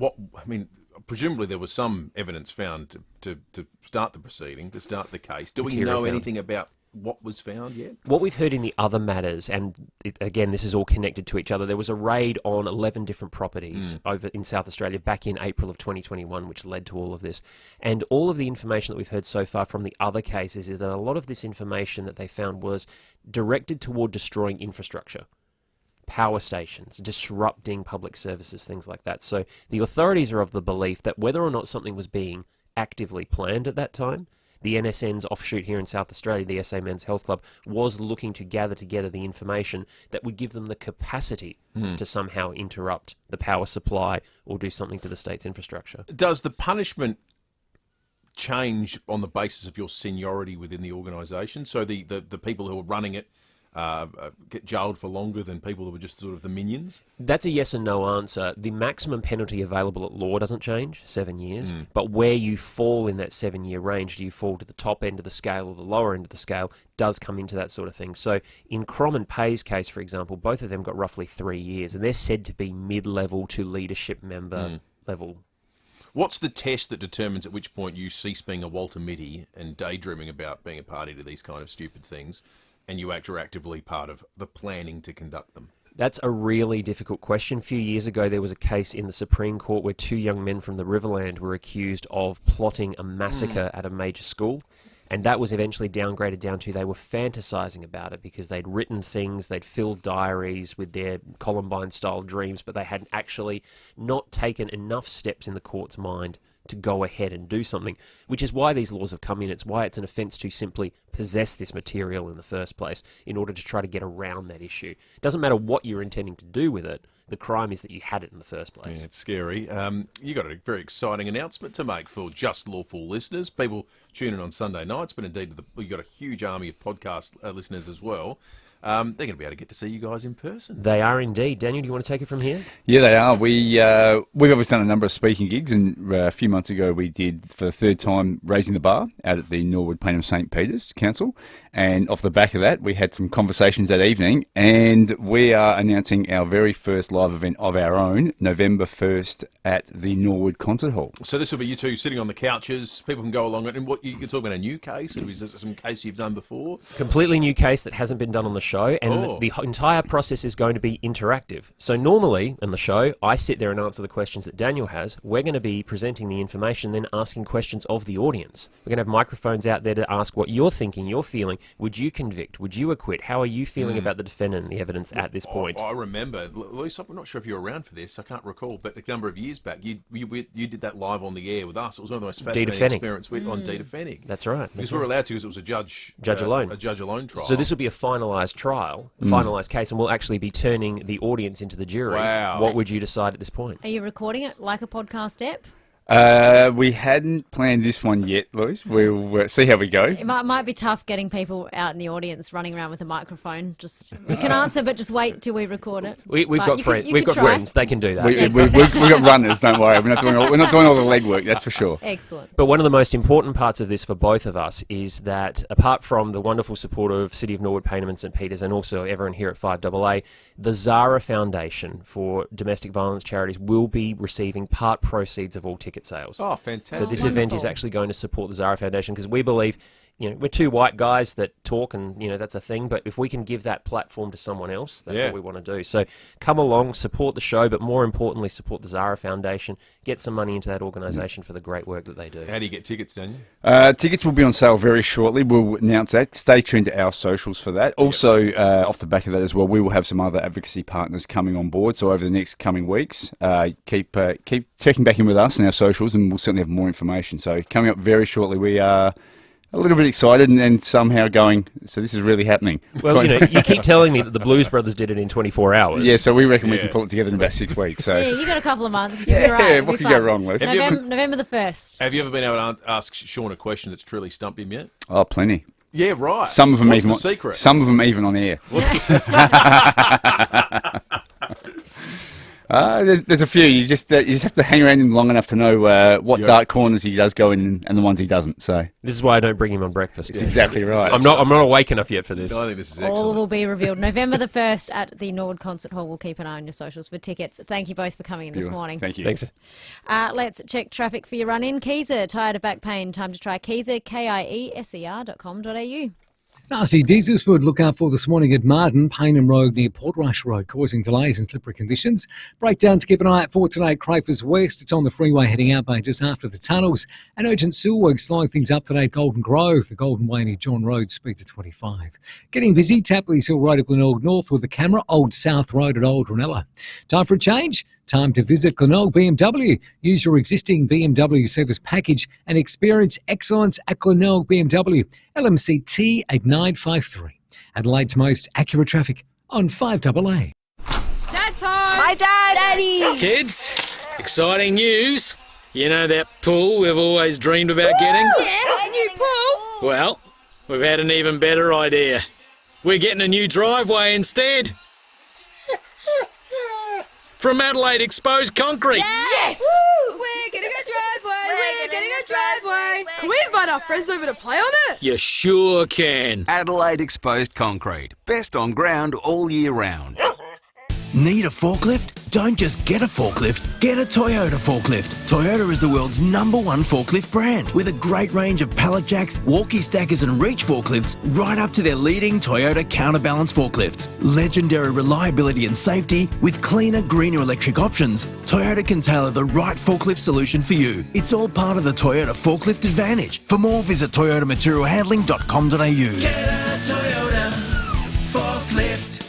I mean, presumably there was some evidence found to start the proceeding, to start the case. Do we know anything about what was found yet? What we've heard in the other matters, and again, this is all connected to each other, there was a raid on 11 different properties over in South Australia back in April of 2021, which led to all of this. And all of the information that we've heard so far from the other cases is that a lot of this information that they found was directed toward destroying infrastructure. Power stations, disrupting public services, things like that. So the authorities are of the belief that whether or not something was being actively planned at that time, the NSN's offshoot here in South Australia, the SA Men's Health Club, was looking to gather together the information that would give them the capacity to somehow interrupt the power supply or do something to the state's infrastructure. Does the punishment change on the basis of your seniority within the organisation? So the people who are running it get jailed for longer than people who were just sort of the minions? That's a yes and no answer. The maximum penalty available at law doesn't change, 7 years, but where you fall in that 7-year range, do you fall to the top end of the scale or the lower end of the scale, does come into that sort of thing. So in Crom and Pay's case, for example, both of them got roughly 3 years, and they're said to be mid-level to leadership member level. What's the test that determines at which point you cease being a Walter Mitty and daydreaming about being a party to these kind of stupid things, and you are actively part of the planning to conduct them? That's a really difficult question. A few years ago, there was a case in the Supreme Court where 2 young men from the Riverland were accused of plotting a massacre at a major school. And that was eventually downgraded down to they were fantasizing about it because they'd written things, they'd filled diaries with their Columbine-style dreams, but they hadn't actually not taken enough steps in the court's mind to go ahead and do something, which is why these laws have come in. It's why it's an offence to simply possess this material in the first place in order to try to get around that issue. It doesn't matter what you're intending to do with it. The crime is that you had it in the first place. Yeah, it's scary. You got a very exciting announcement to make for Just Lawful listeners. People tune in on Sunday nights, but indeed you've got a huge army of podcast listeners as well. They're going to be able to get to see you guys in person. They are indeed. Daniel, do you want to take it from here? Yeah, they are. We've obviously done a number of speaking gigs, and a few months ago we did, for the third time, Raising the Bar out at the Norwood Plainham St. Peter's Council. And off the back of that, we had some conversations that evening, and we are announcing our very first live event of our own, November 1st at the Norwood Concert Hall. So this will be you two sitting on the couches. People can go along, and what you can talk about a new case. Is this some case you've done before? Completely new case that hasn't been done on the show, and the entire process is going to be interactive. So normally in the show, I sit there and answer the questions that Daniel has. We're going to be presenting the information, then asking questions of the audience. We're going to have microphones out there to ask what you're thinking, you're feeling. Would you convict? Would you acquit? How are you feeling about the defendant and the evidence at this point? I remember, Luce, I'm not sure if you were around for this. I can't recall, but a number of years back, you did that live on the air with us. It was one of the most fascinating experiences on Dita Fennig. That's right. Because we were allowed to, because it was a judge alone. A judge alone trial. So this will be a finalised trial, a finalised case, and we'll actually be turning the audience into the jury. Wow. What would you decide at this point? Are you recording it like a podcast app? We hadn't planned this one yet, Louise. We'll see how we go. It might be tough getting people out in the audience running around with a microphone. You can answer, but just wait till we record it. We've got friends. We've got friends. They can do that. We've got runners. Don't worry. We're not doing all the legwork. That's for sure. Excellent. But one of the most important parts of this for both of us is that apart from the wonderful support of City of Norwood, Payneham and St Peters, and also everyone here at FIVEaa, the Zara Foundation for Domestic Violence Charities will be receiving part proceeds of all ticket sales. Oh, fantastic. So this event is actually going to support the Zara Foundation because we believe, we're two white guys that talk and, that's a thing, but if we can give that platform to someone else, that's what we want to do. So come along, support the show, but more importantly, support the Zara Foundation, get some money into that organisation for the great work that they do. How do you get tickets, Daniel? Tickets will be on sale very shortly. We'll announce that. Stay tuned to our socials for that. Also, off the back of that as well, we will have some other advocacy partners coming on board. So over the next coming weeks, keep checking back in with us and our socials, and we'll certainly have more information. So coming up very shortly, we are a little bit excited and somehow going, so this is really happening. Well, you keep telling me that the Blues Brothers did it in 24 hours. Yeah, so we reckon we can pull it together in about 6 weeks. So. Yeah, you got a couple of months. You'll be right. What could go wrong, Luce? November the 1st. Have you ever been able to ask Sean a question that's truly stumped him yet? Oh, plenty. Yeah, right. Some of them What's the secret? Some of them even on air. What's the secret? There's a few. You just have to hang around him long enough to know what dark corners he does go in and the ones he doesn't. So this is why I don't bring him on breakfast. It's exactly right. I'm not awake enough yet for this. No, I think this is excellent. All will be revealed November the 1st at the Norwood Concert Hall. We'll keep an eye on your socials for tickets. Thank you both for coming in this morning. Thank you. Thanks. Let's check traffic for your run-in. FIVEaa, tired of back pain? Time to try FIVEaa, KIESER.com.au. Nasty diesel spill to look out for this morning at Marden, Paynham Road near Portrush Road, causing delays and slippery conditions. Breakdown to keep an eye out for today at Crafers West. It's on the freeway heading outbound just after the tunnels. And urgent sewer work slowing things up today at Golden Grove. The Golden Way near John Road, speeds at 25. Getting busy, Tapley's Hill Road at Glenelg North with the camera, Old South Road at Old Ranella. Time for a change? Time to visit Glenelg BMW. Use your existing BMW service package and experience excellence at Glenelg BMW. LMCT 8953. Adelaide's most accurate traffic on 5AA. Dad's home! Hi, Dad! Daddy! Kids, exciting news. You know that pool we've always dreamed about getting? Yeah, a new pool? Well, we've had an even better idea. We're getting a new driveway instead. From Adelaide Exposed Concrete. Yes! We're getting a driveway, we're getting a driveway. Can we invite our friends over to play on it? You sure can. Adelaide Exposed Concrete. Best on ground all year round. Need a forklift? Don't just get a forklift, get a Toyota forklift. Toyota is the world's #1 forklift brand with a great range of pallet jacks, walkie stackers and reach forklifts right up to their leading Toyota counterbalance forklifts. Legendary reliability and safety with cleaner, greener electric options. Toyota can tailor the right forklift solution for you. It's all part of the Toyota Forklift Advantage. For more, visit toyotamaterialhandling.com.au. Get a Toyota forklift.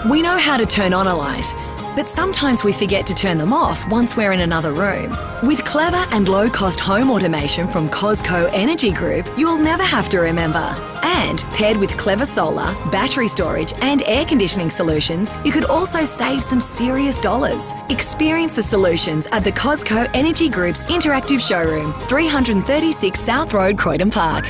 We know how to turn on a light, but sometimes we forget to turn them off once we're in another room. With clever and low-cost home automation from Cosco Energy Group, you'll never have to remember. And paired with clever solar, battery storage and air conditioning solutions, you could also save some serious dollars. Experience the solutions at the Cosco Energy Group's interactive showroom, 336 South Road, Croydon Park.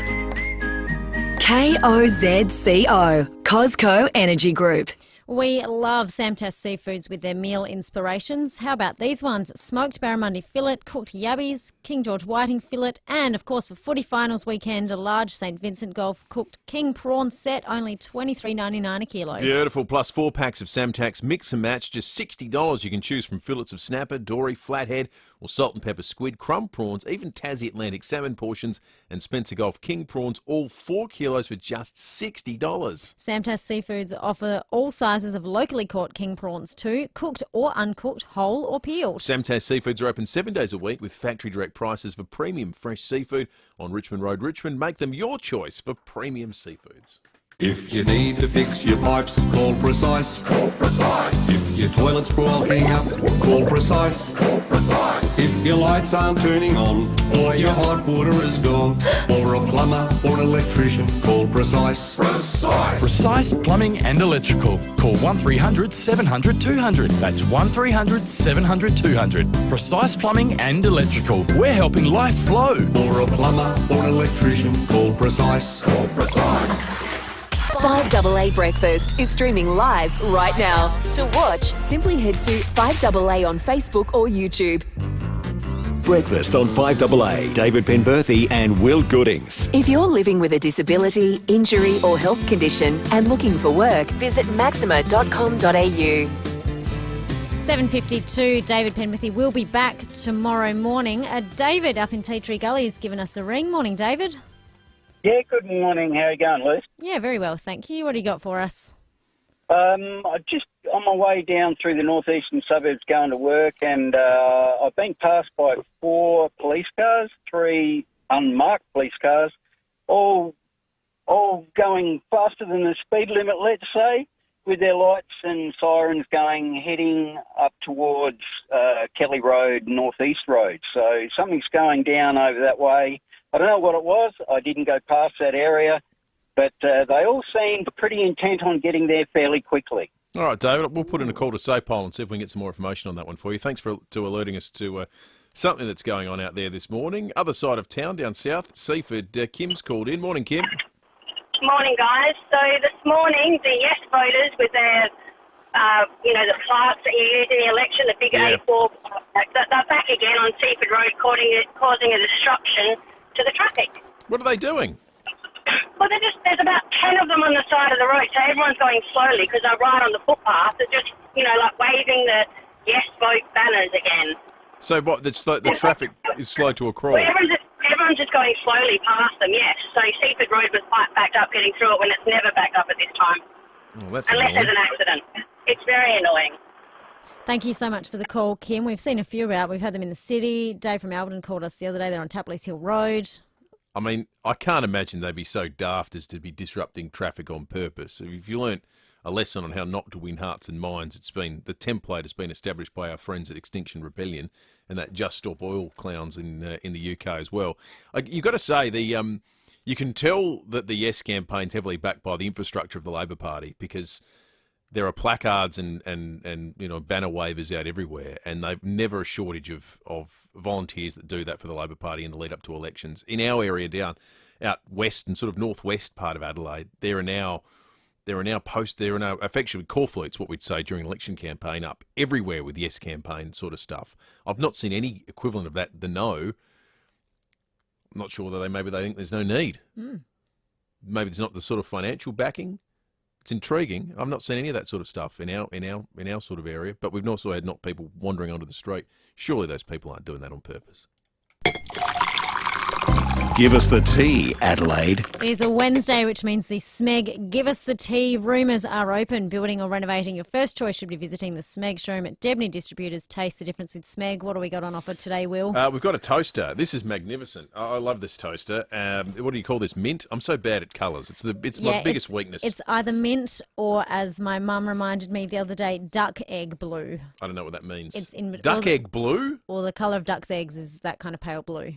KOZCO, Cosco Energy Group. We love Samtas Seafoods with their meal inspirations. How about these ones? Smoked barramundi fillet, cooked yabbies, King George whiting fillet, and of course for footy finals weekend, a large St Vincent Gulf cooked king prawn set, only $23.99 a kilo. Beautiful, plus 4 packs of Samtax mix and match, just $60. You can choose from fillets of snapper, dory, flathead, or salt and pepper squid, crumb prawns, even Tassie Atlantic salmon portions, and Spencer Gulf king prawns, all 4 kilos for just $60. Samtas Seafoods offer all sizes of locally caught king prawns too, cooked or uncooked, whole or peeled. Samtas Seafoods are open 7 days a week with factory direct prices for premium fresh seafood on Richmond Road, Richmond. Make them your choice for premium seafoods. If you need to fix your pipes, call Precise. Call Precise. If your toilet's blocking up, call Precise. Call Precise. If your lights aren't turning on, or your hot water is gone, or a plumber or an electrician, call Precise. Precise. Precise Plumbing and Electrical. Call 1300 700 200. That's 1300 700 200. Precise Plumbing and Electrical. We're helping life flow. For a plumber or an electrician, call Precise. Call Precise. 5AA Breakfast is streaming live right now. To watch, simply head to 5AA on Facebook or YouTube. Breakfast on 5AA. David Penberthy and Will Goodings. If you're living with a disability, injury or health condition and looking for work, visit maxima.com.au. 7:52, David Penberthy will be back tomorrow morning. David up in Tea Tree Gully has given us a ring. Morning, David. Yeah, good morning. How are you going, Liz? Yeah, very well, thank you. What do you got for us? I just on my way down through the northeastern suburbs going to work, and I've been passed by 4 police cars, 3 unmarked police cars, all going faster than the speed limit, let's say, with their lights and sirens going, heading up towards Kelly Road, Northeast Road. So something's going down over that way. I don't know what it was. I didn't go past that area, but they all seemed pretty intent on getting there fairly quickly. All right, David, we'll put in a call to SAPOL and see if we can get some more information on that one for you. Thanks for alerting us to something that's going on out there this morning. Other side of town, down south, Seaford. Kim's called in. Morning, Kim. Morning, guys. So this morning, the Yes voters, with their the plaques that you use in the election, the big A4, they're back again on Seaford Road, causing a disruption to the traffic. What are they doing? Well, there's about 10 of them on the side of the road, so everyone's going slowly because they're right on the footpath. They're just, like waving the yes vote banners again. So what? The traffic is slow to a crawl. Well, everyone's just going slowly past them, yes. So Seaford Road was quite backed up getting through it when it's never backed up at this time. Oh, that's Unless annoying. there's an accident. It's very annoying. Thank you so much for the call, Kim. We've seen a few out. We've had them in the city. Dave from Alberton called us the other day. They're on Tapley's Hill Road. I mean, I can't imagine they'd be so daft as to be disrupting traffic on purpose. If you learnt a lesson on how not to win hearts and minds, the template has been established by our friends at Extinction Rebellion and that Just Stop Oil clowns in the UK as well. You've got to say, you can tell that the Yes campaign's heavily backed by the infrastructure of the Labor Party because there are placards and banner wavers out everywhere, and they've never a shortage of volunteers that do that for the Labor Party in the lead up to elections. In our area out west and sort of northwest part of Adelaide, there are now effectively call flutes, what we'd say during election campaign, up everywhere with Yes campaign sort of stuff. I've not seen any equivalent of that. The No, I'm not sure whether maybe they think there's no need. Maybe there's not the sort of financial backing. It's intriguing. I've not seen any of that sort of stuff in our sort of area, but we've also had not people wandering onto the street. Surely those people aren't doing that on purpose. Give us the tea, Adelaide. It is a Wednesday, which means the SMEG Give Us the Tea rumours are open. Building or renovating, your first choice should be visiting the SMEG showroom at Debney Distributors. Taste the difference with SMEG. What do we got on offer today, Will? We've got a toaster. This is magnificent. I love this toaster. What do you call this? Mint? I'm so bad at colours. It's my biggest weakness. It's either mint or, as my mum reminded me the other day, duck egg blue. I don't know what that means. It's in duck egg blue? Or the colour of duck's eggs is that kind of pale blue.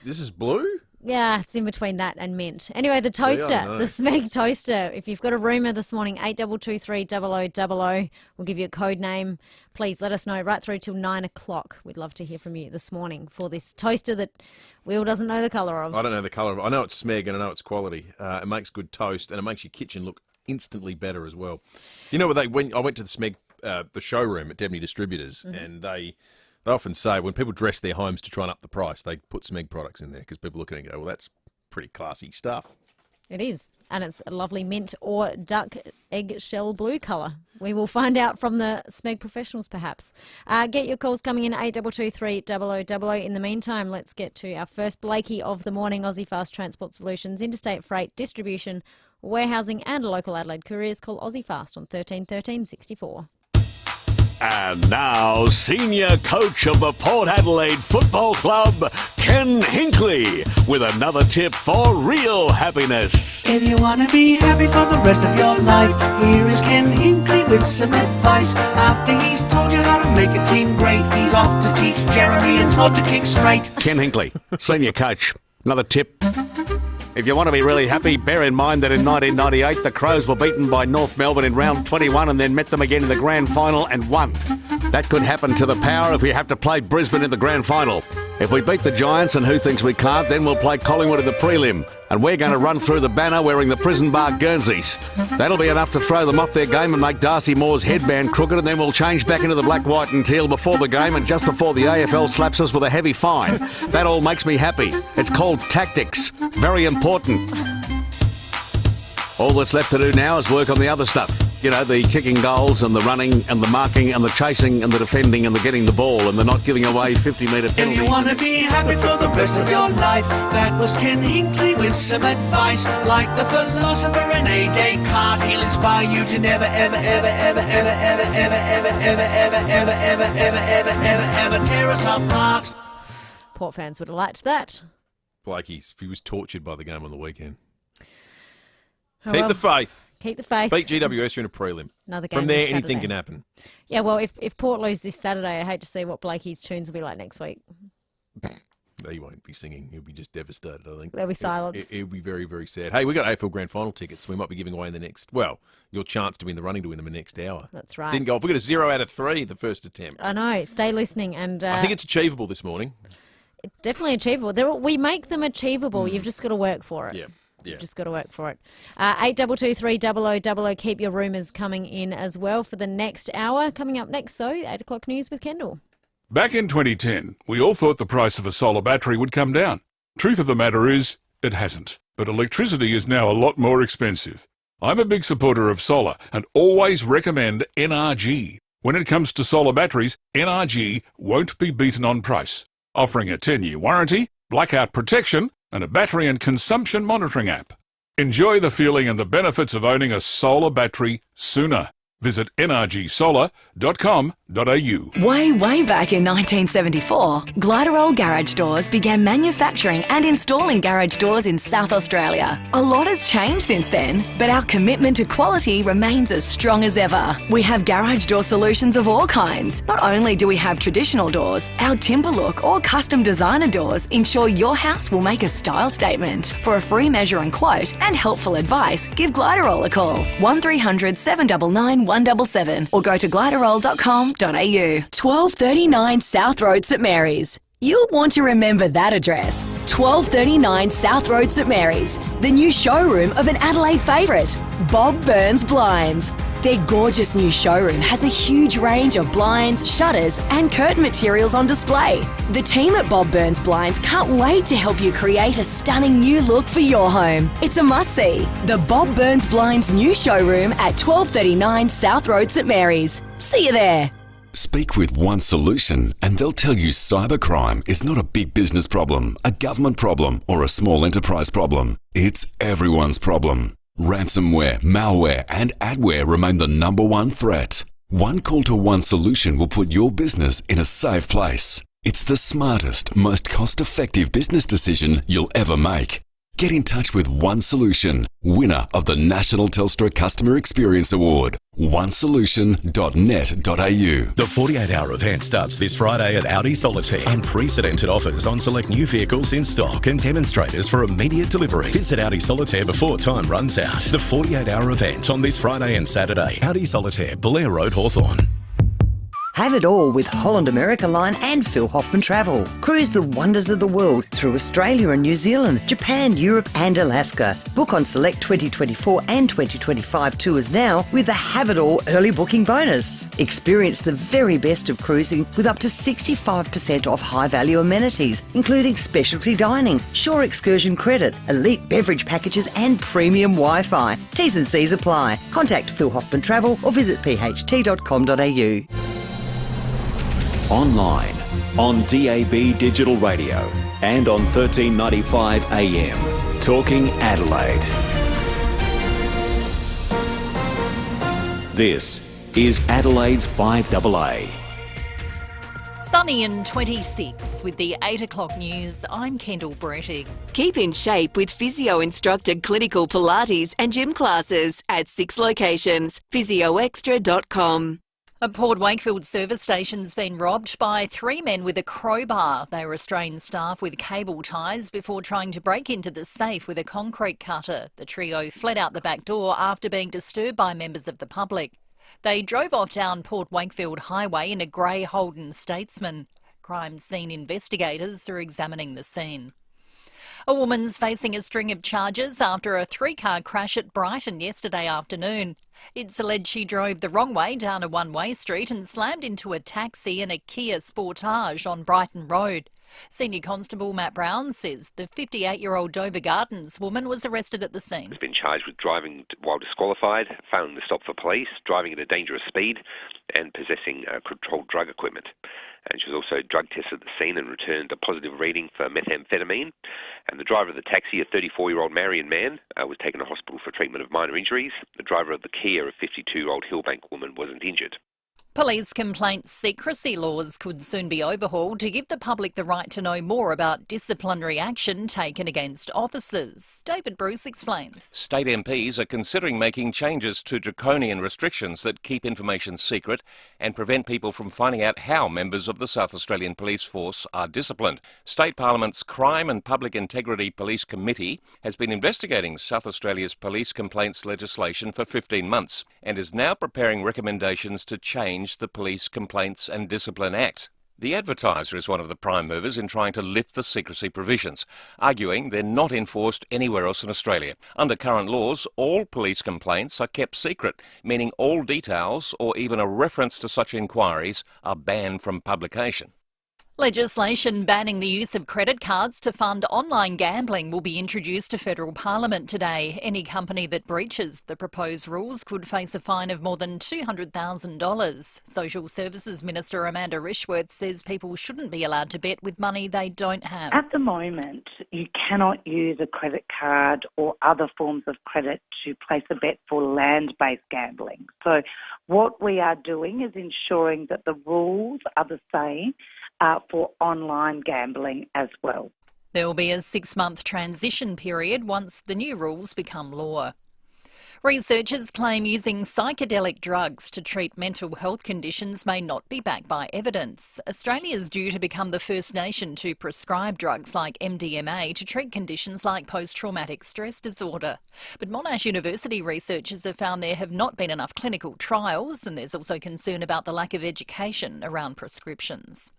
This is blue? Yeah, it's in between that and mint. Anyway, the toaster, the SMEG toaster. If you've got a rumour this morning, 8223 0000, we'll give you a code name. Please let us know right through till 9 o'clock. We'd love to hear from you this morning for this toaster that Will doesn't know the colour of. I don't know the colour of it. I know it's SMEG and I know it's quality. It makes good toast and it makes your kitchen look instantly better as well. You know, when I went to the SMEG, the showroom at Debney Distributors, and they often say when people dress their homes to try and up the price, they put SMEG products in there because people look at it and go, well, that's pretty classy stuff. It is. And it's a lovely mint or duck eggshell blue colour. We will find out from the SMEG professionals, perhaps. Get your calls coming in, 8223 0000. In the meantime, let's get to our first Blakey of the morning. Aussie Fast Transport Solutions, interstate freight, distribution, warehousing and local Adelaide couriers. Call Aussie Fast on 13 13 64. And now, senior coach of the Port Adelaide Football Club, Ken Hinkley, with another tip for real happiness. If you want to be happy for the rest of your life, here is Ken Hinkley with some advice. After he's told you how to make a team great, he's off to teach Jeremy and Todd to kick straight. Ken Hinkley, senior coach. Another tip. If you want to be really happy, bear in mind that in 1998, the Crows were beaten by North Melbourne in round 21 and then met them again in the grand final and won. That could happen to the Power if we have to play Brisbane in the grand final. If we beat the Giants, and who thinks we can't, then we'll play Collingwood in the prelim. And we're going to run through the banner wearing the prison bar Guernseys. That'll be enough to throw them off their game and make Darcy Moore's headband crooked, and then we'll change back into the black, white and teal before the game and just before the AFL slaps us with a heavy fine. That all makes me happy. It's called tactics. Very important. All that's left to do now is work on the other stuff. You know, the kicking goals and the running and the marking and the chasing and the defending and the getting the ball and the not giving away 50-metre penalties. If you want to be happy for the rest of your life, that was Ken Hinkley with some advice. Like the philosopher Rene Descartes, he'll inspire you to never, ever, ever, ever, ever, ever, ever, ever, ever, ever, ever, ever, ever, ever, ever, ever tear us apart. Port fans would have liked that. Blakey, he was tortured by the game on the weekend. Oh, Keep the faith. Keep the faith. Beat GWS in a prelim. Another game From there, this Saturday. anything can happen. Yeah, well, if Port lose this Saturday, I hate to see what Blakey's tunes will be like next week. He won't be singing. He'll be just devastated, I think. There'll be silence. It'll be very, very sad. Hey, we got AFL Grand Final tickets we might be giving away in the next, well, your chance to be in the running to win them in the next hour. That's right. Didn't go off. We got a 0 out of 3 the first attempt. I know. Stay listening. And I think it's achievable this morning. Definitely achievable. We make them achievable. You've just got to work for it. Yeah. Yeah. You've just got to work for it. 82230000. Keep your rumours coming in as well for the next hour. Coming up next, though, 8 o'clock news with Kendall. Back in 2010, we all thought the price of a solar battery would come down. Truth of the matter is, it hasn't. But electricity is now a lot more expensive. I'm a big supporter of solar and always recommend NRG. When it comes to solar batteries, NRG won't be beaten on price, offering a 10-year warranty, blackout protection, and a battery and consumption monitoring app. Enjoy the feeling and the benefits of owning a solar battery sooner. Visit nrgsolar.com.au. Way back in 1974, Gliderol Garage Doors began manufacturing and installing garage doors in South Australia. A lot has changed since then, but our commitment to quality remains as strong as ever. We have garage door solutions of all kinds. Not only do we have traditional doors, our timber look or custom designer doors ensure your house will make a style statement. For a free measure and quote and helpful advice, give Gliderol a call. 1300 799 177 or go to gliderol.com.au. 1239 South Road, St Mary's. You'll want to remember that address. 1239 South Road, St Mary's, the new showroom of an Adelaide favourite, Bob Burns Blinds. Their gorgeous new showroom has a huge range of blinds, shutters and curtain materials on display. The team at Bob Burns Blinds can't wait to help you create a stunning new look for your home. It's a must-see. The Bob Burns Blinds new showroom at 1239 South Road, St Mary's. See you there. Speak with One Solution and they'll tell you cybercrime is not a big business problem, a government problem or a small enterprise problem. It's everyone's problem. Ransomware, malware and adware remain the #1 threat. One call to One Solution will put your business in a safe place. It's the smartest, most cost-effective business decision you'll ever make. Get in touch with One Solution, winner of the National Telstra Customer Experience Award. onesolution.net.au. The 48-hour event starts this Friday at Audi Solitaire. Unprecedented offers on select new vehicles in stock and demonstrators for immediate delivery. Visit Audi Solitaire before time runs out. The 48-hour event on this Friday and Saturday. Audi Solitaire, Blair Road, Hawthorn. Have it all with Holland America Line and Phil Hoffman Travel. Cruise the wonders of the world through Australia and New Zealand, Japan, Europe and Alaska. Book on select 2024 and 2025 tours now with the Have It All early booking bonus. Experience the very best of cruising with up to 65% off high-value amenities, including specialty dining, shore excursion credit, elite beverage packages and premium Wi-Fi. T's and C's apply. Contact Phil Hoffman Travel or visit pht.com.au. Online, on DAB Digital Radio and on 1395 AM. Talking Adelaide. This is Adelaide's 5AA. Sunny and 26 with the 8 o'clock news. I'm Kendall Brettig. Keep in shape with physio-instructed clinical Pilates and gym classes at 6 locations. physioextra.com. A Port Wakefield service station's been robbed by 3 men with a crowbar. They restrained staff with cable ties before trying to break into the safe with a concrete cutter. The trio fled out the back door after being disturbed by members of the public. They drove off down Port Wakefield Highway in a grey Holden Statesman. Crime scene investigators are examining the scene. A woman's facing a string of charges after a 3-car crash at Brighton yesterday afternoon. It's alleged she drove the wrong way down a one-way street and slammed into a taxi and a Kia Sportage on Brighton Road. Senior Constable Matt Brown says the 58-year-old Dover Gardens woman was arrested at the scene. Has been charged with driving while disqualified, failing to stop for police, driving at a dangerous speed and possessing controlled drug equipment. And she was also drug tested at the scene and returned a positive reading for methamphetamine. And the driver of the taxi, a 34-year-old Marion man, was taken to hospital for treatment of minor injuries. The driver of the Kia, a 52-year-old Hillbank woman, wasn't injured. Police complaint secrecy laws could soon be overhauled to give the public the right to know more about disciplinary action taken against officers. David Bruce explains. State MPs are considering making changes to draconian restrictions that keep information secret and prevent people from finding out how members of the South Australian Police Force are disciplined. State Parliament's Crime and Public Integrity Police Committee has been investigating South Australia's police complaints legislation for 15 months and is now preparing recommendations to change the Police Complaints and Discipline Act. The Advertiser is one of the prime movers in trying to lift the secrecy provisions, arguing they're not enforced anywhere else in Australia. Under current laws, all police complaints are kept secret, meaning all details or even a reference to such inquiries are banned from publication. Legislation banning the use of credit cards to fund online gambling will be introduced to federal parliament today. Any company that breaches the proposed rules could face a fine of more than $200,000. Social Services Minister Amanda Rishworth says people shouldn't be allowed to bet with money they don't have. At the moment, you cannot use a credit card or other forms of credit to place a bet for land-based gambling. So what we are doing is ensuring that the rules are the same for online gambling as well. There will be a 6-month transition period once the new rules become law. Researchers claim using psychedelic drugs to treat mental health conditions may not be backed by evidence. Australia is due to become the first nation to prescribe drugs like MDMA to treat conditions like post-traumatic stress disorder. But Monash University researchers have found there have not been enough clinical trials, and there's also concern about the lack of education around prescriptions.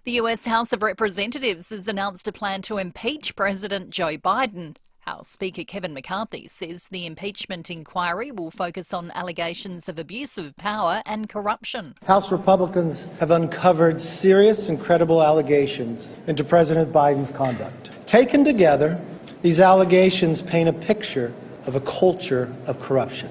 The US House of Representatives has announced a plan to impeach President Joe Biden. House Speaker Kevin McCarthy says the impeachment inquiry will focus on allegations of abuse of power and corruption. House Republicans have uncovered serious and credible allegations into President Biden's conduct. Taken together, these allegations paint a picture of a culture of corruption.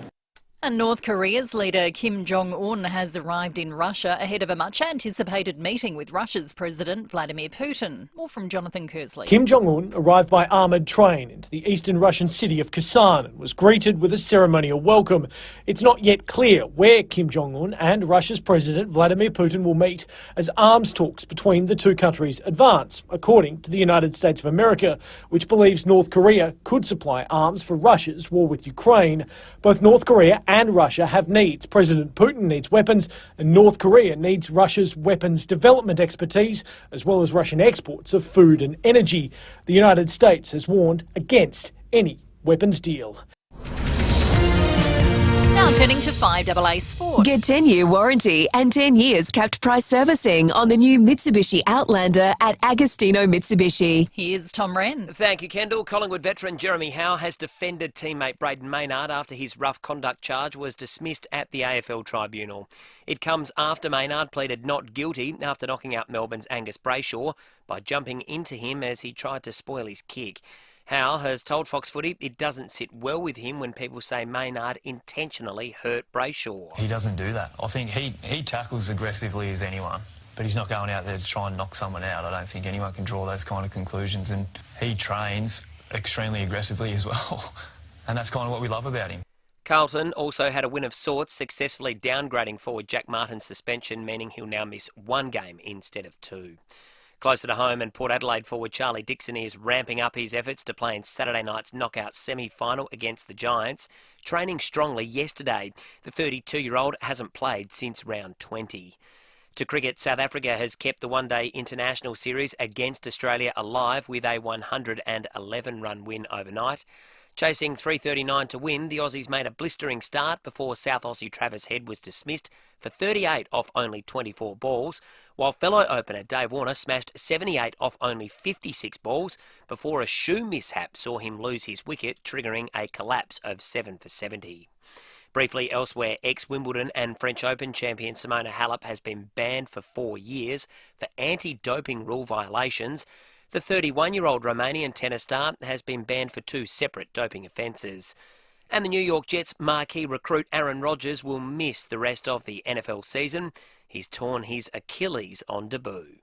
And North Korea's leader Kim Jong-un has arrived in Russia ahead of a much-anticipated meeting with Russia's President Vladimir Putin. More from Jonathan Kersley. Kim Jong-un arrived by armoured train into the eastern Russian city of Kherson and was greeted with a ceremonial welcome. It's not yet clear where Kim Jong-un and Russia's President Vladimir Putin will meet as arms talks between the two countries advance, according to the United States of America, which believes North Korea could supply arms for Russia's war with Ukraine. Both North Korea and Russia have needs. President Putin needs weapons and North Korea needs Russia's weapons development expertise as well as Russian exports of food and energy. The United States has warned against any weapons deal. Now turning to FIVEaa Sport. Get 10-year warranty and 10 years capped price servicing on the new Mitsubishi Outlander at Agostino Mitsubishi. Here's Tom Wren. Thank you, Kendall. Collingwood veteran Jeremy Howe has defended teammate Braden Maynard after his rough conduct charge was dismissed at the AFL tribunal. It comes after Maynard pleaded not guilty after knocking out Melbourne's Angus Brayshaw by jumping into him as he tried to spoil his kick. Howe has told Fox Footy it doesn't sit well with him when people say Maynard intentionally hurt Brayshaw. He doesn't do that. I think he tackles aggressively as anyone, but he's not going out there to try and knock someone out. I don't think anyone can draw those kind of conclusions, and he trains extremely aggressively as well, and that's kind of what we love about him. Carlton also had a win of sorts, successfully downgrading forward Jack Martin's suspension, meaning he'll now miss 1 game instead of 2. Closer to home, and Port Adelaide forward Charlie Dixon is ramping up his efforts to play in Saturday night's knockout semi-final against the Giants. Training strongly yesterday, the 32-year-old hasn't played since round 20. To cricket, South Africa has kept the one-day international series against Australia alive with a 111-run win overnight. Chasing 339 to win, the Aussies made a blistering start before South Aussie Travis Head was dismissed for 38 off only 24 balls, while fellow opener Dave Warner smashed 78 off only 56 balls before a shoe mishap saw him lose his wicket, triggering a collapse of 7 for 70. Briefly elsewhere, ex-Wimbledon and French Open champion Simona Halep has been banned for 4 years for anti-doping rule violations. The 31-year-old Romanian tennis star has been banned for 2 separate doping offences. And the New York Jets marquee recruit Aaron Rodgers will miss the rest of the NFL season. He's torn his Achilles on debut.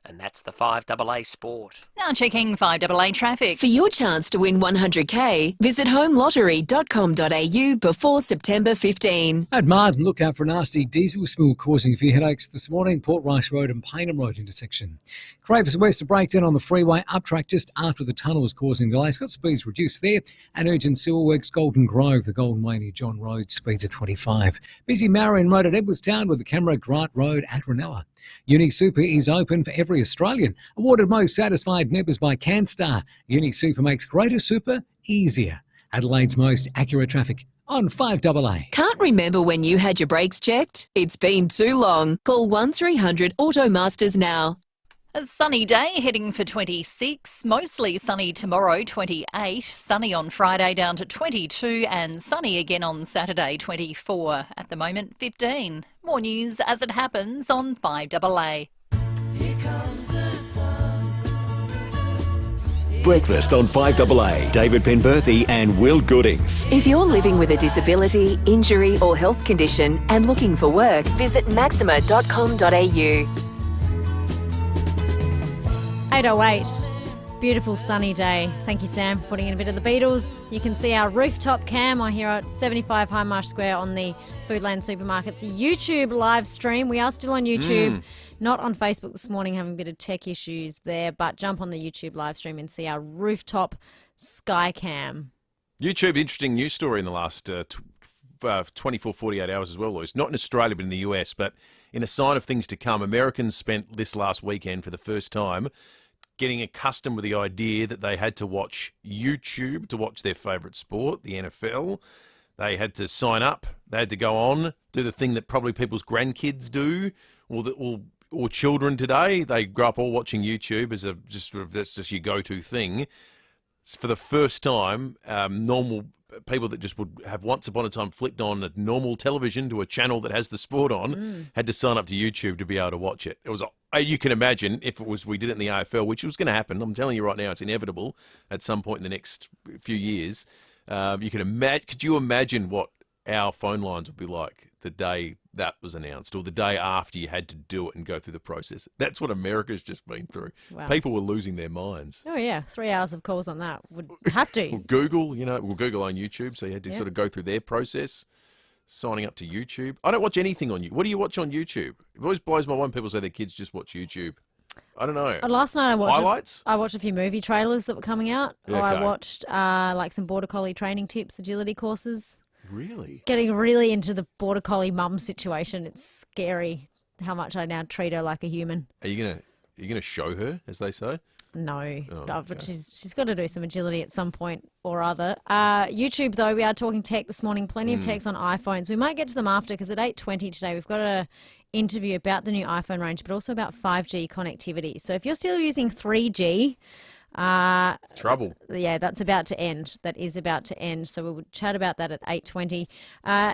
And that's the FIVEaa Sport. Now checking FIVEaa traffic. For your chance to win 100k, visit homelottery.com.au before September 15. At Marden, look out for a nasty diesel spill causing a few headaches this morning. Port Rice Road and Paynham Road intersection. Cravers West, a breakdown on the freeway up track just after the tunnel is causing delays. Got speeds reduced there. And urgent civil works Golden Grove, the Golden Way near John Road, speeds at 25. Busy Marion Road at Edwardstown with the camera Grant Road at Ranella. Unique Super is open for every Australian. Awarded most satisfied members by CanStar. Unique Super makes greater super easier. Adelaide's most accurate traffic. on 5AA. Can't remember when you had your brakes checked? It's been too long. Call 1300 Automasters now. A sunny day heading for 26, mostly sunny tomorrow 28, sunny on Friday down to 22 and sunny again on Saturday 24. At the moment 15. More news as it happens on 5AA. Breakfast on 5AA. David Penberthy and Will Goodings. If you're living with a disability, injury or health condition and looking for work, visit maxima.com.au. 8:08. Beautiful sunny day. Thank you, Sam, for putting in a bit of the Beatles. You can see our rooftop cam here at 75 Highmarsh Square on the Foodland Supermarkets YouTube live stream. We are still on YouTube, not on Facebook this morning, having a bit of tech issues there, but jump on the YouTube live stream and see our rooftop sky cam. YouTube, interesting news story in the last 24, 48 hours as well, Louise. Not in Australia, but in the US. But in a sign of things to come, Americans spent this last weekend for the first time getting accustomed with the idea that they had to watch YouTube to watch their favourite sport, the NFL. They had to sign up. They had to go on, do the thing that probably people's grandkids do, or children today. They grow up all watching YouTube as that's just your go-to thing. For the first time, normal people that just would have once upon a time flicked on a normal television to a channel that has the sport on had to sign up to YouTube to be able to watch it. It was, you can imagine if it was, we did it in the AFL, which was going to happen. I'm telling you right now, it's inevitable at some point in the next few years. You can imagine. Could you imagine what our phone lines would be like the day that was announced, or the day after you had to do it and go through the process? That's what America's just been through. Wow. People were losing their minds. Oh, yeah. 3 hours of calls on that. Would have to. Well, Google, Google own YouTube, so you had to sort of go through their process, signing up to YouTube. I don't watch anything on YouTube. What do you watch on YouTube? It always blows my mind. People say their kids just watch YouTube. I don't know. Last night I watched highlights. I watched a few movie trailers that were coming out. Yeah, or I okay. watched like some border collie training tips, agility courses. Really? Getting really into the border collie mum situation. It's scary how much I now treat her like a human. Are you gonna show her, as they say? No, Oh, but okay. she's got to do some agility at some point or other. YouTube, though, we are talking tech this morning. Plenty of techs on iPhones. We might get to them after, because at 8:20 today we've got a interview about the new iPhone range, but also about 5G connectivity. So if you're still using 3G, trouble. Yeah, that's about to end. That is about to end. So we will chat about that at 8:20.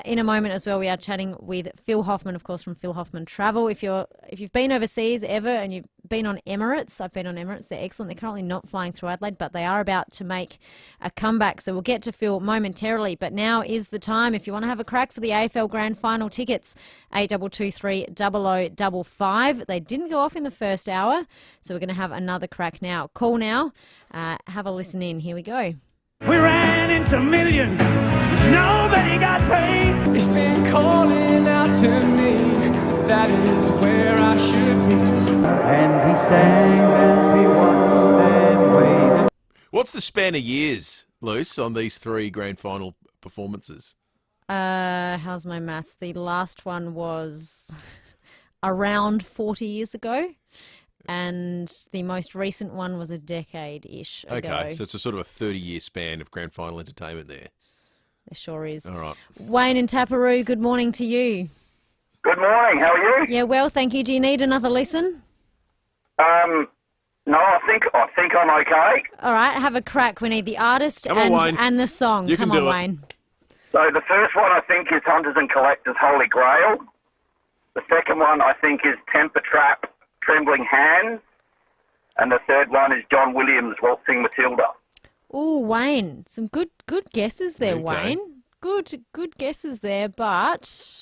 In a moment as well, we are chatting with Phil Hoffman, of course, from Phil Hoffman Travel. If you've been overseas ever and you've been on Emirates, I've been on Emirates. They're excellent. They're currently not flying through Adelaide, but they are about to make a comeback. So we'll get to Phil momentarily. But now is the time. If you want to have a crack for the AFL Grand Final tickets, 8223 0055. They didn't go off in the first hour, so we're going to have another crack now. Call now. Have a listen in. Here we go. We ran into millions, nobody got paid. It's been calling out to me, that is where I should be. And he sang as he watched and waited. What's the span of years, Luce, on these three grand final performances? How's my maths? The last one was around 40 years ago. And the most recent one was a decade-ish ago. Okay, so it's a sort of a 30-year span of grand final entertainment there. There sure is. All right. Wayne in Taparoo, good morning to you. Good morning. How are you? Yeah, well, thank you. Do you need another listen? No, I think I'm okay. All right, have a crack. We need the artist Come on, Wayne. and the song. You can Come on, do it. Wayne. So the first one I think is Hunters and Collectors' Holy Grail. The second one I think is Temper Trap, Trembling Hands. And the third one is John Williams' Waltzing Matilda. Oh, Wayne, some good guesses there, Okay. Wayne. Good guesses there, but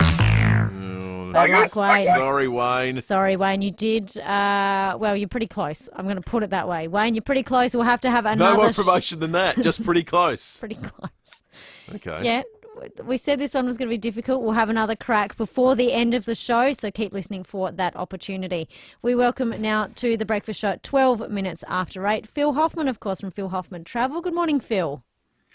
Oh, bad luck, Wayne. Sorry, Wayne. Sorry, Wayne, you did, well, you're pretty close. I'm going to put it that way. Wayne, you're pretty close. We'll have to have another... No more promotion than that. Just pretty close. Pretty close. Okay. Yeah, we said this one was going to be difficult. We'll have another crack before the end of the show, so keep listening for that opportunity. We welcome now to the breakfast show at 12 minutes after 8. Phil Hoffman, of course, from Phil Hoffman Travel. Good morning, Phil.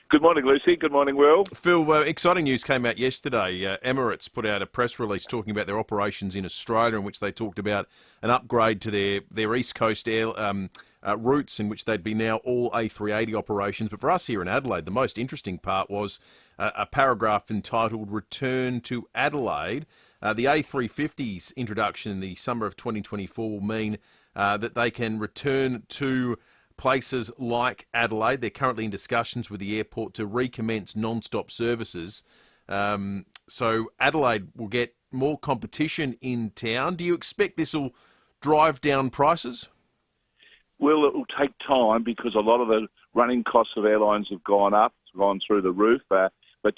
Good morning, Lucy. Good morning, Will. Phil, exciting news came out yesterday. Emirates put out a press release talking about their operations in Australia, in which they talked about an upgrade to their East Coast air routes, in which they'd be now all A380 operations. But for us here in Adelaide, the most interesting part was a paragraph entitled "Return to Adelaide." The A350's introduction in the summer of 2024 will mean that they can return to places like Adelaide. They're currently in discussions with the airport to recommence non-stop services. So Adelaide will get more competition in town. Do you expect this will drive down prices? Well, it will take time because a lot of the running costs of airlines have gone up, gone through the roof. But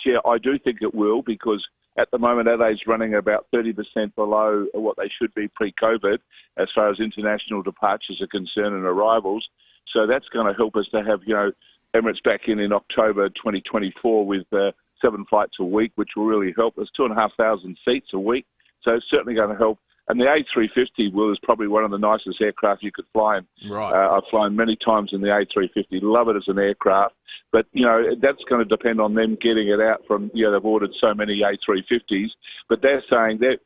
yeah, I do think it will, because at the moment Adelaide's running about 30% below what they should be pre-COVID as far as international departures are concerned and arrivals. So that's going to help us to have, Emirates back in October 2024 with 7 flights a week, which will really help. There's 2,500 seats a week, so it's certainly going to help. And the A350 is probably one of the nicest aircraft you could fly in. Right. I've flown many times in the A350, love it as an aircraft. But, that's going to depend on them getting it out from, they've ordered so many A350s. But they're saying that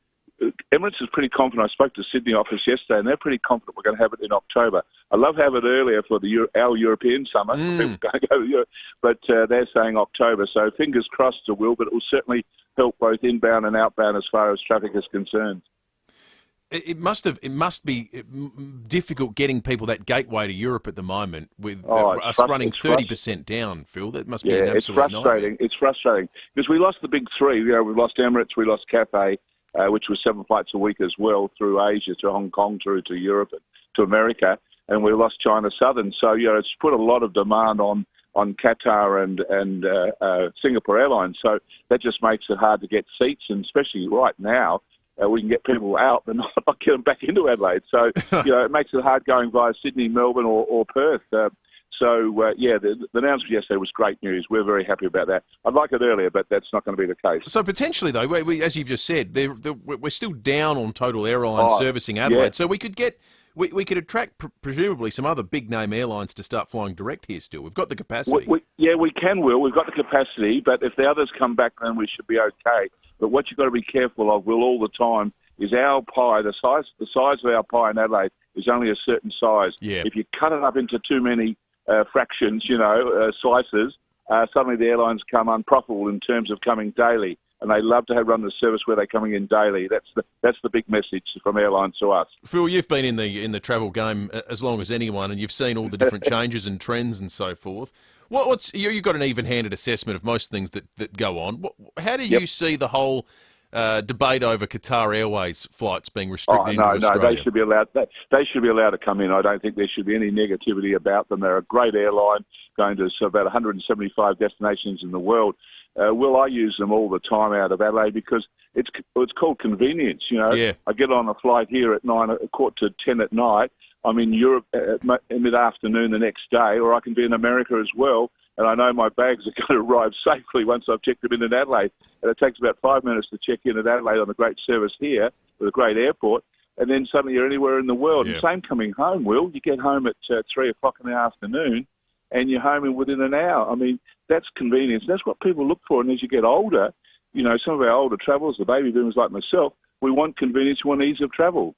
Emirates is pretty confident. I spoke to Sydney office yesterday, and they're pretty confident we're going to have it in October. I'd love to have it earlier for our European summer. People don't go to Europe, but they're saying October. So fingers crossed it will, but it will certainly help both inbound and outbound as far as traffic is concerned. It must be difficult getting people that gateway to Europe at the moment with us running 30% down, Phil. That must be an absolute nightmare. It's frustrating because we lost the big three. We lost Emirates, we lost Cathay, which was 7 flights a week as well through Asia to Hong Kong, through to Europe, to America, and we lost China Southern. So it's put a lot of demand on Qatar and Singapore Airlines. So that just makes it hard to get seats, and especially right now. We can get people out but not get them back into Adelaide. So, it makes it hard going via Sydney, Melbourne or Perth. The announcement yesterday was great news. We're very happy about that. I'd like it earlier, but that's not going to be the case. So potentially, though, as you've just said, we're still down on total airlines servicing Adelaide. Yeah. So we could we could attract presumably some other big-name airlines to start flying direct here still. We've got the capacity. We can, Will. We've got the capacity, but if the others come back, then we should be okay. But what you've got to be careful of, Will, all the time, is our pie, the size of our pie in Adelaide is only a certain size. Yeah. If you cut it up into too many fractions, slices, suddenly the airlines come unprofitable in terms of coming daily. And they love to run the service where they're coming in daily. That's the big message from airlines to us. Phil, you've been in the travel game as long as anyone, and you've seen all the different changes and trends and so forth. You've got an even-handed assessment of most things that go on. How do you see the whole debate over Qatar Airways flights being restricted into Australia? No, they should be allowed. They should be allowed to come in. I don't think there should be any negativity about them. They're a great airline, going to about 175 destinations in the world. I use them all the time out of Adelaide because it's called convenience. Yeah. I get on a flight here at 9:45 at night. I'm in Europe at mid-afternoon the next day, or I can be in America as well, and I know my bags are going to arrive safely once I've checked them in Adelaide. And it takes about 5 minutes to check in at Adelaide on a great service here with a great airport, and then suddenly you're anywhere in the world. Yeah. And same coming home, Will. You get home at 3 o'clock in the afternoon, and you're home within an hour. I mean, that's convenience. That's what people look for. And as you get older, some of our older travellers, the baby boomers like myself, we want convenience, we want ease of travel.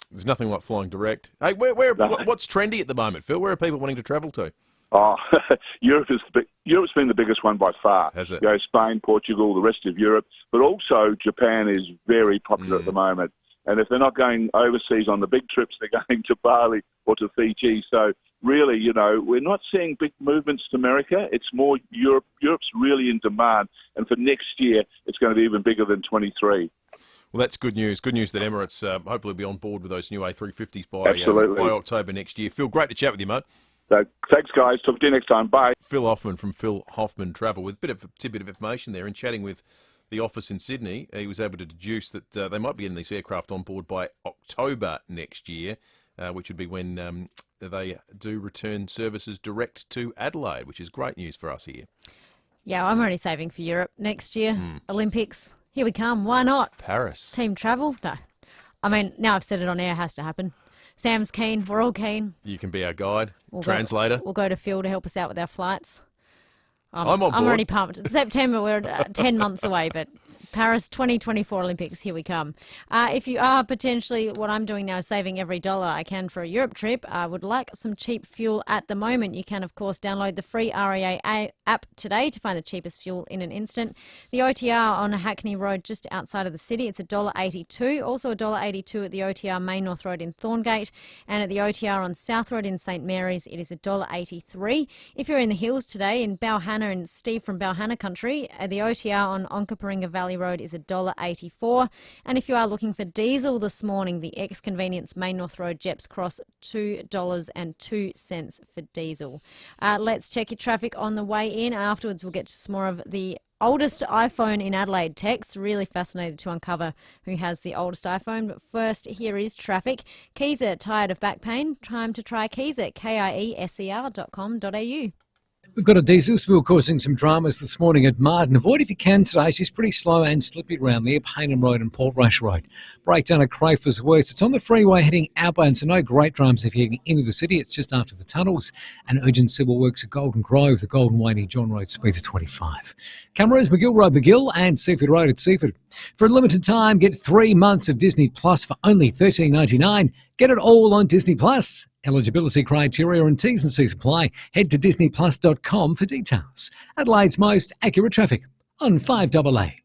There's nothing like flying direct. Hey, what's trendy at the moment, Phil? Where are people wanting to travel to? Oh, Europe's been the biggest one by far. Has it? Spain, Portugal, the rest of Europe, but also Japan is very popular at the moment. And if they're not going overseas on the big trips, they're going to Bali or to Fiji. So really, we're not seeing big movements to America. It's more Europe. Europe's really in demand. And for next year, it's going to be even bigger than 23. Well, that's good news. Good news that Emirates hopefully will be on board with those new A350s by October next year. Phil, great to chat with you, mate. So, thanks, guys. Talk to you next time. Bye. Phil Hoffman from Phil Hoffman Travel with a bit of a tidbit of information there. In chatting with the office in Sydney, he was able to deduce that they might be getting these aircraft on board by October next year, which would be when they do return services direct to Adelaide, which is great news for us here. Yeah, I'm already saving for Europe next year. Olympics. Here we come. Why not? Paris. Team travel? No. I mean, now I've said it on air, it has to happen. Sam's keen. We're all keen. You can be our guide, translator. We'll go to Phil to help us out with our flights. I'm on board. I'm already pumped. It's September. We're 10 months away, but Paris 2024 Olympics, here we come. If you are potentially, what I'm doing now is saving every dollar I can for a Europe trip, would like some cheap fuel at the moment, you can, of course, download the free FIVEaa app today to find the cheapest fuel in an instant. The OTR on Hackney Road just outside of the city, it's $1.82. Also $1.82 at the OTR Main North Road in Thorngate. And at the OTR on South Road in St Mary's, it is $1.83. If you're in the hills today, in Balhanna, and Steve from Balhanna country, the OTR on Onkaparinga Valley Road is $1.84. And if you are looking for diesel this morning, the ex-convenience Main North Road, Jeps Cross, $2.02 for diesel. Let's check your traffic on the way in. Afterwards, we'll get to some more of the oldest iPhone in Adelaide text. Really fascinated to uncover who has the oldest iPhone. But first, here is traffic. Kiesa, tired of back pain? Time to try Kiesa, KIESER.com.au. We've got a diesel spill causing some dramas this morning at Martin. Avoid if you can today. She's pretty slow and slippy around there, Paynham Road and Portrush Road. Breakdown at Crayford's Works. It's on the freeway heading outbound, so no great dramas if you're heading into the city. It's just after the tunnels. And urgent civil works at Golden Grove, the Golden Way near John Road, speeds at 25. Cameras, McGill Road, McGill, and Seaford Road at Seaford. For a limited time, get 3 months of Disney Plus for only $13.99. Get it all on Disney Plus. Eligibility criteria and T's and C's apply. Head to disneyplus.com for details. Adelaide's most accurate traffic on 5AA.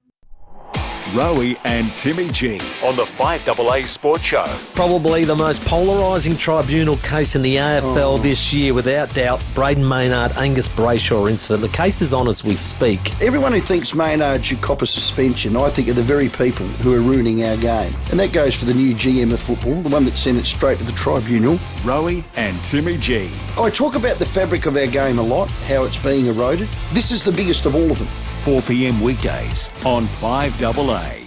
Rowie and Timmy G on the 5AA Sports Show. Probably the most polarising tribunal case in the AFL this year, without doubt. Braden Maynard, Angus Brayshaw incident. The case is on as we speak. Everyone who thinks Maynard should cop a suspension, I think, are the very people who are ruining our game. And that goes for the new GM of football, the one that sent it straight to the tribunal. Rowie and Timmy G. I talk about the fabric of our game a lot, how it's being eroded. This is the biggest of all of them. 4 p.m. weekdays on 5AA.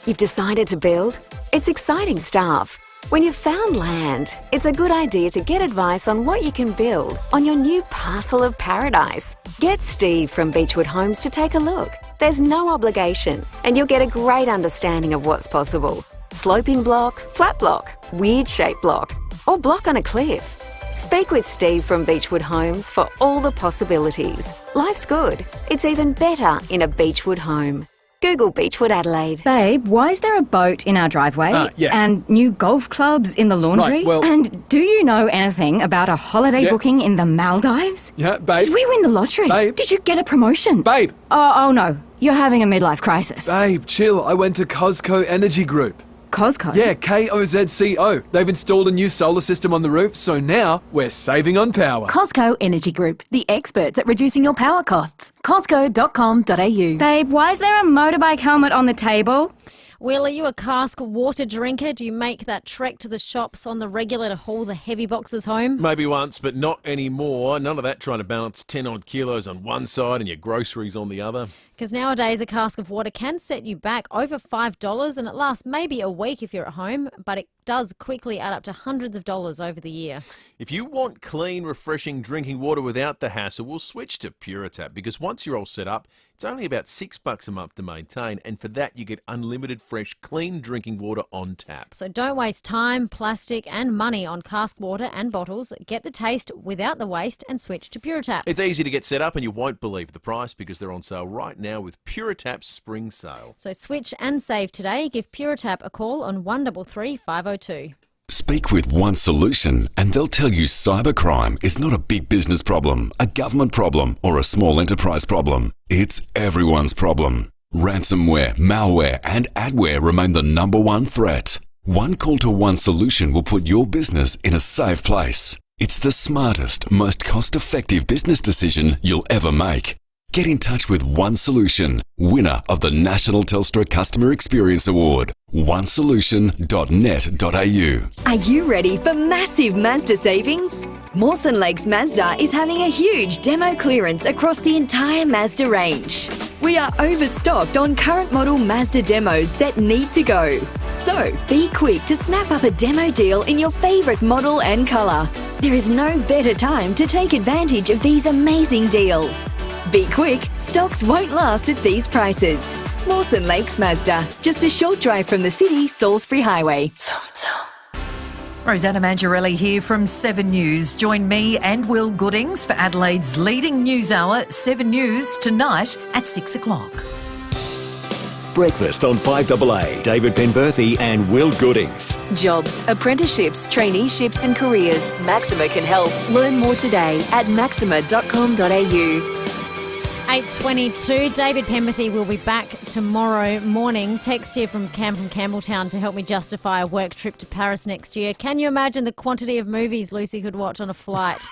You've decided to build? It's exciting stuff. When you've found land, it's a good idea to get advice on what you can build on your new parcel of paradise. Get Steve from Beechwood Homes to take a look. There's no obligation, and you'll get a great understanding of what's possible. Sloping block, flat block, weird shaped block, or block on a cliff. Speak with Steve from Beechwood Homes for all the possibilities. Life's good. It's even better in a Beechwood home. Google Beechwood Adelaide. Babe, why is there a boat in our driveway? Yes. And new golf clubs in the laundry? Right, well... And do you know anything about a holiday booking in the Maldives? Yeah, babe. Did we win the lottery? Babe. Did you get a promotion? Babe. Oh no, you're having a midlife crisis. Babe, chill. I went to Cosco Energy Group. Cosco? Yeah, KOZCO. They've installed a new solar system on the roof, so now we're saving on power. Cosco Energy Group, the experts at reducing your power costs. Cosco.com.au. Babe, why is there a motorbike helmet on the table? Will, are you a cask water drinker? Do you make that trek to the shops on the regular to haul the heavy boxes home? Maybe once, but not anymore. None of that trying to balance 10 odd kilos on one side and your groceries on the other. Because nowadays a cask of water can set you back over $5, and it lasts maybe a week if you're at home, but it does quickly add up to hundreds of dollars over the year. If you want clean, refreshing drinking water without the hassle, we'll switch to PureTap, because once you're all set up, it's only about $6 a month to maintain, and for that you get unlimited fresh, clean drinking water on tap. So don't waste time, plastic and money on cask water and bottles. Get the taste without the waste and switch to PureTap. It's easy to get set up and you won't believe the price, because they're on sale right now with PureTap's spring sale. So switch and save today. Give PureTap a call on 133 502. Speak with One Solution and they'll tell you cybercrime is not a big business problem, a government problem, or a small enterprise problem. It's everyone's problem. Ransomware, malware, and adware remain the #1 threat. One call to One Solution will put your business in a safe place. It's the smartest, most cost-effective business decision you'll ever make. Get in touch with One Solution, winner of the National Telstra Customer Experience Award. onesolution.net.au. Are you ready for massive Mazda savings? Mawson Lakes Mazda is having a huge demo clearance across the entire Mazda range. We are overstocked on current model Mazda demos that need to go. So be quick to snap up a demo deal in your favourite model and colour. There is no better time to take advantage of these amazing deals. Be quick, stocks won't last at these prices. Mawson Lakes Mazda, just a short drive from the city, Salisbury Highway. Rosanna Mangiarelli here from 7 News. Join me and Will Goodings for Adelaide's leading news hour, 7 News, tonight at 6 o'clock. Breakfast on 5AA. David Penberthy and Will Goodings. Jobs, apprenticeships, traineeships and careers. Maxima can help. Learn more today at maxima.com.au. 8:22. David Penberthy will be back tomorrow morning. Text here from Cam from Campbelltown to help me justify a work trip to Paris next year. Can you imagine the quantity of movies Lucy could watch on a flight?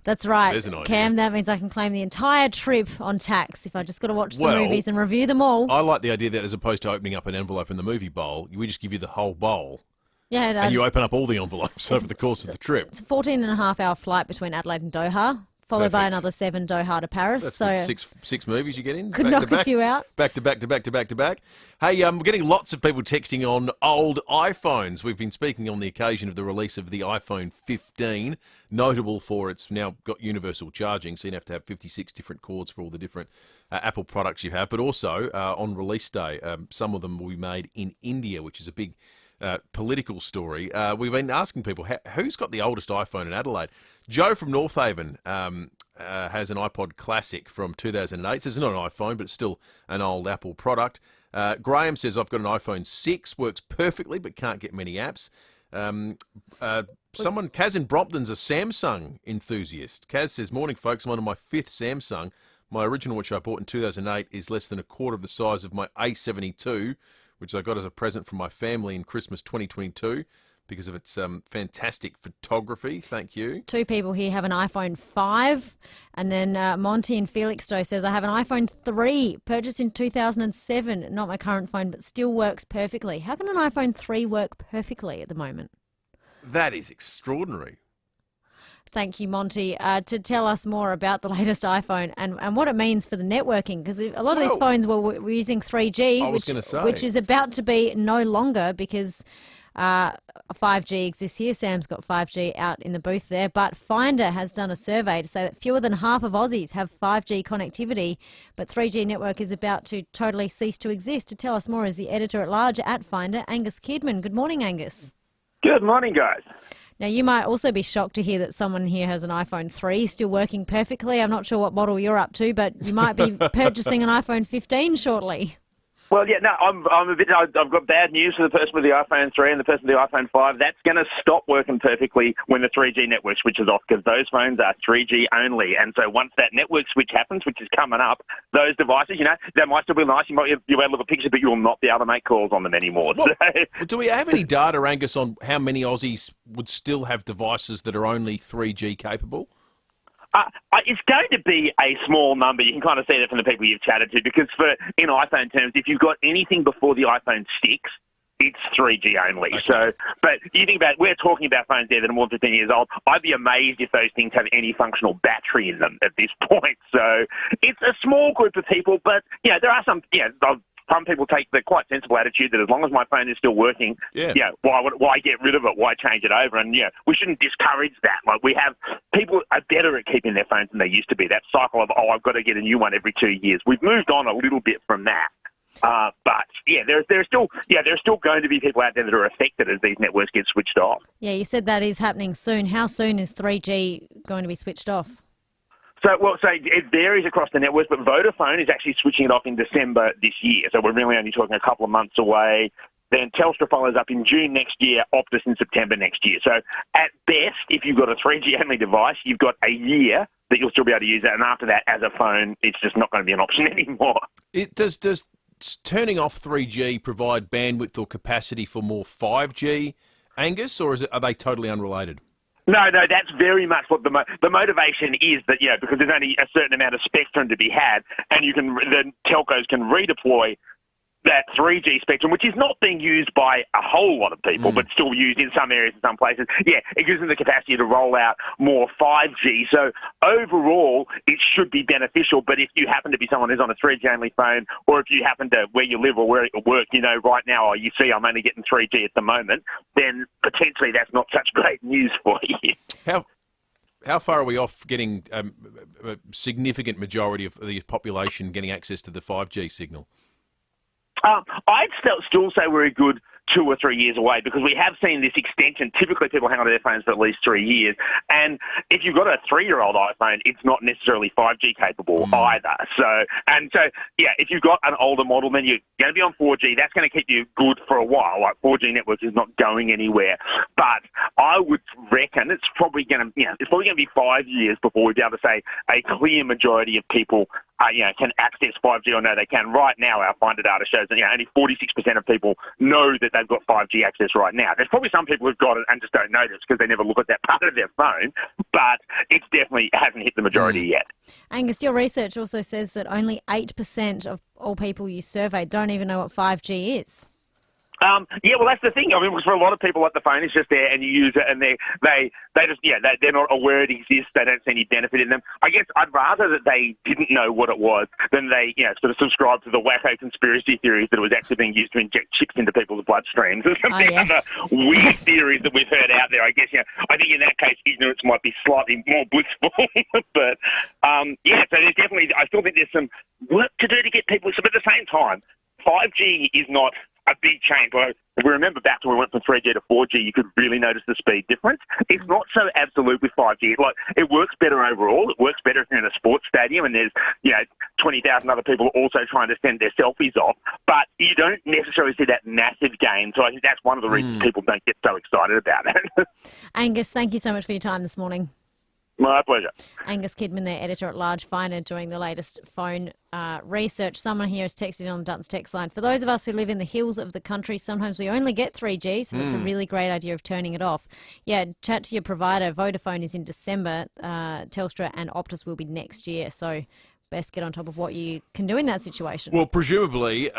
That's right, There's an idea. Cam. That means I can claim the entire trip on tax if I just got to watch some movies and review them all. I like the idea that as opposed to opening up an envelope in the movie bowl, we just give you the whole bowl. Yeah, and you open up all the envelopes over the course of the trip. It's a 14-and-a-half-hour flight between Adelaide and Doha, followed by another 7 Doha to Paris. That's so good. Six movies you get in. Could back knock to back, a few out. Back to back to back to back to back. Hey, we're getting lots of people texting on old iPhones. We've been speaking on the occasion of the release of the iPhone 15, notable for it's now got universal charging, so you don't have to have 56 different cords for all the different Apple products you have. But also, on release day, some of them will be made in India, which is a big political story. We've been asking people, who's got the oldest iPhone in Adelaide? Joe from North Haven has an iPod Classic from 2008. So it's not an iPhone, but it's still an old Apple product. Graham says, I've got an iPhone 6, works perfectly, but can't get many apps. Kaz in Brompton's a Samsung enthusiast. Kaz says, morning folks, I'm on my 5th Samsung. My original, which I bought in 2008, is less than a quarter of the size of my A72, which I got as a present from my family in Christmas 2022 because of its fantastic photography. Thank you. 2 people here have an iPhone 5. And then Monty in Felixstowe says, I have an iPhone 3, purchased in 2007. Not my current phone, but still works perfectly. How can an iPhone 3 work perfectly at the moment? That is extraordinary. Thank you, Monty, to tell us more about the latest iPhone and what it means for the networking, because a lot of these phones were using 3G, which is about to be no longer because 5G exists here. Sam's got 5G out in the booth there, but Finder has done a survey to say that fewer than half of Aussies have 5G connectivity, but 3G network is about to totally cease to exist. To tell us more is the editor-at-large at Finder, Angus Kidman. Good morning, Angus. Good morning, guys. Now, you might also be shocked to hear that someone here has an iPhone 3 still working perfectly. I'm not sure what model you're up to, but you might be purchasing an iPhone 15 shortly. Well, yeah, no, I'm a bit. I've got bad news for the person with the iPhone 3 and the person with the iPhone 5. That's going to stop working perfectly when the 3G network switches off, because those phones are 3G only. And so once that network switch happens, which is coming up, those devices, they might still be nice. You might be able to look at pictures, but you will not be able to make calls on them anymore. Well, do we have any data, Angus, on how many Aussies would still have devices that are only 3G capable? It's going to be a small number. You can kind of see that from the people you've chatted to, because in iPhone terms, if you've got anything before the iPhone 6, it's 3G only. Okay. So, but you think about it, we're talking about phones there that are more than 15 years old. I'd be amazed if those things have any functional battery in them at this point. So it's a small group of people, but there are some, some people take the quite sensible attitude that as long as my phone is still working, why get rid of it? Why change it over? And we shouldn't discourage that. Like, we have people are better at keeping their phones than they used to be. That cycle of I've got to get a new one every 2 years. We've moved on a little bit from that. But there's still going to be people out there that are affected as these networks get switched off. Yeah, you said that is happening soon. How soon is 3G going to be switched off? So it varies across the networks, but Vodafone is actually switching it off in December this year. So we're really only talking a couple of months away. Then Telstra follows up in June next year, Optus in September next year. So at best, if you've got a 3G-only device, you've got a year that you'll still be able to use it. And after that, as a phone, it's just not going to be an option anymore. Does turning off 3G provide bandwidth or capacity for more 5G, Angus, or are they totally unrelated? No, that's very much what the motivation is, that, because there's only a certain amount of spectrum to be had, and the telcos can redeploy that 3G spectrum, which is not being used by a whole lot of people, but still used in some areas and some places. Yeah, it gives them the capacity to roll out more 5G. So overall, it should be beneficial. But if you happen to be someone who's on a 3G-only phone, or if you happen to, where you live or where you work, right now, you see I'm only getting 3G at the moment, then potentially that's not such great news for you. How far are we off getting a significant majority of the population getting access to the 5G signal? I'd still say we're a good 2 or 3 years away, because we have seen this extension. Typically, people hang on to their phones for at least 3 years. And if you've got a 3-year-old iPhone, it's not necessarily 5G capable either. So, if you've got an older model, then you're going to be on 4G. That's going to keep you good for a while. Like, 4G network is not going anywhere. But I would reckon it's probably going to be 5 years before we'll be able to say a clear majority of people can access 5G or no, they can. Right now, our Finder data shows that only 46% of people know that they've got 5G access right now. There's probably some people who've got it and just don't know this because they never look at that part of their phone, but it definitely hasn't hit the majority yet. Angus, your research also says that only 8% of all people you surveyed don't even know what 5G is. Well, that's the thing. I mean, for a lot of people, like, the phone is just there and you use it, and they're not aware it exists. They don't see any benefit in them. I guess I'd rather that they didn't know what it was than they, sort of subscribe to the wacko conspiracy theories that it was actually being used to inject chips into people's bloodstreams and some other weird theories that we've heard out there. I guess, I think in that case, ignorance might be slightly more blissful. But, so there's definitely, I still think there's some work to do to get people. But at the same time, 5G is not a big change. Well, if we remember back to when we went from 3G to 4G, you could really notice the speed difference. It's not so absolute with 5G. It works better overall. It works better if you're in a sports stadium and there's 20,000 other people also trying to send their selfies off. But you don't necessarily see that massive gain. So I think that's one of the reasons people don't get so excited about it. Angus, thank you so much for your time this morning. My pleasure. Angus Kidman, their editor-at-large, Finder, doing the latest phone research. Someone here has texted on the Duttons text line. For those of us who live in the hills of the country, sometimes we only get 3G, so that's a really great idea of turning it off. Yeah, chat to your provider. Vodafone is in December. Telstra and Optus will be next year, so best get on top of what you can do in that situation. Well, presumably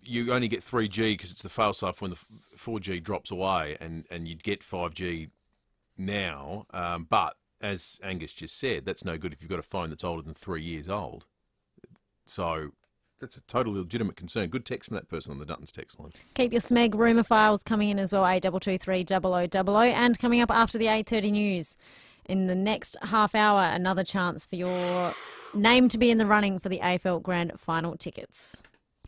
you only get 3G because it's the fail-safe when the 4G drops away, and you'd get 5G now, but as Angus just said, that's no good if you've got a phone that's older than 3 years old. So that's a totally legitimate concern. Good text from that person on the Duttons text line. Keep your SMEG rumour files coming in as well, 8223 0000. And coming up after the 8:30 news, in the next half hour, another chance for your name to be in the running for the AFL Grand Final tickets.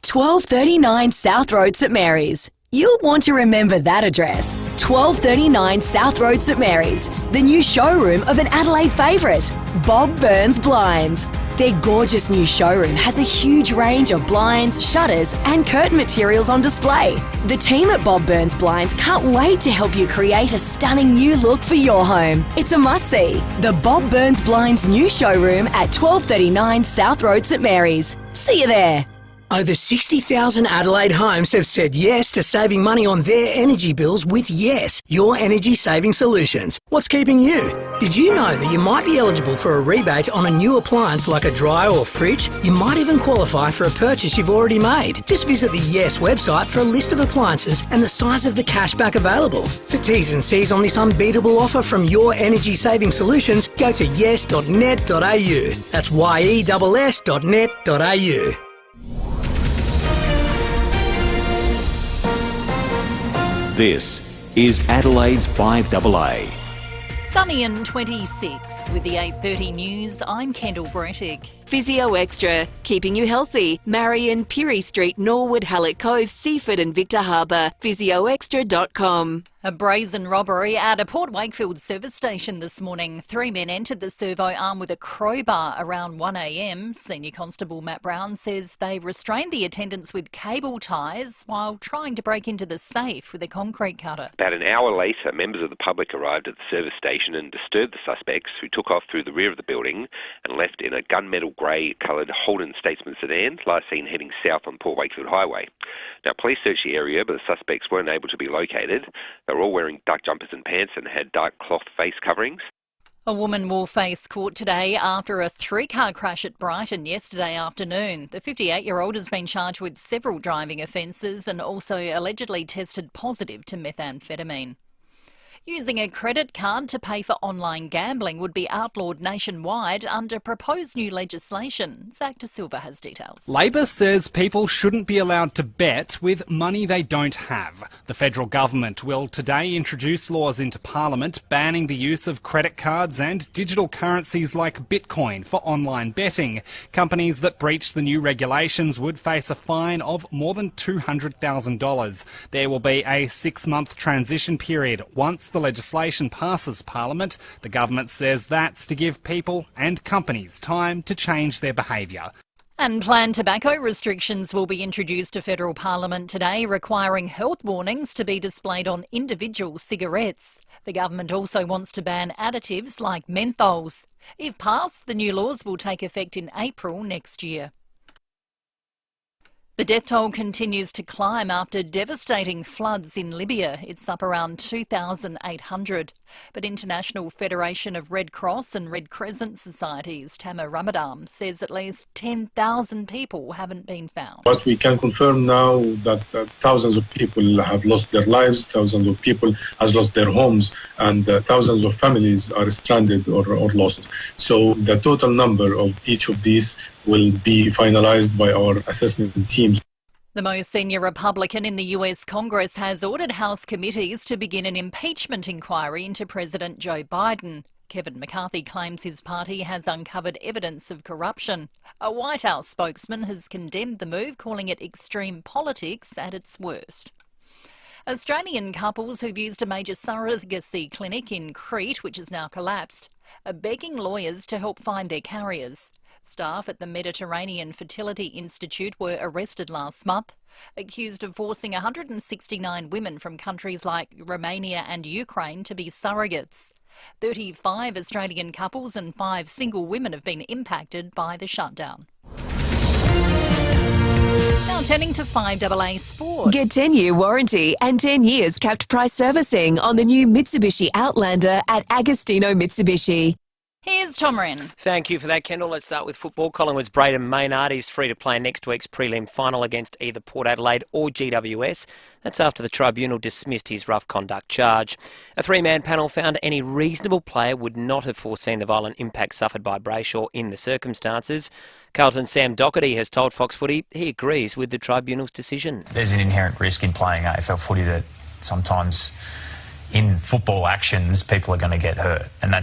1239 South Road, St Mary's. You'll want to remember that address. 1239 South Road, St Mary's, the new showroom of an Adelaide favourite, Bob Burns Blinds. Their gorgeous new showroom has a huge range of blinds, shutters and curtain materials on display. The team at Bob Burns Blinds can't wait to help you create a stunning new look for your home. It's a must-see. The Bob Burns Blinds new showroom at 1239 South Road, St Mary's. See you there. Over 60,000 Adelaide homes have said yes to saving money on their energy bills with Yes, your energy saving solutions. What's keeping you? Did you know that you might be eligible for a rebate on a new appliance like a dryer or fridge? You might even qualify for a purchase you've already made. Just visit the Yes website for a list of appliances and the size of the cashback available. For T's and C's on this unbeatable offer from your energy saving solutions, go to yes.net.au. That's yes.net.au. This is Adelaide's FIVEaa. Sunny and 26 with the 8:30 news. I'm Kendall Brettig. Physio Extra, keeping you healthy. Marion, Pirie Street, Norwood, Hallett Cove, Seaford and Victor Harbour. physioextra.com. A brazen robbery at a Port Wakefield service station this morning. 3 men entered the servo armed with a crowbar around 1 a.m. Senior Constable Matt Brown says they restrained the attendants with cable ties while trying to break into the safe with a concrete cutter. About an hour later, members of the public arrived at the service station and disturbed the suspects, who took off through the rear of the building and left in a gunmetal grey-coloured Holden Statesman sedan, last seen heading south on Port Wakefield Highway. Now, police searched the area, but the suspects weren't able to be located. They were all wearing dark jumpers and pants and had dark cloth face coverings. A woman will face court today after a 3-car crash at Brighton yesterday afternoon. The 58-year-old has been charged with several driving offences and also allegedly tested positive to methamphetamine. Using a credit card to pay for online gambling would be outlawed nationwide under proposed new legislation. Zach De Silva has details. Labor says people shouldn't be allowed to bet with money they don't have. The federal government will today introduce laws into Parliament banning the use of credit cards and digital currencies like Bitcoin for online betting. Companies that breach the new regulations would face a fine of more than $200,000. There will be a 6-month transition period once the legislation passes Parliament. The government says that's to give people and companies time to change their behaviour. And planned tobacco restrictions will be introduced to federal Parliament today, requiring health warnings to be displayed on individual cigarettes. The government also wants to ban additives like menthols. If passed, the new laws will take effect in April next year. The death toll continues to climb after devastating floods in Libya. It's up around 2,800. But International Federation of Red Cross and Red Crescent Societies, Tamer Ramadan, says at least 10,000 people haven't been found. What we can confirm now that thousands of people have lost their lives, thousands of people have lost their homes, and thousands of families are stranded or lost. So the total number of each of these will be finalised by our assessment teams. The most senior Republican in the US Congress has ordered House committees to begin an impeachment inquiry into President Joe Biden. Kevin McCarthy claims his party has uncovered evidence of corruption. A White House spokesman has condemned the move, calling it extreme politics at its worst. Australian couples who've used a major surrogacy clinic in Crete, which has now collapsed, are begging lawyers to help find their carriers. Staff at the Mediterranean Fertility Institute were arrested last month, accused of forcing 169 women from countries like Romania and Ukraine to be surrogates. 35 Australian couples and 5 single women have been impacted by the shutdown. Now turning to FIVEaa Sport. Get 10-year warranty and 10 years capped price servicing on the new Mitsubishi Outlander at Agostino Mitsubishi. Here's Tom Wren. Thank you for that, Kendall. Let's start with football. Collingwood's Braden Maynard is free to play next week's prelim final against either Port Adelaide or GWS. That's after the tribunal dismissed his rough conduct charge. A 3-man panel found any reasonable player would not have foreseen the violent impact suffered by Brayshaw in the circumstances. Carlton's Sam Docherty has told Fox Footy he agrees with the tribunal's decision. There's an inherent risk in playing AFL footy that sometimes in football actions people are going to get hurt, and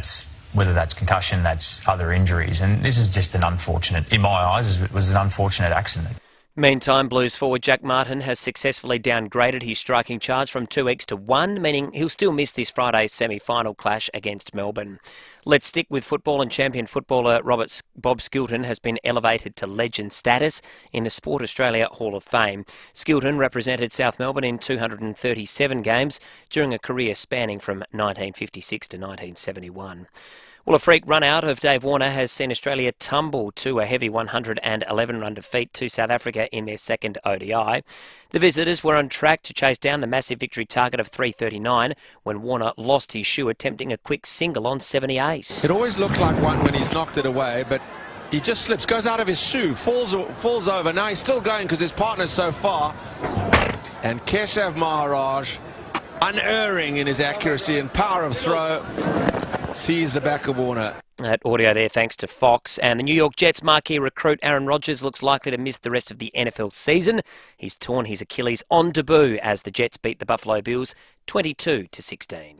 whether that's concussion, that's other injuries. And this is just an unfortunate, in my eyes, it was an unfortunate accident. Meantime, Blues forward Jack Martin has successfully downgraded his striking charge from 2x to 1, meaning he'll still miss this Friday's semi-final clash against Melbourne. Let's stick with football, and champion footballer Bob Skilton has been elevated to legend status in the Sport Australia Hall of Fame. Skilton represented South Melbourne in 237 games during a career spanning from 1956 to 1971. Well, a freak run-out of Dave Warner has seen Australia tumble to a heavy 111-run defeat to South Africa in their second ODI. The visitors were on track to chase down the massive victory target of 339 when Warner lost his shoe attempting a quick single on 78. It always looked like one when he's knocked it away, but he just slips, goes out of his shoe, falls over. Now he's still going because his partner's so far. And Keshav Maharaj, unerring in his accuracy and power of throw, sees the back of Warner. That audio there thanks to Fox. And the New York Jets marquee recruit Aaron Rodgers looks likely to miss the rest of the NFL season. He's torn his Achilles on debut as the Jets beat the Buffalo Bills 22-16.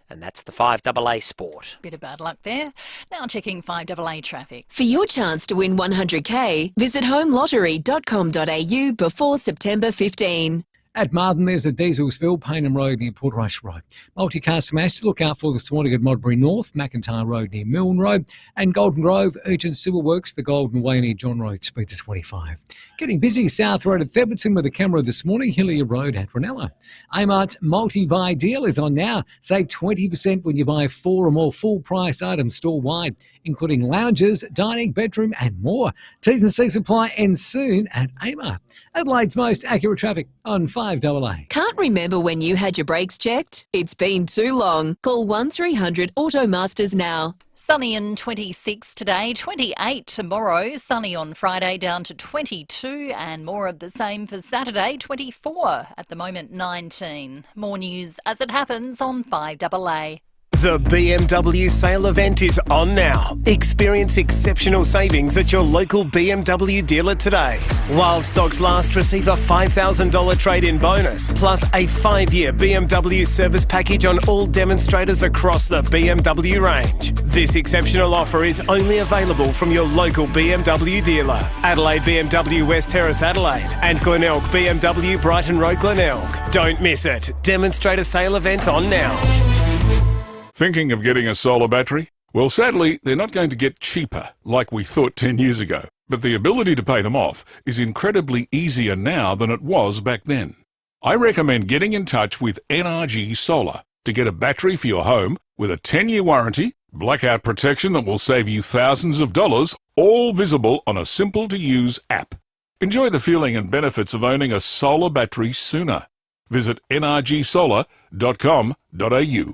And that's the FIVEaa Sport. Bit of bad luck there. Now checking FIVEaa traffic. For your chance to win 100k, visit homelottery.com.au before September 15. At Martin, there's a diesel spill, Paynham Road near Portrush Road. Multi-car smash to look out for this morning at Modbury North, McIntyre Road near Milne Road, and Golden Grove, urgent civil works, the Golden Way near John Road, speed to 25. Getting busy, South Road at Theberton with a camera this morning, Hillier Road at Ranella. Amart's multi-buy deal is on now. Save 20% when you buy 4 or more full-price items store-wide, including lounges, dining, bedroom and more. T's and C's apply and soon at Amart. Adelaide's most accurate traffic on FIVEaa. Can't remember when you had your brakes checked? It's been too long. Call 1300 Automasters now. Sunny and 26 today, 28 tomorrow, sunny on Friday down to 22 and more of the same for Saturday, 24 at the moment 19. More news as it happens on 5AA. The BMW sale event is on now. Experience exceptional savings at your local BMW dealer today. While stocks last, receive a $5,000 trade-in bonus, plus a 5-year BMW service package on all demonstrators across the BMW range. This exceptional offer is only available from your local BMW dealer. Adelaide BMW West Terrace Adelaide and Glenelg BMW Brighton Road Glenelg. Don't miss it. Demonstrator sale event on now. Thinking of getting a solar battery? Well, sadly, they're not going to get cheaper like we thought 10 years ago. But the ability to pay them off is incredibly easier now than it was back then. I recommend getting in touch with NRG Solar to get a battery for your home with a 10-year warranty, blackout protection that will save you thousands of dollars, all visible on a simple-to-use app. Enjoy the feeling and benefits of owning a solar battery sooner. Visit nrgsolar.com.au.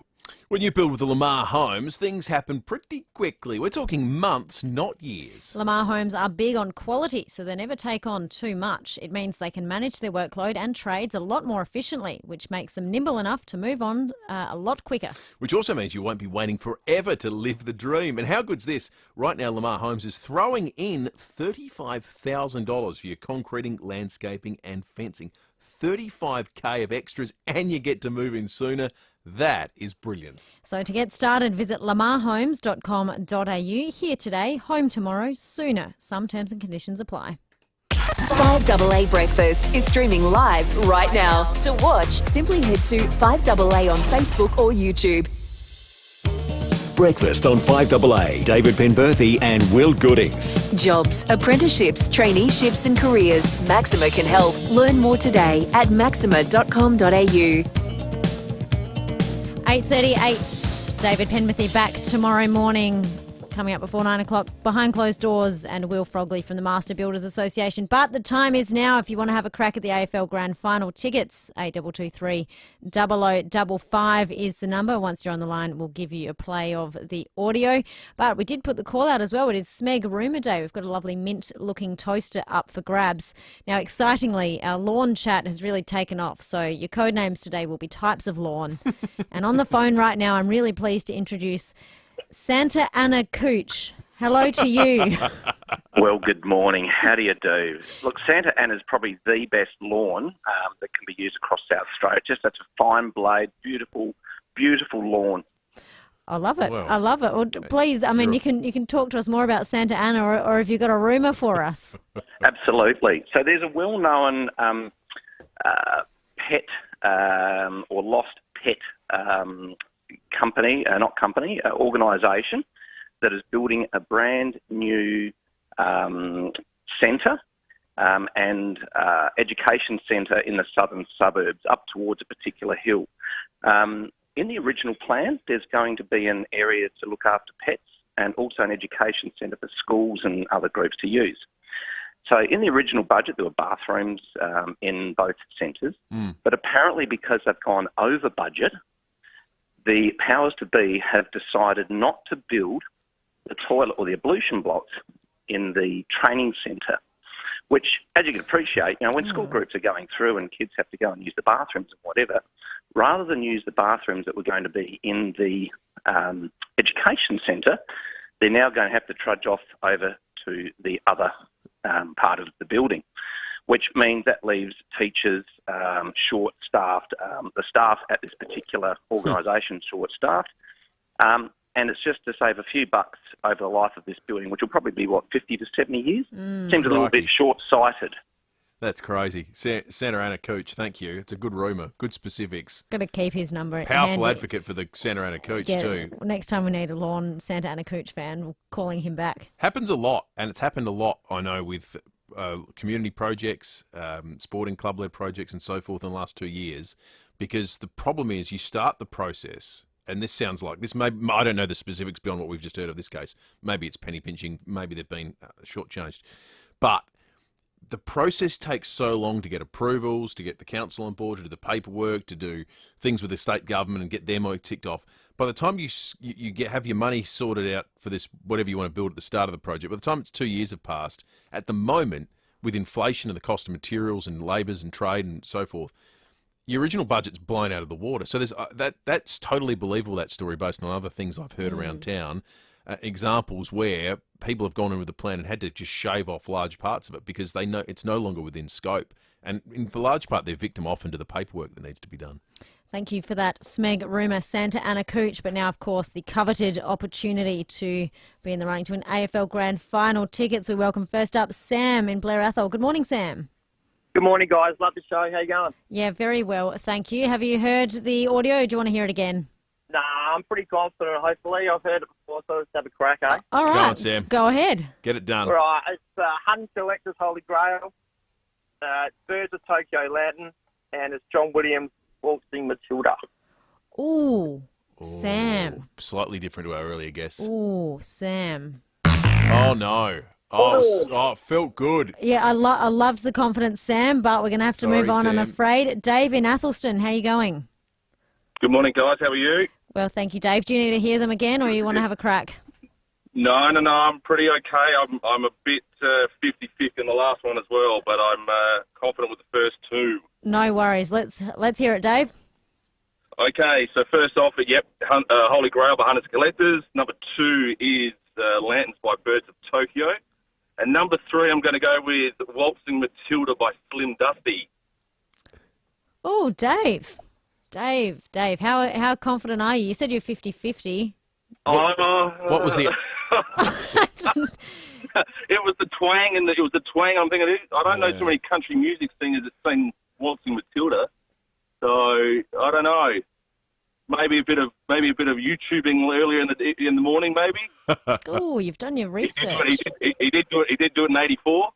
When you build with the Lamar Homes, things happen pretty quickly. We're talking months, not years. Lamar Homes are big on quality, so they never take on too much. It means they can manage their workload and trades a lot more efficiently, which makes them nimble enough to move on a lot quicker. Which also means you won't be waiting forever to live the dream. And how good's this? Right now, Lamar Homes is throwing in $35,000 for your concreting, landscaping and fencing. $35K of extras, and you get to move in sooner. That is brilliant. So to get started, visit lamarhomes.com.au. Here today, home tomorrow, sooner. Some terms and conditions apply. 5AA Breakfast is streaming live right now. To watch, simply head to 5AA on Facebook or YouTube. Breakfast on 5AA. David Penberthy and Will Goodings. Jobs, apprenticeships, traineeships and careers. Maxima can help. Learn more today at maxima.com.au. 8:38. David Penberthy back tomorrow morning. Coming up before 9 o'clock, behind closed doors, and Will Frogley from the Master Builders Association. But the time is now if you want to have a crack at the AFL Grand Final tickets. 8223 0055 is the number. Once you're on the line, we'll give you a play of the audio. But we did put the call out as well. It is Smeg Rumour Day. We've got a lovely mint-looking toaster up for grabs. Now, excitingly, our lawn chat has really taken off. So your code names today will be types of lawn. And on the phone right now, I'm really pleased to introduce Santa Ana Cooch. Hello to you. Well, good morning. How do you do? Look, Santa Ana is probably the best lawn that can be used across South Australia. Just such a fine blade, beautiful, beautiful lawn. I love it. Well, I love it. Well, please, I mean, you can talk to us more about Santa Ana, or have you got a rumour for us? Absolutely. So there's a well-known pet or lost pet organisation that is building a brand new centre and education centre in the southern suburbs up towards a particular hill. In the original plan, there's going to be an area to look after pets and also an education centre for schools and other groups to use. So in the original budget, there were bathrooms in both centres, but apparently because they've gone over budget, the powers to be have decided not to build the toilet or the ablution blocks in the training centre, which, as you can appreciate, when school groups are going through and kids have to go and use the bathrooms and whatever, rather than use the bathrooms that were going to be in the education centre, they're now going to have to trudge off over to the other part of the building, which means that leaves teachers short-staffed, the staff at this particular organisation short-staffed, and it's just to save a few bucks over the life of this building, which will probably be, 50 to 70 years? Seems a little bit short-sighted. That's crazy. Santa Ana Cooch, thank you. It's a good rumour, good specifics. Got to keep his number. Powerful advocate for the Santa Ana Cooch too. Next time we need a lawn Santa Ana Cooch fan, we're calling him back. Happens a lot, and it's happened a lot, I know, with community projects, sporting club-led projects and so forth in the last 2 years, because the problem is you start the process, and this sounds like this. May I don't know the specifics beyond what we've just heard of this case. Maybe it's penny pinching. Maybe they've been shortchanged, but the process takes so long to get approvals, to get the council on board, to do the paperwork, to do things with the state government and get their MO ticked off. by the time you have your money sorted out for this, whatever you want to build at the start of the project, by the time it's 2 years have passed, at the moment, with inflation and the cost of materials and labours and trade and so forth, your original budget's blown out of the water. So there's that's totally believable, that story, based on other things I've heard around town. Examples where people have gone in with a plan and had to just shave off large parts of it because they know it's no longer within scope. And in the large part, they're victim often to the paperwork that needs to be done. Thank you for that, Smeg rumour, Santa Ana Cooch. But now, of course, the coveted opportunity to be in the running to an AFL Grand Final tickets. We welcome first up Sam in Blair Athol. Good morning, Sam. Good morning, guys. Love the show. How you going? Yeah, very well, thank you. Have you heard the audio? Do you want to hear it again? Nah, I'm pretty confident. Hopefully, I've heard it before, so let's have a crack, eh? All right. Go on, Sam. Go ahead. Get it done. All right. It's Hunt Selectors Holy Grail, Birds of Tokyo Latin, and it's John Williams Waltzing Matilda. Ooh, Sam. Slightly different to our earlier guess. Ooh, Sam. Oh, no. Oh, it felt good. Yeah, I loved the confidence, Sam, but we're going to have to move on, Sam. I'm afraid. Dave in Athelston, how are you going? Good morning, guys. How are you? Well, thank you, Dave. Do you need to hear them again, or you want to have a crack? No. I'm pretty okay. I'm a bit 50-50 in the last one as well, but I'm confident with the first two. No worries. Let's hear it, Dave. Okay, so first off, Holy Grail by Hunters Collectors. Number 2 is Lanterns by Birds of Tokyo. And number 3, I'm going to go with Waltzing Matilda by Slim Dusty. Oh, Dave, how confident are you? You said you're 50-50. What was the... It was the twang, and it was the twang. I'm thinking, I don't know too many country music singers that sing Waltzing Matilda, so I don't know. Maybe a bit of YouTubing earlier in the morning, maybe. Oh, you've done your research. He did do it in '84.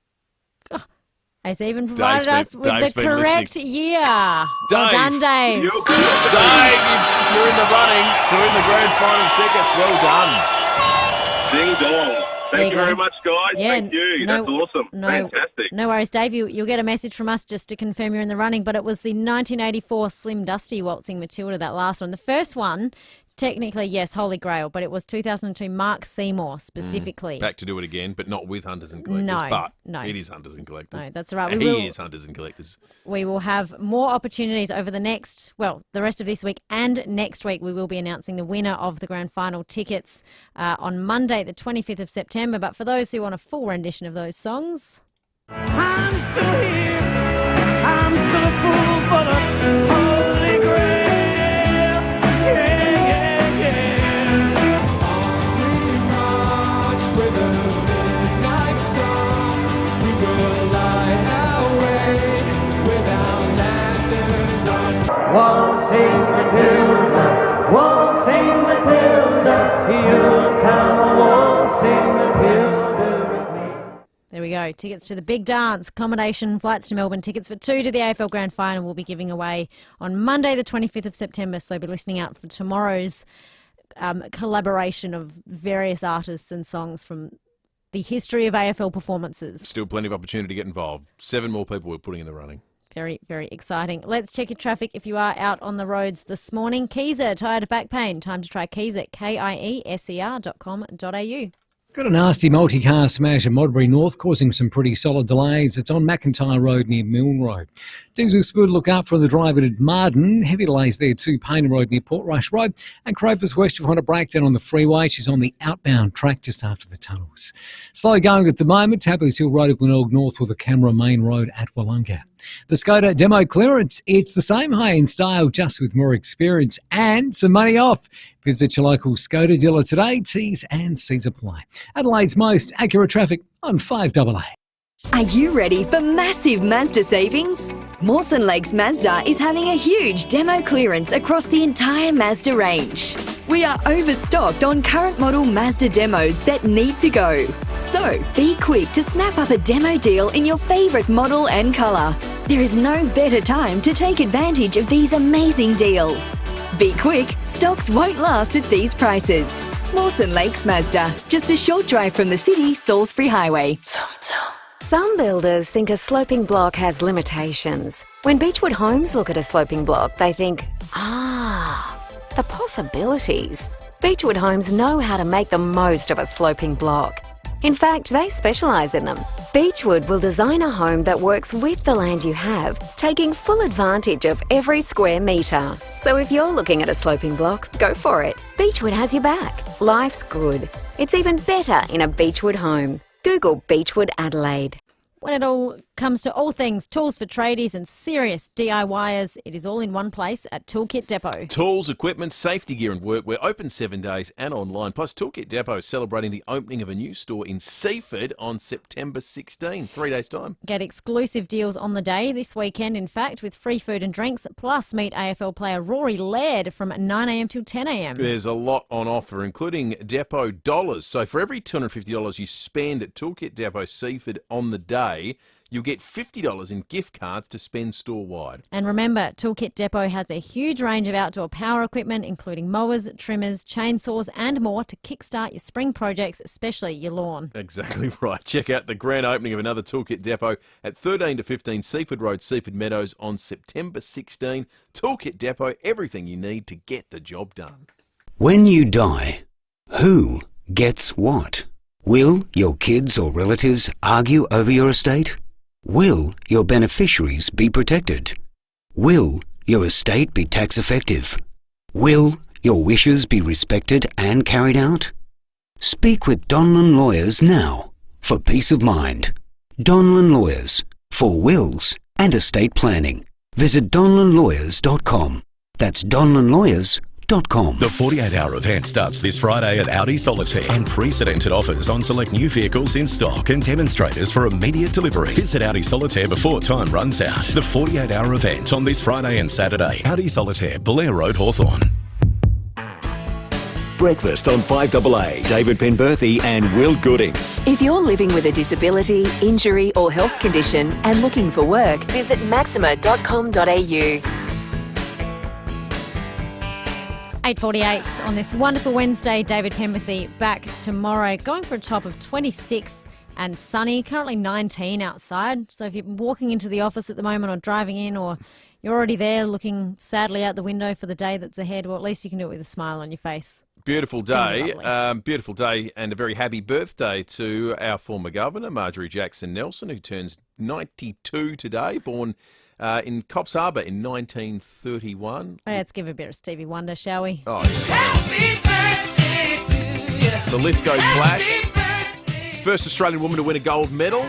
He's even provided us with Dave's the been correct year. Well done, Dave. Dave, you're in the running to win the grand final tickets. Well done. Ding dong. Thank you very much, guys. Yeah, Thank you. That's awesome. Fantastic. No worries, Dave. You'll get a message from us just to confirm you're in the running, but it was the 1984 Slim Dusty Waltzing Matilda, that last one. The first one, technically, yes, Holy Grail, but it was 2002 Mark Seymour specifically. Back to do it again, but not with Hunters and Collectors. No. It is Hunters and Collectors. No, that's right. He is Hunters and Collectors. We will have more opportunities over the rest of this week and next week. We will be announcing the winner of the grand final tickets on Monday, the 25th of September. But for those who want a full rendition of those songs... I'm still here. I'm still a fool for the Holy Grail. Waltzing Matilda, waltzing Matilda, you'll come waltzing Matilda with me. There we go. Tickets to the big dance, accommodation, flights to Melbourne, tickets for 2 to the AFL Grand Final will be giving away on Monday the 25th of September, so be listening out for tomorrow's collaboration of various artists and songs from the history of AFL performances. Still plenty of opportunity to get involved. 7 more people we're putting in the running. Very, very exciting. Let's check your traffic if you are out on the roads this morning. Keezer, tired of back pain? Time to try Keezer, KIESER.com.au. Got a nasty multi-car smash at Modbury North causing some pretty solid delays. It's on McIntyre Road near Milne Road. Diesel Spood, look out for the driver at Marden. Heavy delays there too. Payne Road near Portrush Road. And Crowthers West, you've had a breakdown on the freeway. She's on the outbound track just after the tunnels. Slow going at the moment. Tablets Hill Road at Glenelg North with a Canberra Main Road at Wollonga. The Skoda demo clearance, it's the same high in style, just with more experience and some money off. Visit your local Skoda dealer today. T's and C's apply. Adelaide's most accurate traffic on 5AA. Are you ready for massive Mazda savings? Mawson Lakes Mazda is having a huge demo clearance across the entire Mazda range. We are overstocked on current model Mazda demos that need to go. So be quick to snap up a demo deal in your favourite model and colour. There is no better time to take advantage of these amazing deals. Be quick, stocks won't last at these prices. Mawson Lakes Mazda, just a short drive from the city, Salisbury Highway. Some builders think a sloping block has limitations. When Beechwood Homes look at a sloping block, they think, the possibilities. Beechwood Homes know how to make the most of a sloping block. In fact, they specialise in them. Beechwood will design a home that works with the land you have, taking full advantage of every square metre. So if you're looking at a sloping block, go for it. Beechwood has your back. Life's good. It's even better in a Beechwood home. Google Beechwood Adelaide. When it all comes to all things tools for tradies and serious DIYers, it is all in one place at Toolkit Depot. Tools, equipment, safety gear and workwear open 7 days and online. Plus, Toolkit Depot is celebrating the opening of a new store in Seaford on September 16, 3 days' time. Get exclusive deals on the day this weekend, in fact, with free food and drinks. Plus, meet AFL player Rory Laird from 9am till 10am. There's a lot on offer, including Depot dollars. So for every $250 you spend at Toolkit Depot Seaford on the day, you'll get $50 in gift cards to spend store-wide. And remember, Toolkit Depot has a huge range of outdoor power equipment, including mowers, trimmers, chainsaws and more to kickstart your spring projects, especially your lawn. Exactly right. Check out the grand opening of another Toolkit Depot at 13 to 15 Seaford Road, Seaford Meadows on September 16. Toolkit Depot, everything you need to get the job done. When you die, who gets what? Will your kids or relatives argue over your estate? Will your beneficiaries be protected? Will your estate be tax effective? Will your wishes be respected and carried out? Speak with Donlan Lawyers now for peace of mind. Donlan Lawyers for wills and estate planning. Visit donlanlawyers.com. That's donlanlawyers.com. The 48-hour event starts this Friday at Audi Solitaire. Unprecedented offers on select new vehicles in stock and demonstrators for immediate delivery. Visit Audi Solitaire before time runs out. The 48-hour event on this Friday and Saturday. Audi Solitaire, Blair Road, Hawthorn. Breakfast on 5AA. David Penberthy and Will Goodings. If you're living with a disability, injury or health condition and looking for work, visit maxima.com.au. 8:48 on this wonderful Wednesday. David Penberthy back tomorrow. Going for a top of 26 and sunny. Currently 19 outside. So if you're walking into the office at the moment or driving in, or you're already there looking sadly out the window for the day that's ahead, well, at least you can do it with a smile on your face. Beautiful day, beautiful day, and a very happy birthday to our former governor, Marjorie Jackson Nelson, who turns 92 today, born in Coffs Harbour in 1931. Let's give a bit of Stevie Wonder, shall we? Oh, yeah. The Lithgow Clash. First Australian woman to win a gold medal.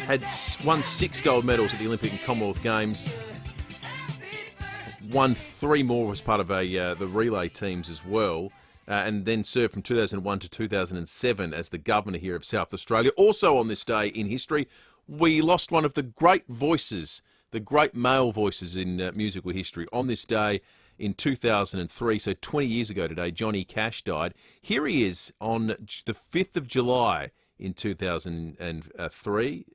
Had won 6 gold medals at the Olympic and Commonwealth Games. Won 3 more as part of the relay teams as well. And then served from 2001 to 2007 as the governor here of South Australia. Also on this day in history, we lost one of the great voices, the great male voices in musical history. On this day in 2003, so 20 years ago today, Johnny Cash died. Here he is on the 5th of July in 2003,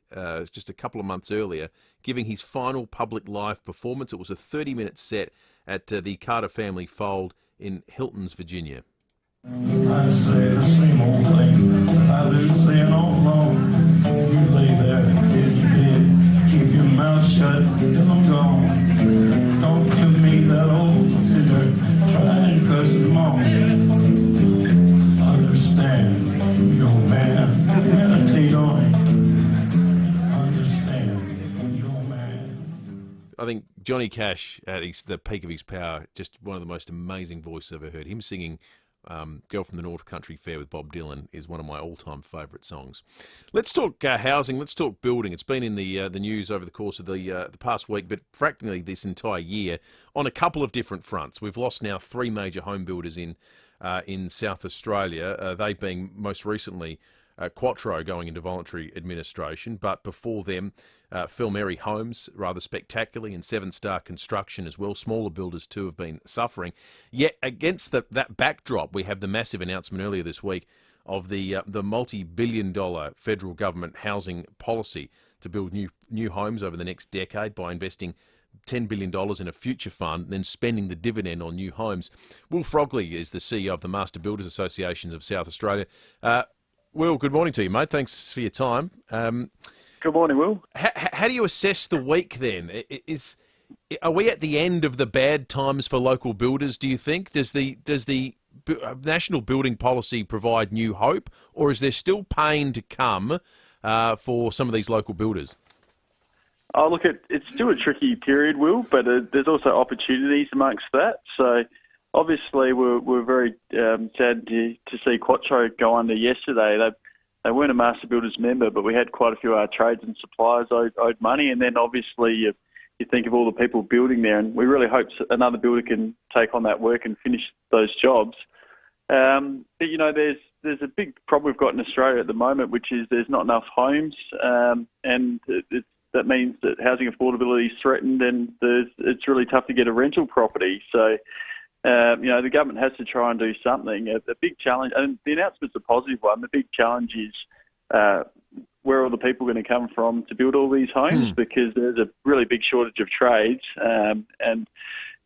just a couple of months earlier, giving his final public live performance. It was a 30-minute set at the Carter Family Fold in Hiltons, Virginia. I say the same old thing I've been saying all along. You lay there in your bed, keep your mouth shut till I'm gone. Don't give me that old familiar, try and cuss them on. Understand, your man, meditate on it. Understand, your man. I think Johnny Cash, at the peak of his power, just one of the most amazing voices I've ever heard. Him singing Girl from the North Country Fair with Bob Dylan is one of my all-time favourite songs. Let's talk housing, let's talk building. It's been in the news over the course of the past week, but practically this entire year on a couple of different fronts. We've lost now 3 major home builders in South Australia, they being most recently Quattro going into voluntary administration, but before them, Phil Mary Homes, rather spectacularly, and 7 Star Construction as well. Smaller builders too have been suffering. Yet against that backdrop, we have the massive announcement earlier this week of the multi-billion-dollar federal government housing policy to build new homes over the next decade by investing $10 billion in a future fund and then spending the dividend on new homes. Will Frogley is the CEO of the Master Builders Associations of South Australia. Will, good morning to you, mate. Thanks for your time. Good morning, Will. How do you assess the week then? Is are we at the end of the bad times for local builders, do you think? Does the national building policy provide new hope, or is there still pain to come for some of these local builders? Oh, look, it's still a tricky period, Will, but there's also opportunities amongst that. So obviously we're very sad to see Quattro go under yesterday. They weren't a Master Builders member, but we had quite a few of our trades and suppliers owed money, and then obviously you think of all the people building there, and we really hope another builder can take on that work and finish those jobs. But, you know, there's a big problem we've got in Australia at the moment, which is there's not enough homes, and that means that housing affordability is threatened, and it's really tough to get a rental property. So, you know, the government has to try and do something. A big challenge, and the announcement's a positive one. The big challenge is where are all the people going to come from to build all these homes, because there's a really big shortage of trades. And,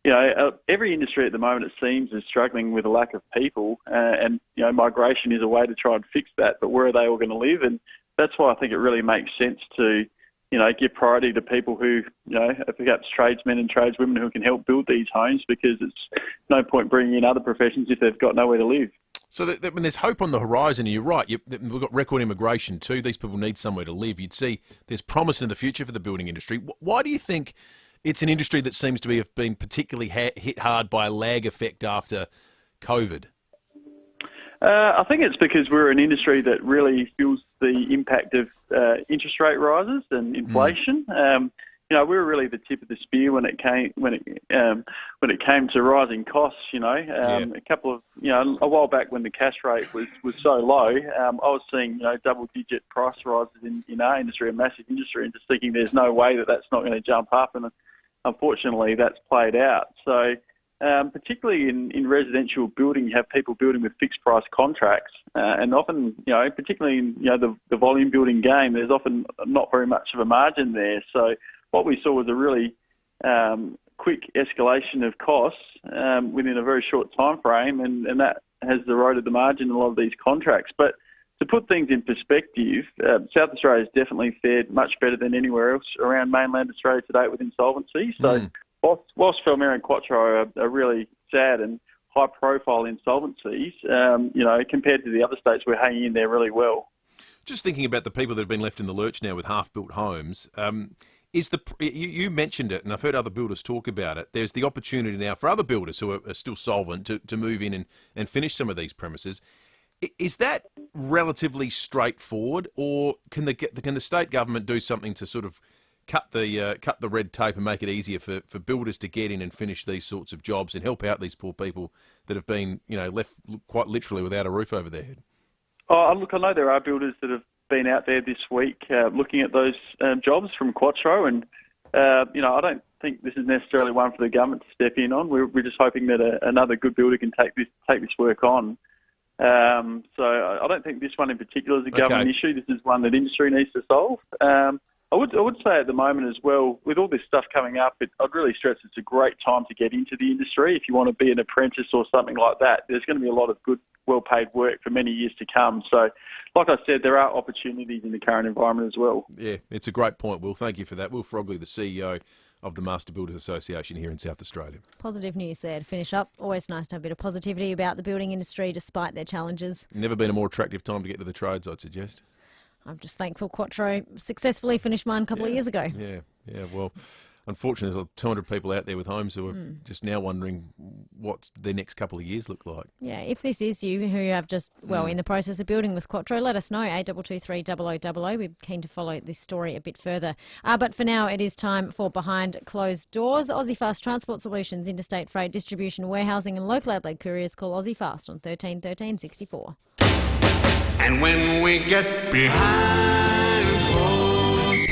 you know, every industry at the moment, it seems, is struggling with a lack of people. And, you know, migration is a way to try and fix that. But where are they all going to live? And that's why I think it really makes sense to, you know, give priority to people who, you know, are perhaps tradesmen and tradeswomen who can help build these homes, because it's no point bringing in other professions if they've got nowhere to live. So when there's hope on the horizon, and you're right, we've got record immigration too. These people need somewhere to live. You'd see there's promise in the future for the building industry. Why do you think it's an industry that seems to have been particularly hit hard by a lag effect after COVID? I think it's because we're an industry that really feels the impact of interest rate rises and inflation. You know, we were really the tip of the spear when it came to rising costs. You know, a while back when the cash rate was so low, I was seeing, you know, double-digit price rises in our industry, a massive industry, and just thinking there's no way that's not going to jump up. And unfortunately, that's played out. So. Particularly in residential building, you have people building with fixed price contracts, and often, you know, particularly in, you know, the volume building game, there's often not very much of a margin there. So what we saw was a really quick escalation of costs within a very short time frame, and that has eroded the margin in a lot of these contracts. But to put things in perspective, South Australia has definitely fared much better than anywhere else around mainland Australia to date with insolvency. So. Whilst FIVEaa and Quattro are really sad and high-profile insolvencies, you know, compared to the other states, we're hanging in there really well. Just thinking about the people that have been left in the lurch now with half-built homes, you mentioned it, and I've heard other builders talk about it. There's the opportunity now for other builders who are still solvent to move in and finish some of these premises. Is that relatively straightforward, or can the state government do something to sort of cut the red tape and make it easier for builders to get in and finish these sorts of jobs and help out these poor people that have been, you know, left quite literally without a roof over their head? Oh, look, I know there are builders that have been out there this week looking at those jobs from Quattro, and you know, I don't think this is necessarily one for the government to step in on. We're just hoping that another good builder can take this work on. So I don't think this one in particular is a government issue. This is one that industry needs to solve. I would say at the moment as well, with all this stuff coming up, I'd really stress it's a great time to get into the industry. If you want to be an apprentice or something like that, there's going to be a lot of good, well-paid work for many years to come. So, like I said, there are opportunities in the current environment as well. Yeah, it's a great point, Will. Thank you for that. Will Frogley, the CEO of the Master Builders Association here in South Australia. Positive news there to finish up. Always nice to have a bit of positivity about the building industry despite their challenges. Never been a more attractive time to get to the trades, I'd suggest. I'm just thankful Quattro successfully finished mine a couple of years ago. Yeah. Well, unfortunately, there's 200 people out there with homes who are just now wondering what their next couple of years look like. Yeah, if this is you who have just, in the process of building with Quattro, let us know, 8223 0000. We're keen to follow this story a bit further. But for now, it is time for Behind Closed Doors. Aussie Fast Transport Solutions, interstate freight distribution, warehousing and local outlet couriers. Call Aussie Fast on 13 13 64. And when we get behind closed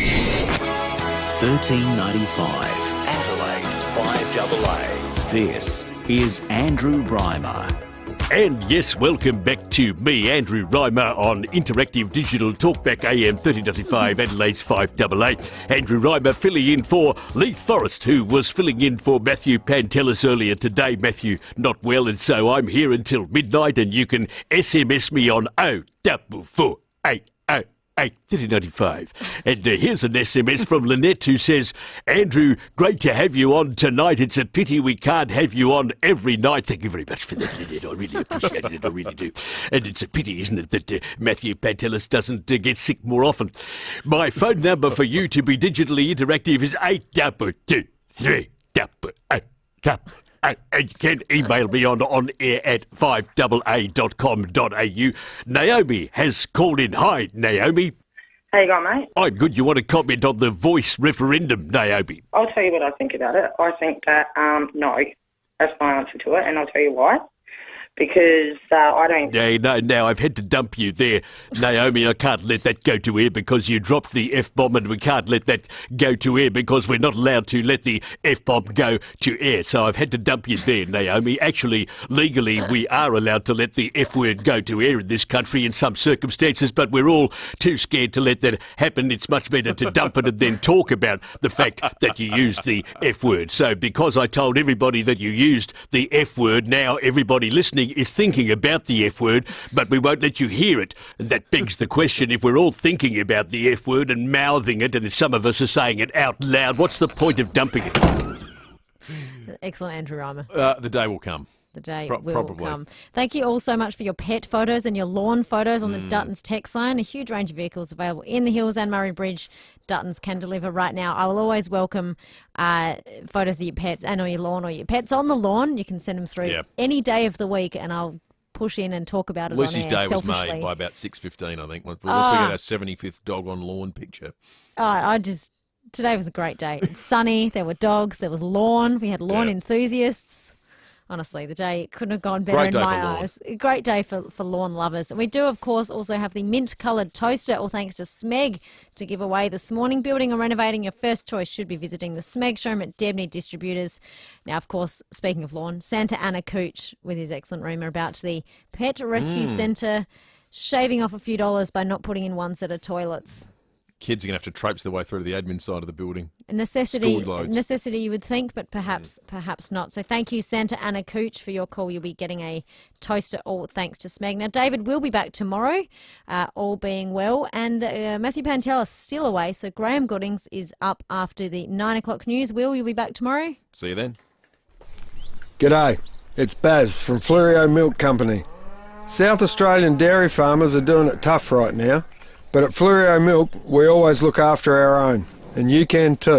1395 Adelaide's 5AA. This is Andrew Reimer. And yes, welcome back to me, Andrew Reimer, on Interactive Digital Talkback AM 1395 Adelaide's 5AA. Andrew Reimer filling in for Leith Forrest, who was filling in for Matthew Pantelis earlier today. Matthew not well, and so I'm here until midnight, and you can SMS me on 0448 3095. And here's an SMS from Lynette who says, Andrew, great to have you on tonight. It's a pity we can't have you on every night. Thank you very much for that, Lynette. I really appreciate it. I really do. And it's a pity, isn't it, that Matthew Pantelis doesn't get sick more often. My phone number for you to be digitally interactive is 822388. And you can email me on air at 5AA.com.au. Naomi has called in. Hi, Naomi. How you going, mate? I'm good. You want to comment on the voice referendum, Naomi? I'll tell you what I think about it. I think that, no. That's my answer to it, and I'll tell you why. Because I don't... Yeah, no, I've had to dump you there, Naomi. I can't let that go to air because you dropped the F-bomb, and we can't let that go to air because we're not allowed to let the F-bomb go to air. So I've had to dump you there, Naomi. Actually, legally, we are allowed to let the F-word go to air in this country in some circumstances, but we're all too scared to let that happen. It's much better to dump it and then talk about the fact that you used the F-word. So because I told everybody that you used the F-word, now everybody listening is thinking about the F-word, but we won't let you hear it. And that begs the question, if we're all thinking about the F-word and mouthing it, and some of us are saying it out loud, what's the point of dumping it? Excellent, Andrew Reimer. The day will come. The day will probably come. Thank you all so much for your pet photos and your lawn photos on the Duttons text line. A huge range of vehicles available in the Hills and Murray Bridge. Duttons can deliver right now. I will always welcome photos of your pets and or your lawn or your pets on the lawn. You can send them through any day of the week, and I'll push in and talk about it Lucy's on air. day was selfishly. made by about 6:15, I think. Once we got our 75th dog on lawn picture. Today was a great day. It's sunny. There were dogs. There was lawn. We had lawn enthusiasts. Honestly, the day couldn't have gone better in my eyes. A great day for lawn lovers. And we do, of course, also have the mint-coloured toaster, all thanks to Smeg, to give away this morning. Building or renovating, your first choice should be visiting the Smeg showroom at Debney Distributors. Now, of course, speaking of lawn, Santa Ana Cooch, with his excellent rumour about the Pet Rescue Centre, shaving off a few dollars by not putting in one set of toilets. Kids are going to have to traipse their way through to the admin side of the building. A necessity, Schoolloads. you would think, but perhaps not. So thank you, Santa Ana Cooch, for your call. You'll be getting a toaster, all thanks to Smeg. Now, David will be back tomorrow, all being well, and Matthew Pantelis is still away, so Graham Goodings is up after the 9 o'clock news. Will, you'll be back tomorrow? See you then. G'day, it's Baz from Fleurieu Milk Company. South Australian dairy farmers are doing it tough right now. But at Fleurieu Milk, we always look after our own, and you can too.